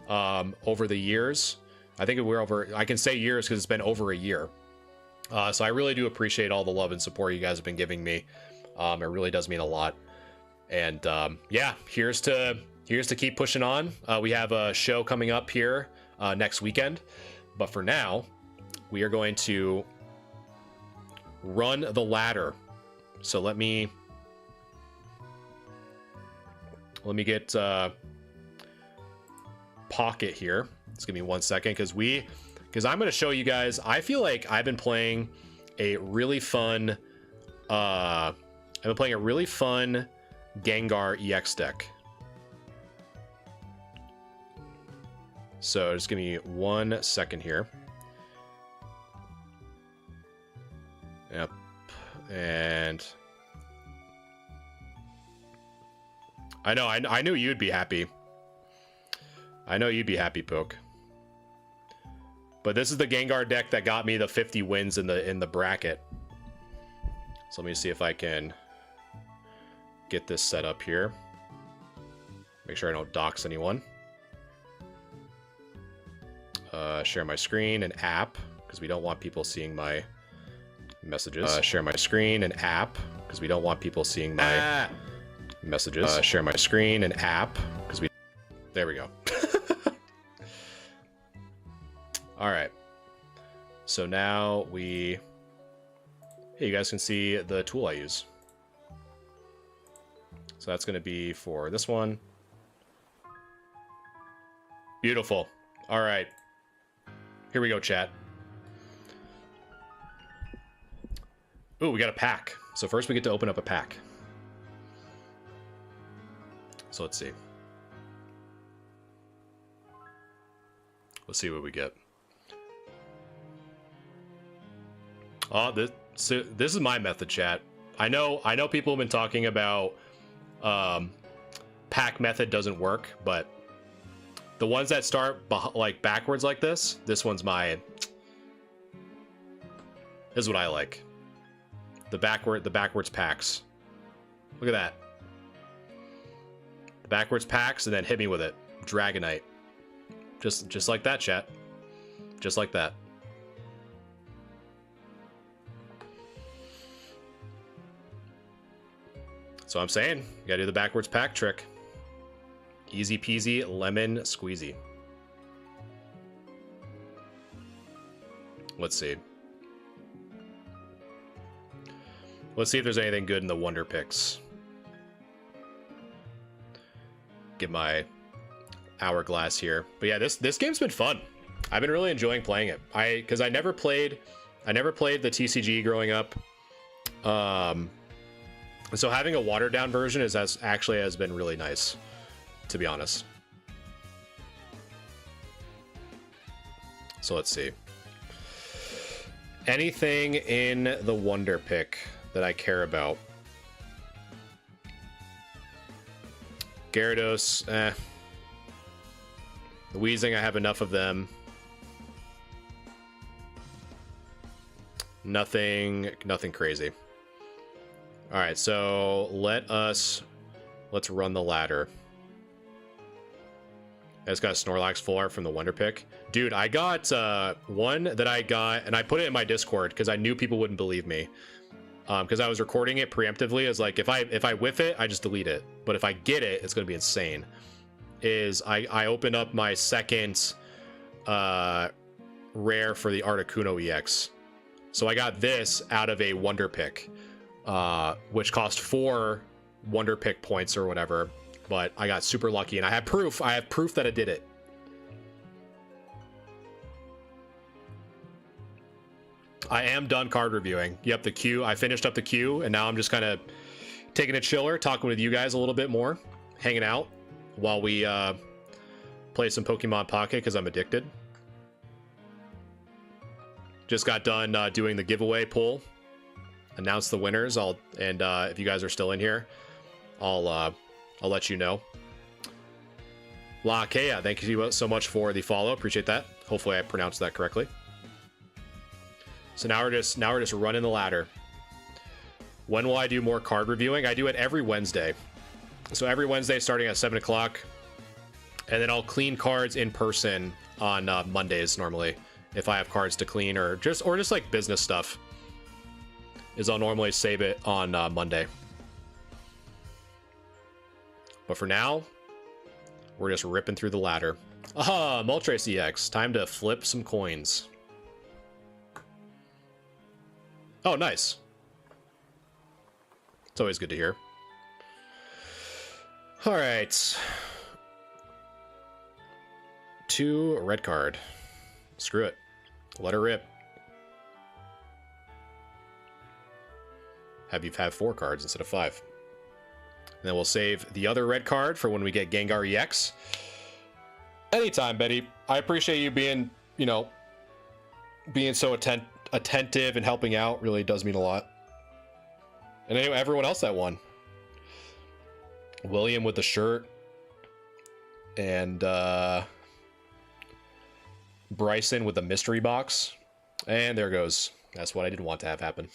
over the years. I think we're over, I can say years because it's been over a year. So I really do appreciate all the love and support you guys have been giving me. It really does mean a lot. And yeah, here's to keep pushing on. We have a show coming up here next weekend. But for now, we are going to run the ladder. So let me get Pocket here. Just give me 1 second, because I'm going to show you guys. I feel like I've been playing a really fun Gengar EX deck. So just give me 1 second here. Yep. And I knew you'd be happy. I know you'd be happy, Poke. But this is the Gengar deck that got me the 50 wins in the bracket. So let me see if I can get this set up here. Make sure I don't dox anyone. Share my screen and app, because we don't want people seeing my messages. Share my screen and app, because we don't want people seeing my messages. Share my screen and app, because we... There we go. All right. So now hey, you guys can see the tool I use. So that's going to be for this one. Beautiful. All right. Here we go, chat. Ooh, we got a pack. So first we get to open up a pack. So let's see. Let's see what we get. Oh, this is my method, chat. I know people have been talking about pack method doesn't work, but the ones that start like backwards like this one's mine. This is what I like. The backwards packs. Look at that. The backwards packs, and then hit me with it. Dragonite. Just like that, chat. Just like that. So I'm saying, you gotta do the backwards pack trick. Easy peasy, lemon squeezy. Let's see. Let's see if there's anything good in the Wonder Picks. Get my hourglass here. But yeah, this game's been fun. I've been really enjoying playing it. Because I never played the TCG growing up. So having a watered down version has been really nice, to be honest. So let's see. Anything in the Wonder Pick that I care about? Gyarados, The Weezing, I have enough of them. Nothing crazy. All right, so let's run the ladder. It's got a Snorlax full art from the Wonder Pick. Dude, I got one that I got, and I put it in my Discord because I knew people wouldn't believe me. Because I was recording it preemptively. It's like if I whiff it, I just delete it. But if I get it, it's gonna be insane. I opened up my second rare for the Articuno EX. So I got this out of a Wonder Pick, which cost 4 Wonder Pick points or whatever. But I got super lucky, and I have proof that I did it. I am done card reviewing. Yep, the queue. I finished up the queue, and now I'm just kind of taking a chiller, talking with you guys a little bit more, hanging out while we play some Pokemon Pocket because I'm addicted. Just got done doing the giveaway poll. Announced the winners. If you guys are still in here, I'll let you know. La Kea, thank you so much for the follow. Appreciate that. Hopefully I pronounced that correctly. So now we're just running the ladder. When will I do more card reviewing? I do it every Wednesday. So every Wednesday starting at 7 o'clock. And then I'll clean cards in person on Mondays normally. If I have cards to clean or just like business stuff. I'll normally save it on Monday. But for now, we're just ripping through the ladder. Aha, Moltres EX. Time to flip some coins. Oh, nice. It's always good to hear. All right. 2 red card. Screw it. Let her rip. Have you have 4 cards instead of 5. And then we'll save the other red card for when we get Gengar EX. Anytime, Betty. I appreciate you being, you know, being so attentive and helping out. Really does mean a lot. And anyway, everyone else that won. William with the shirt. And Bryson with the mystery box. And there goes. That's what I didn't want to have happen.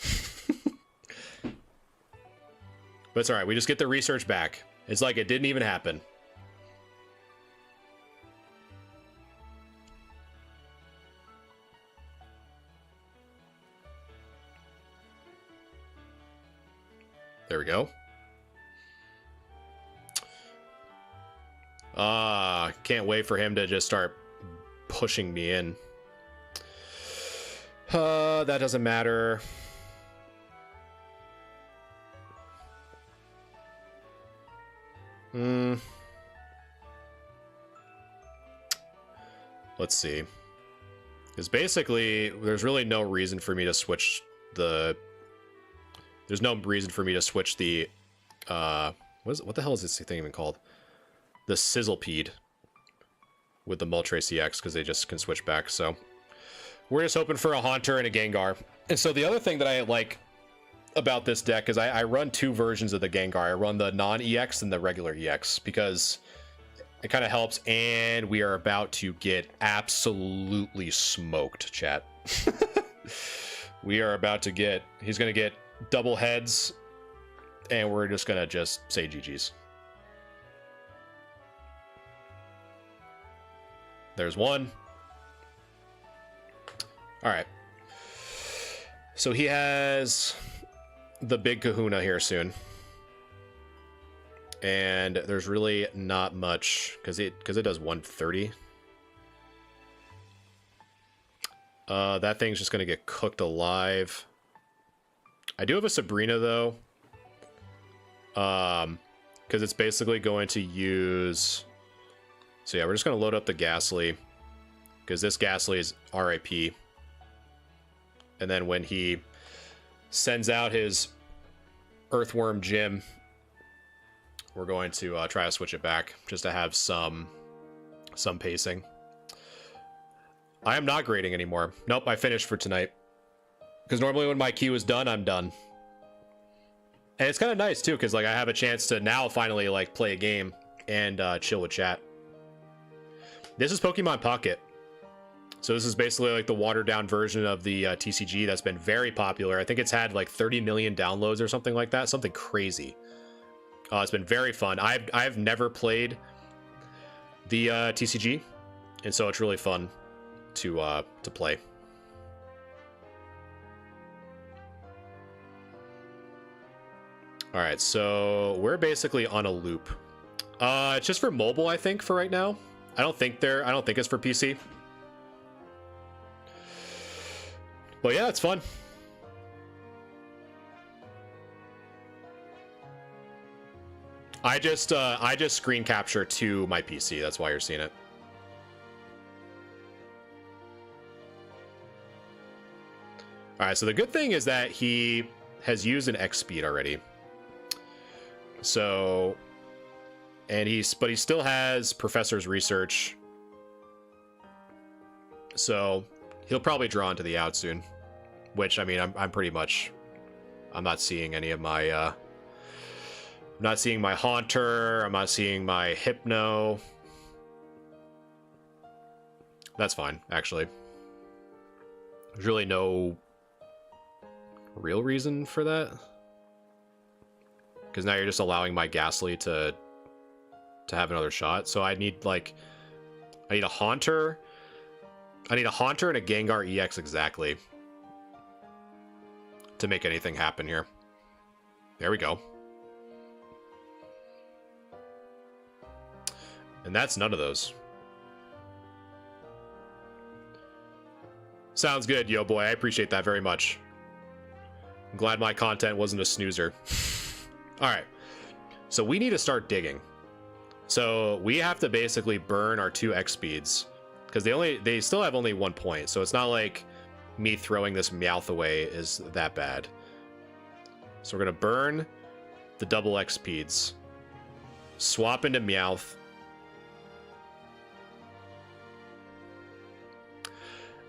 But it's alright, we just get the research back. It's like it didn't even happen. There we go. Can't wait for him to just start pushing me in. That doesn't matter. Let's see. Because basically, there's really no reason for me to switch the... There's no reason for me to switch the... what the hell is this thing even called? The Sizzlepede with the Moltres EX, because they just can switch back, so... We're just hoping for a Haunter and a Gengar. And so the other thing that I like about this deck is I run 2 versions of the Gengar. I run the non-EX and the regular EX, because it kind of helps, and we are about to get absolutely smoked, chat. We are about to get... He's going to get double heads, and we're just going to say GG's. There's one. Alright. So he has the big kahuna here soon. And there's really not much, because it does 130. That thing's just going to get cooked alive. I do have a Sabrina, though. Because it's basically going to use... So yeah, we're just going to load up the Ghastly, because this Ghastly is RIP. And then when he sends out his Earthworm Gym, we're going to try to switch it back, just to have some pacing. I am not grading anymore. Nope, I finished for tonight. Because normally when my queue is done, I'm done. And it's kind of nice, too, because like I have a chance to now finally like play a game and chill with chat. This is Pokemon Pocket. So this is basically like the watered down version of the TCG that's been very popular. I think it's had like 30 million downloads or something like that. Something crazy. It's been very fun. I've never played the TCG, and so it's really fun to play. All right, so we're basically on a loop. It's just for mobile, I think, for right now. I don't think it's for PC. But yeah, it's fun. I just screen capture to my PC. That's why you're seeing it. All right, so the good thing is that he has used an X speed already. So, and he still has Professor's Research. So he'll probably draw into the out soon. Which, I mean, I'm pretty much... I'm not seeing any of my... I'm not seeing my Haunter. I'm not seeing my Hypno. That's fine, actually. There's really no real reason for that. Because now you're just allowing my Ghastly to have another shot. So I need, like... I need a Haunter. I need a Haunter and a Gengar EX exactly. To make anything happen here. There we go. And that's none of those. Sounds good, yo boy. I appreciate that very much. I'm glad my content wasn't a snoozer. All right. So we need to start digging. So we have to basically burn our 2 X speeds because they still have only 1 point. So it's not like me throwing this Meowth away is that bad. So we're going to burn the double X speeds, swap into Meowth,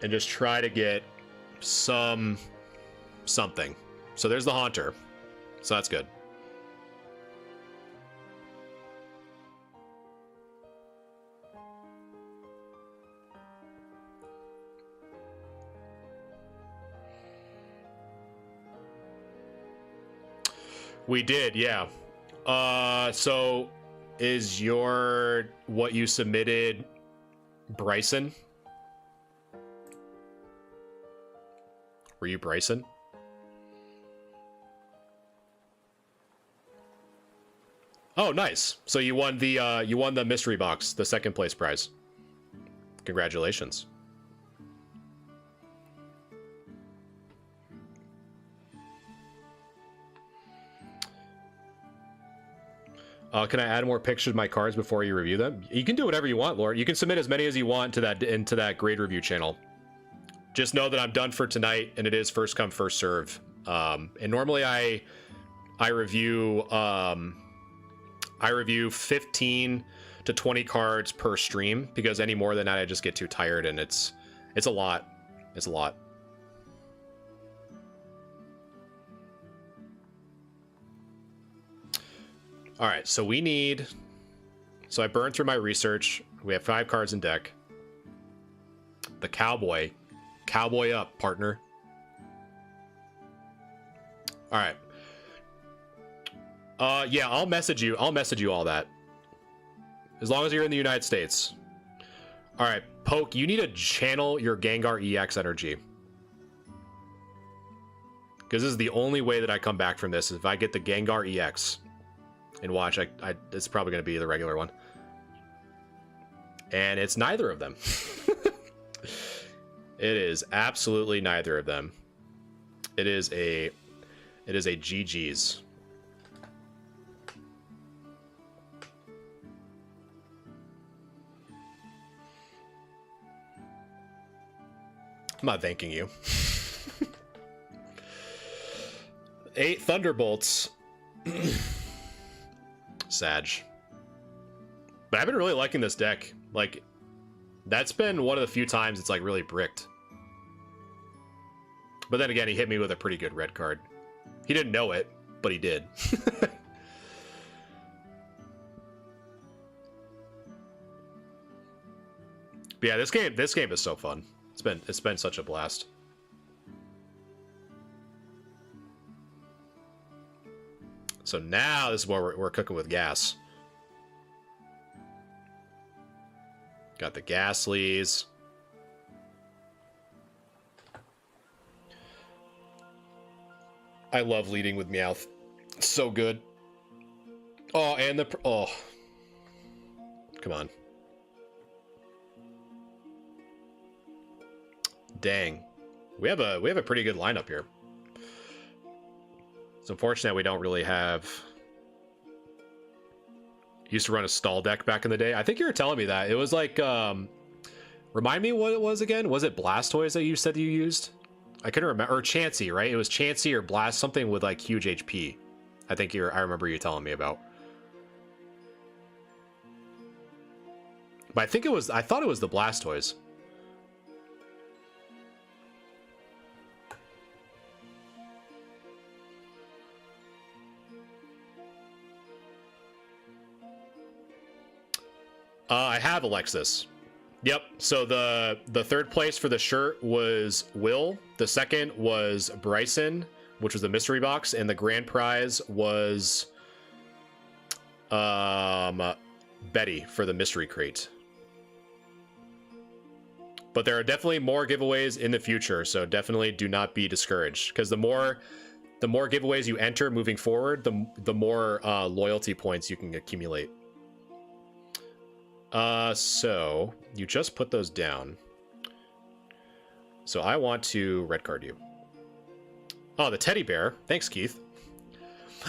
and just try to get something. So there's the Haunter. So that's good. We did, yeah. So is what you submitted Bryson? Were you Bryson? Oh, nice. So you won the mystery box, the 2nd place prize. Congratulations. Can I add more pictures of my cards before you review them? You can do whatever you want, Lord. You can submit as many as you want into that grade review channel. Just know that I'm done for tonight, and it is first come, first serve. And normally I review 15 to 20 cards per stream, because any more than that I just get too tired, and it's a lot. It's a lot. All right, so I burned through my research. We have 5 cards in deck. The Cowboy. Cowboy up, partner. All right. Yeah, I'll message you all that. As long as you're in the United States. All right, Poke, you need to channel your Gengar EX energy. Because this is the only way that I come back from this, is if I get the Gengar EX. And watch, it's probably going to be the regular one. And it's neither of them. It is absolutely neither of them. It is a GG's. I'm not thanking you. 8 Thunderbolts. Sag. But I've been really liking this deck. Like, that's been one of the few times it's like really bricked. But then again, he hit me with a pretty good red card. He didn't know it, but he did. But yeah, this game is so fun. It's been such a blast. So now this is where we're cooking with gas. Got the Ghastlies. I love leading with Meowth. It's so good. Oh, and oh. Come on. Dang. We have a pretty good lineup here. It's unfortunate we don't really have... Used to run a stall deck back in the day. I think you were telling me that. It was like, remind me what it was again? Was it Blastoise that you said you used? I couldn't remember. Or Chansey, right? It was Chansey or Blast, something with like huge HP. I remember you telling me about. But I thought it was the Blastoise. I have Alexis. Yep. So the 3rd place for the shirt was Will. The 2nd was Bryson, which was the mystery box, and the grand prize was Betty for the mystery crate. But there are definitely more giveaways in the future, so definitely do not be discouraged, because the more giveaways you enter moving forward, the more loyalty points you can accumulate. So you just put those down. So I want to red card you. Oh, the teddy bear. Thanks, Keith.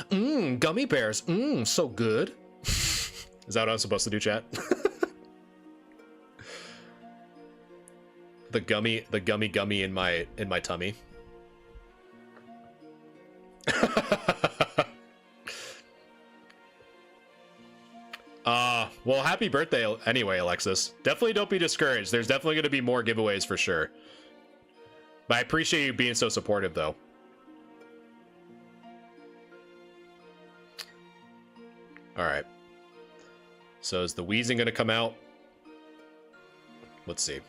Gummy bears. So good. Is that what I'm supposed to do, chat? the gummy in my tummy. Well, happy birthday anyway, Alexis. Definitely don't be discouraged. There's definitely going to be more giveaways for sure. But I appreciate you being so supportive, though. All right. So is the wheezing going to come out? Let's see.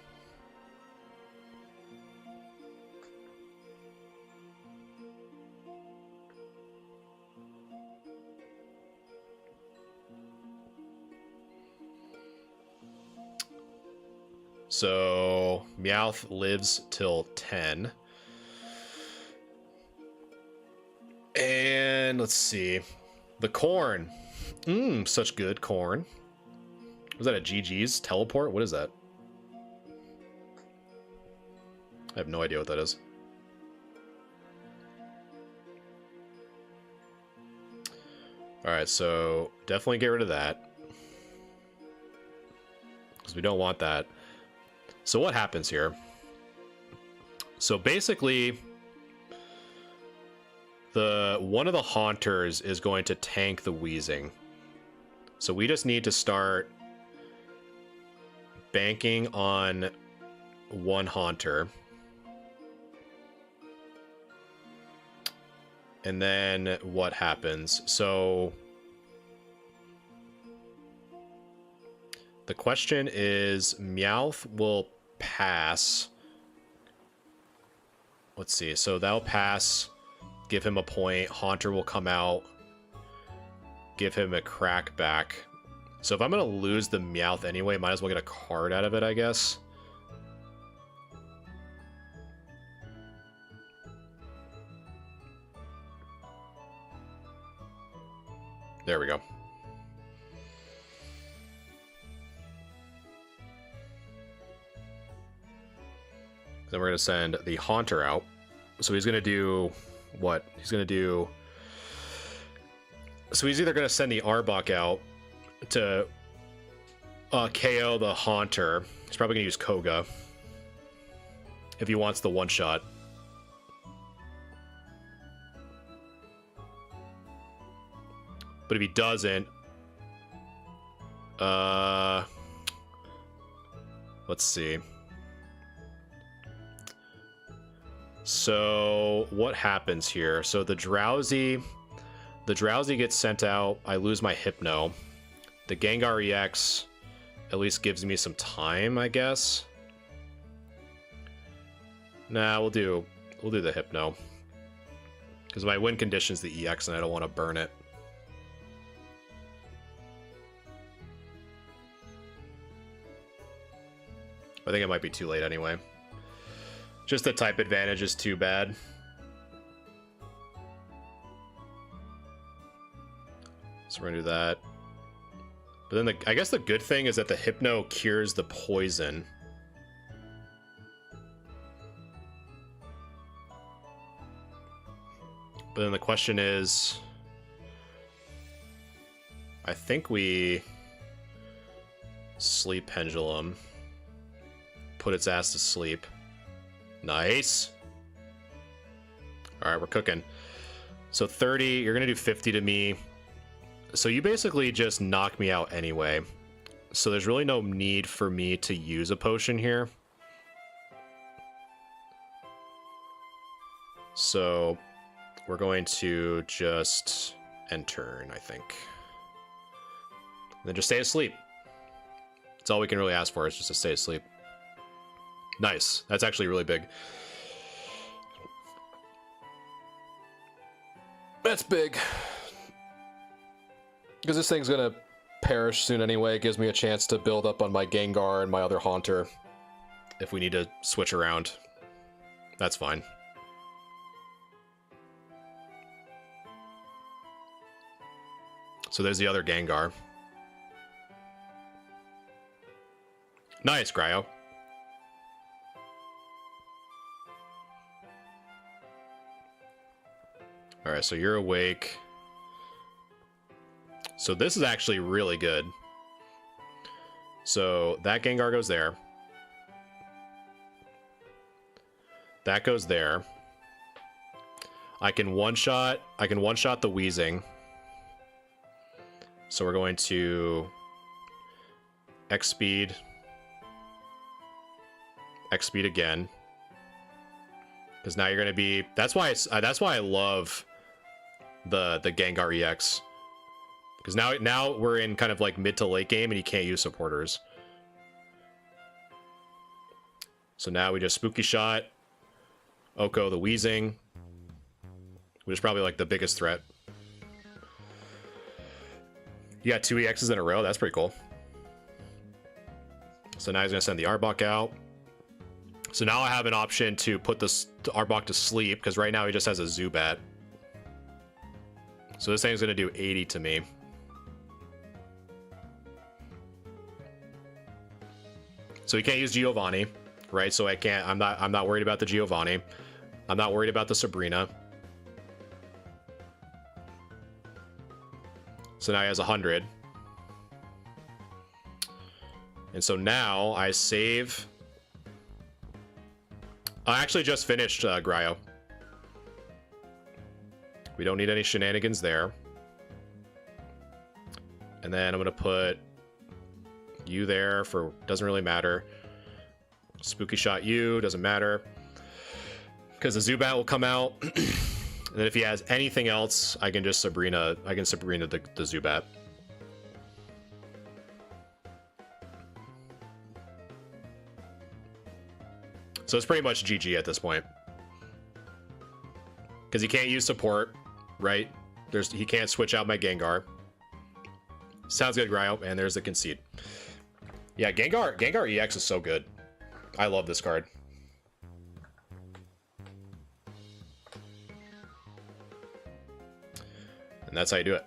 So Meowth lives till 10. And let's see. The corn. Such good corn. Was that a GG's teleport? What is that? I have no idea what that is. Alright, so definitely get rid of that. Because we don't want that. So what happens here? So basically, one of the Haunters is going to tank the wheezing. So we just need to start banking on one Haunter. And then what happens? So the question is, Meowth will pass. Let's see. So that'll pass. Give him a point. Haunter will come out. Give him a crack back. So if I'm going to lose the Meowth anyway, might as well get a card out of it, I guess. There we go. Then we're going to send the Haunter out. So he's going to do what? He's going to do... So he's either going to send the Arbok out to KO the Haunter. He's probably going to use Koga if he wants the one-shot. But if he doesn't... let's see. So what happens here? So the Drowsy gets sent out. I lose my Hypno. The Gengar EX at least gives me some time, I guess. Nah, we'll do the Hypno. Because my win condition's the EX and I don't want to burn it. I think it might be too late anyway. Just the type advantage is too bad. So we're gonna do that. But then I guess the good thing is that the Hypno cures the poison. But then the question is... I think we... Sleep Pendulum. Put its ass to sleep. Nice. Alright, we're cooking. So 30, you're gonna do 50 to me. So you basically just knock me out anyway. So there's really no need for me to use a potion here. So we're going to just end turn, I think. And then just stay asleep. That's all we can really ask for, is just to stay asleep. Nice. That's actually really big. That's big. Because this thing's gonna perish soon anyway. It gives me a chance to build up on my Gengar and my other Haunter. If we need to switch around. That's fine. So there's the other Gengar. Nice, Cryo. All right, so you're awake. So this is actually really good. So that Gengar goes there. That goes there. I can one-shot the Weezing. So we're going to X-Speed. X-Speed again. Because now you're going to be... That's why I love the Gengar EX. Because now we're in kind of like mid to late game and you can't use supporters. So now we just Spooky Shot. Oko the Weezing. Which is probably like the biggest threat. You got 2 EXs in a row. That's pretty cool. So now he's going to send the Arbok out. So now I have an option to put this Arbok to sleep, because right now he just has a Zubat. So this thing's going to do 80 to me. So he can't use Giovanni, right? So I'm not worried about the Giovanni. I'm not worried about the Sabrina. So now he has 100. And so now I save. I actually just finished Gryo. We don't need any shenanigans there. And then I'm going to put you there for... Doesn't really matter. Spooky Shot you, doesn't matter. Because the Zubat will come out. And then if he has anything else, I can just Sabrina. I can Sabrina the Zubat. So it's pretty much GG at this point. Because he can't use support, right? He can't switch out my Gengar. Sounds good, Gryo. And there's the concede. Yeah, Gengar EX is so good. I love this card. And that's how you do it.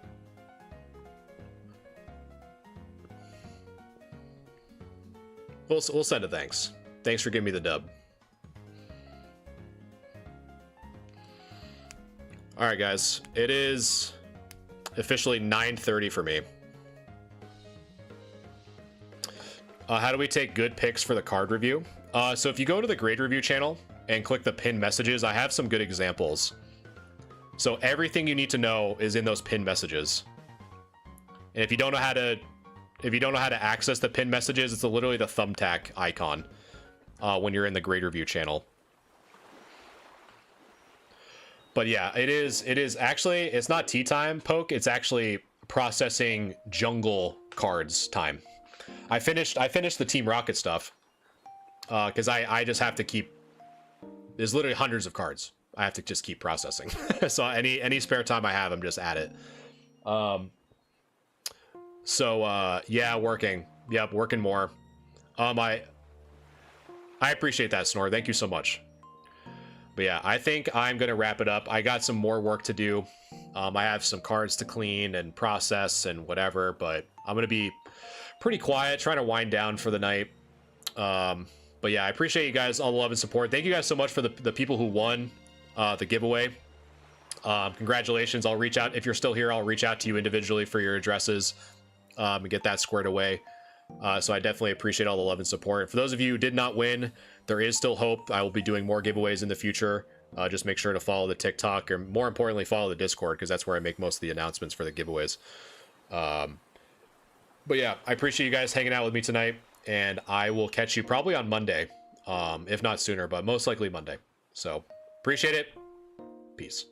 We'll send a thanks. Thanks for giving me the dub. All right, guys. It is officially 9:30 for me. How do we take good picks for the card review? So if you go to the grade review channel and click the pinned messages, I have some good examples. So everything you need to know is in those pinned messages. And if you don't know how to access the pinned messages, it's literally the thumbtack icon when you're in the grade review channel. But yeah, it is actually, it's not tea time, Poke. It's actually processing jungle cards time. I finished the Team Rocket stuff because I just have to keep. There's literally hundreds of cards. I have to just keep processing. So any spare time I have, I'm just at it. Yeah, working. Yep, working more. I appreciate that, Snore. Thank you so much. But yeah, I think I'm gonna wrap it up. I got some more work to do. I have some cards to clean and process and whatever, but I'm gonna be pretty quiet, trying to wind down for the night. But yeah, I appreciate you guys, all the love and support. Thank you guys so much for the people who won the giveaway. Congratulations. I'll reach out if you're still here. I'll reach out to you individually for your addresses and get that squared away. So I definitely appreciate all the love and support. For those of you who did not win, there is still hope. I will be doing more giveaways in the future. Just make sure to follow the TikTok, or more importantly, follow the Discord, because that's where I make most of the announcements for the giveaways. But yeah, I appreciate you guys hanging out with me tonight, and I will catch you probably on Monday, if not sooner, but most likely Monday. So appreciate it. Peace.